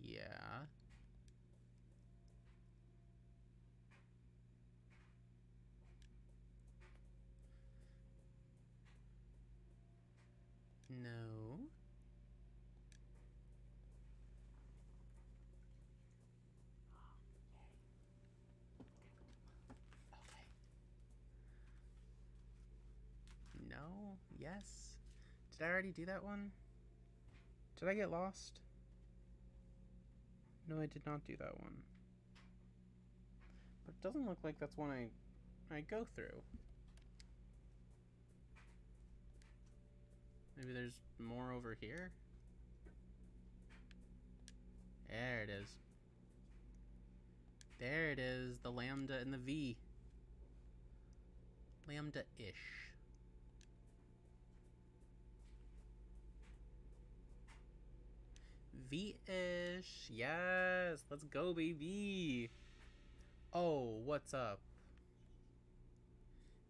Yeah. No. Okay. No. Yes. Did I already do that one? Did I get lost? No, I did not do that one. But it doesn't look like that's one I go through. Maybe there's more over here? There it is. There it is, the lambda and the V. Lambda-ish. V-ish. Yes, let's go, baby. Oh, what's up?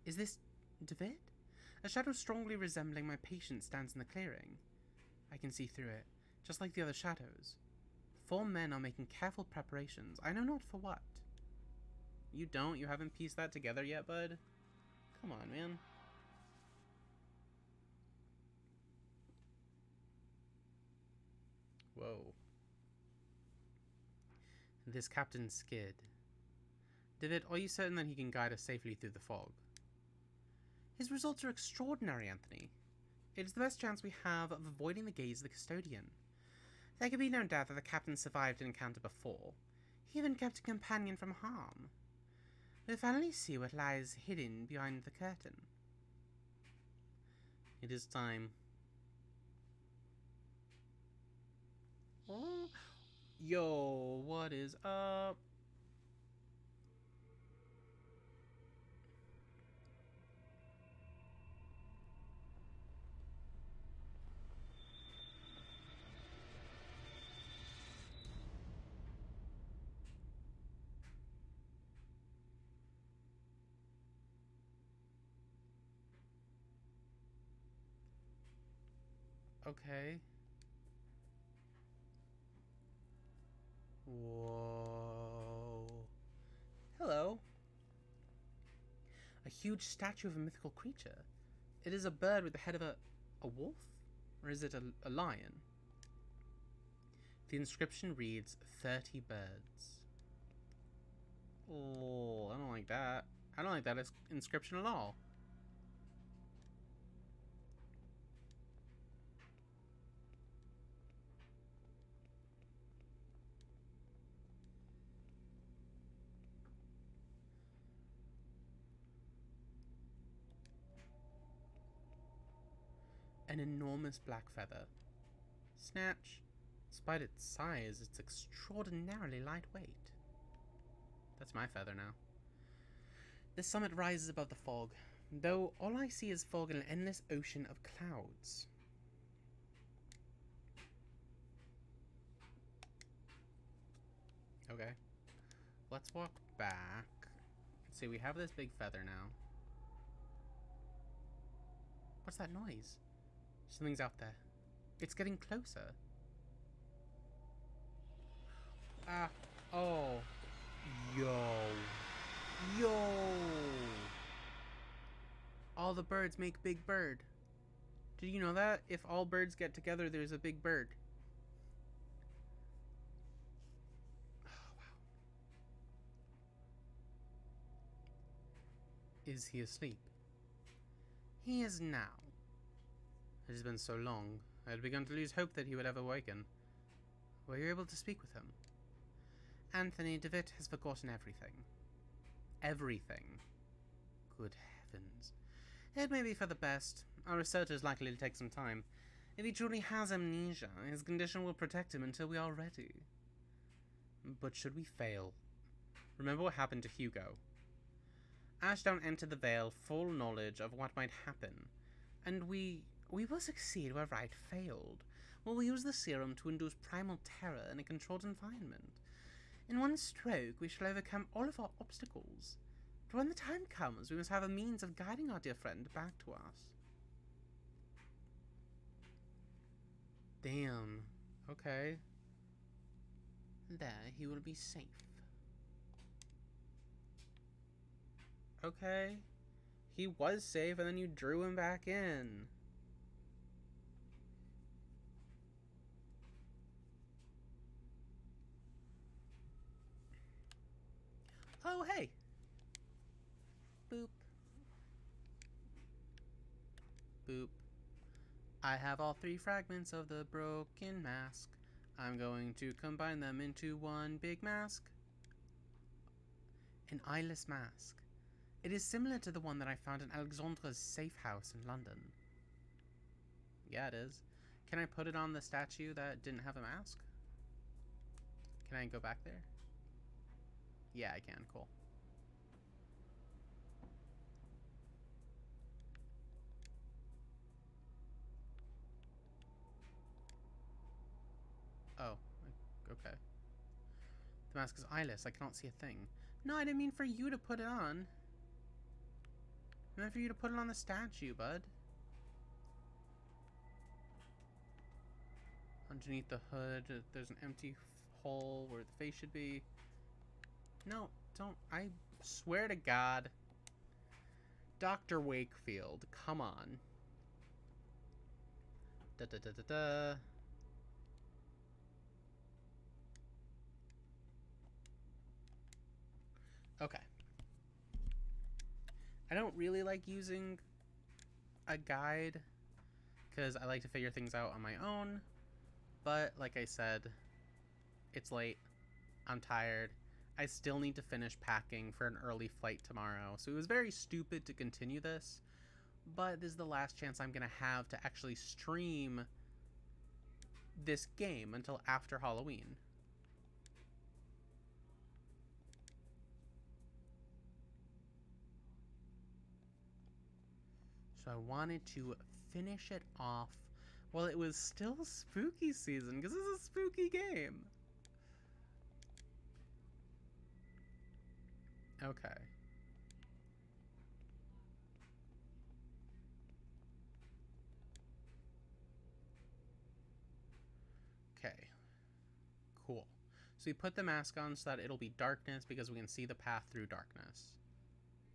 Is this David? A shadow strongly resembling my patient stands in the clearing. I can see through it, just like the other shadows. 4 men are making careful preparations. I know not for what. You don't? You haven't pieced that together yet, bud? Come on, man. Whoa. This Captain Skid. David, are you certain that he can guide us safely through the fog? His results are extraordinary, Anthony. It is the best chance we have of avoiding the gaze of the custodian. There can be no doubt that the captain survived an encounter before. He even kept a companion from harm. We'll finally see what lies hidden behind the curtain. It is time. Oh. Yo, what is up? Okay. Whoa. Hello. A huge statue of a mythical creature. It is a bird with the head of a wolf? Or is it a lion? The inscription reads 30 birds. Oh, I don't like that. I don't like that inscription at all. An enormous black feather. Snatch. Despite its size, it's extraordinarily lightweight. That's my feather now. The summit rises above the fog, though all I see is fog and an endless ocean of clouds. Okay. Let's walk back. See, we have this big feather now. What's that noise? Something's out there. It's getting closer. Ah. Oh. Yo. Yo. All the birds make Big Bird. Did you know that? If all birds get together, there's a big bird. Oh, wow. Is he asleep? He is now. It has been so long, I had begun to lose hope that he would ever awaken. Were you able to speak with him? Anthony DeWitt has forgotten everything. Everything. Good heavens. It may be for the best. Our research is likely to take some time. If he truly has amnesia, his condition will protect him until we are ready. But should we fail? Remember what happened to Hugo. Ashdown entered the Vale full knowledge of what might happen, and we will succeed where Wright failed. We'll use the serum to induce primal terror in a controlled environment. In one stroke, we shall overcome all of our obstacles. But when the time comes, we must have a means of guiding our dear friend back to us. Damn. Okay. There, he will be safe. Okay. He was safe, and then you drew him back in. Oh, hey! Boop. Boop. I have all 3 fragments of the broken mask. I'm going to combine them into one big mask. An eyeless mask. It is similar to the one that I found in Alexandra's safe house in London. Yeah, it is. Can I put it on the statue that didn't have a mask? Can I go back there? Yeah, I can. Cool. Oh, okay. The mask is eyeless. I cannot see a thing. No, I didn't mean for you to put it on. I meant for you to put it on the statue, bud. Underneath the hood, there's an empty hole where the face should be. No, don't. I swear to God. Dr. Wakefield, come on. Da da da da da. Okay. I don't really like using a guide because I like to figure things out on my own. But like I said, it's late. I'm tired. I still need to finish packing for an early flight tomorrow. So it was very stupid to continue this. But this is the last chance I'm going to have to actually stream this game until after Halloween. So I wanted to finish it off while it was still spooky season, because this is a spooky game. Okay. Okay. Cool. So we put the mask on so that it'll be darkness because we can see the path through darkness.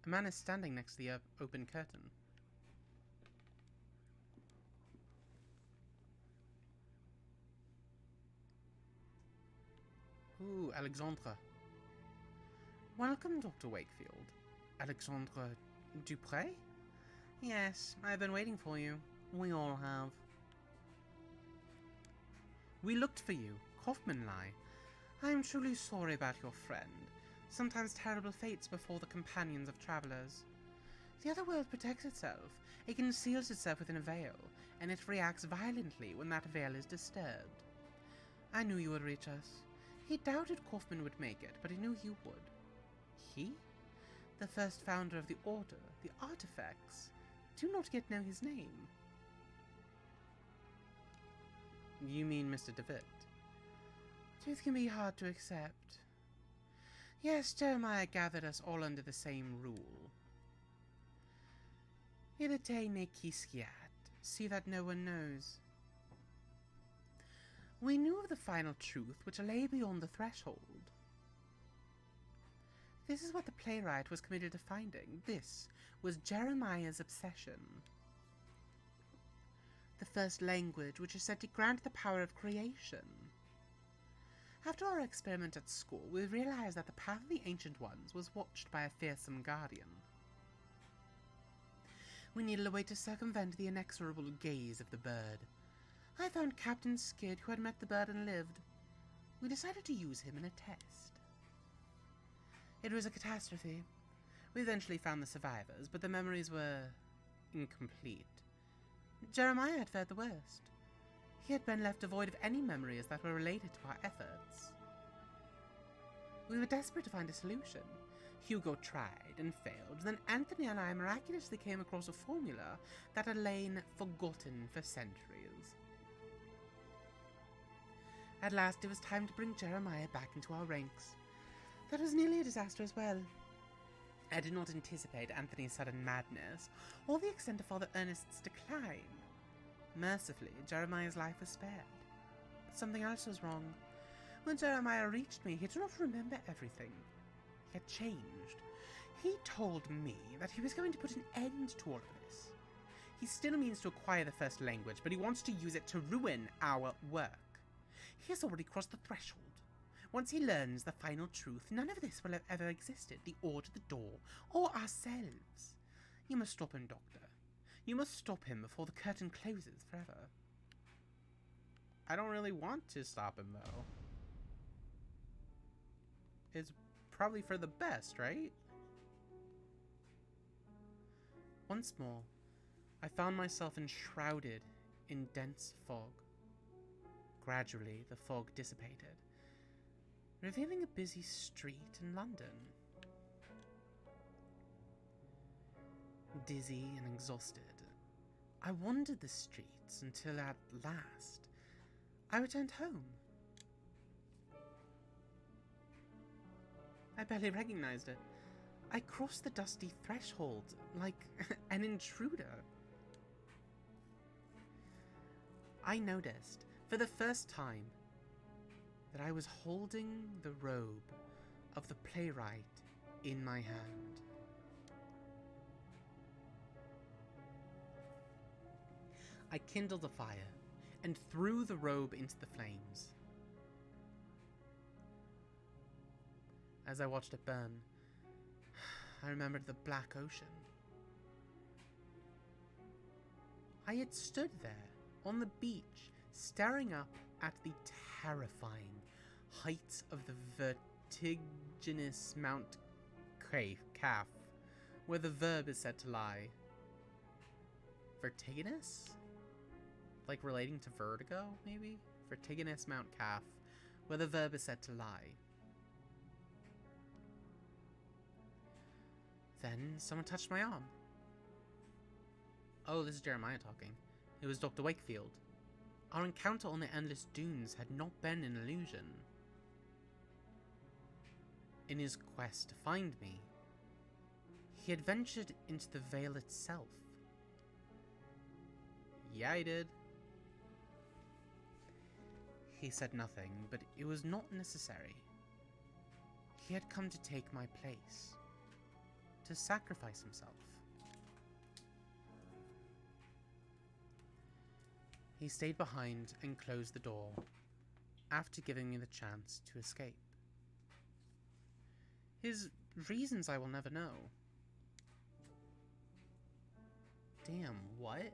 A man is standing next to the open curtain. Ooh, Alexandre. Welcome, Dr. Wakefield. Alexandre Dupre? Yes, I've been waiting for you. We all have. We looked for you, Kaufman lie. I am truly sorry about your friend. Sometimes terrible fates befall the companions of travelers. The other world protects itself. It conceals itself within a veil, and it reacts violently when that veil is disturbed. I knew you would reach us. He doubted Kaufman would make it, but he knew you would. He? The first founder of the Order, the Artifacts. Do not yet know his name. You mean Mr. DeWitt? Truth can be hard to accept. Yes, Jeremiah gathered us all under the same rule. Irrite ne quisquiat. See that no one knows. We knew of the final truth which lay beyond the threshold. This is what the playwright was committed to finding. This was Jeremiah's obsession. The first language which is said to grant the power of creation. After our experiment at school, we realized that the path of the Ancient Ones was watched by a fearsome guardian. We needed a way to circumvent the inexorable gaze of the bird. I found Captain Skid, who had met the bird and lived. We decided to use him in a test. It was a catastrophe. We eventually found the survivors, but the memories were incomplete. Jeremiah had fared the worst. He had been left devoid of any memories that were related to our efforts. We were desperate to find a solution. Hugo tried and failed, then Anthony and I miraculously came across a formula that had lain forgotten for centuries. At last it was time to bring Jeremiah back into our ranks. That was nearly a disaster as well. I did not anticipate Anthony's sudden madness, or the extent of Father Ernest's decline. Mercifully, Jeremiah's life was spared. But something else was wrong. When Jeremiah reached me, he did not remember everything. He had changed. He told me that he was going to put an end to all of this. He still means to acquire the first language, but he wants to use it to ruin our work. He has already crossed the threshold. Once he learns the final truth, none of this will have ever existed, the Order, the door, or ourselves. You must stop him, Doctor. You must stop him before the curtain closes forever. I don't really want to stop him, though. It's probably for the best, right? Once more, I found myself enshrouded in dense fog. Gradually, the fog dissipated, revealing a busy street in London. Dizzy and exhausted, I wandered the streets until at last I returned home. I barely recognized it. I crossed the dusty threshold like an intruder. I noticed, for the first time, that I was holding the robe of the playwright in my hand. I kindled a fire and threw the robe into the flames. As I watched it burn, I remembered the black ocean. I had stood there on the beach, staring up at the terrifying heights of the vertiginous Mount Kaf, where the verb is said to lie. Vertiginous? Like relating to vertigo, maybe? Vertiginous Mount Kaf, where the verb is said to lie. Then someone touched my arm. Oh, this is Jeremiah talking. It was Dr. Wakefield. Our encounter on the Endless Dunes had not been an illusion. In his quest to find me, he had ventured into the Veil itself. Yeah, he did. He said nothing, but it was not necessary. He had come to take my place, to sacrifice himself. He stayed behind and closed the door, after giving me the chance to escape. His reasons I will never know. Damn, what?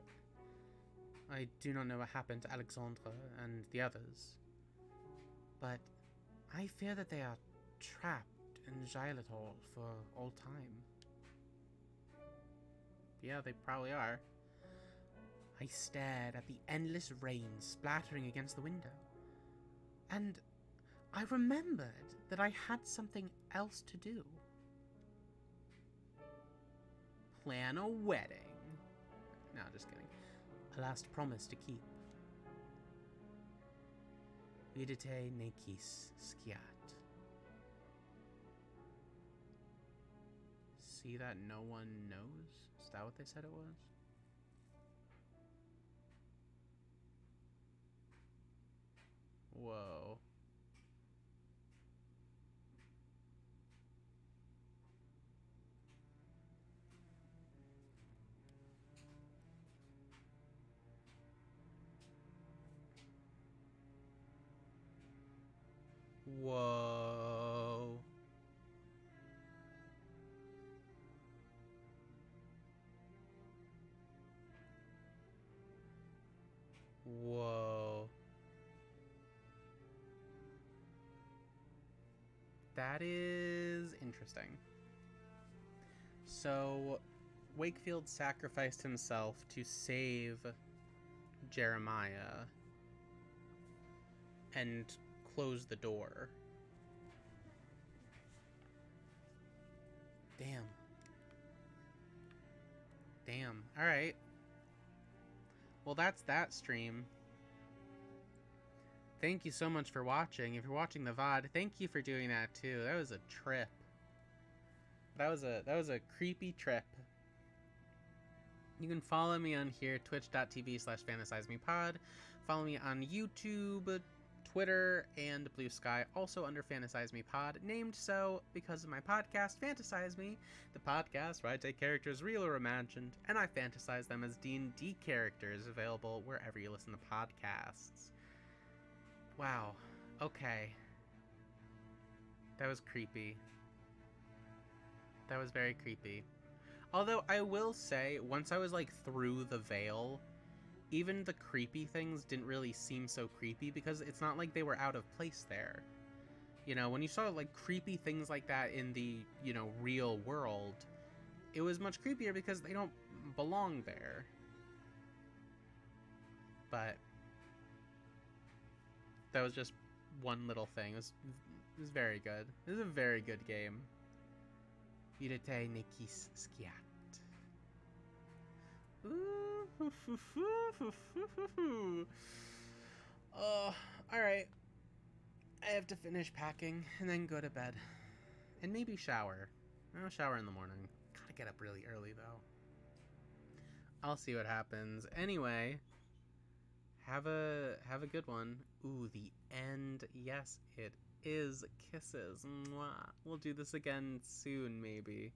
I do not know what happened to Alexandre and the others, but I fear that they are trapped in Xylitol for all time. Yeah, they probably are. I stared at the endless rain splattering against the window, and I remembered that I had something else to do. Plan a wedding. No, just kidding. A last promise to keep. Vidite nequis sciat. See that no one knows? Is that what they said it was? Whoa. Whoa. Whoa. That is interesting. So, Wakefield sacrificed himself to save Jeremiah and close the door. Damn. Damn. Alright. Well, that's that stream. Thank you so much for watching. If you're watching the VOD, thank you for doing that too. That was a trip. That was a creepy trip. You can follow me on here, twitch.tv/fantasizemepod. Follow me on YouTube, Twitter, and Blue Sky, also under Fantasize Me Pod, named so because of my podcast, Fantasize Me, the podcast where I take characters real or imagined, and I fantasize them as D&D characters, available wherever you listen to podcasts. Wow. Okay. That was creepy. That was very creepy. Although, I will say, once I was, like, through the veil, even the creepy things didn't really seem so creepy, because it's not like they were out of place there. You know, when you saw, like, creepy things like that in the, you know, real world, it was much creepier because they don't belong there. But that was just one little thing. It was very good. It was a very good game. Vidite nequis sciat. Alright. I have to finish packing and then go to bed. And maybe shower. I'll shower in the morning. Gotta get up really early, though. I'll see what happens. Anyway, have a good one. Ooh, the end. Yes, it is. Kisses. Mwah. We'll do this again soon, maybe.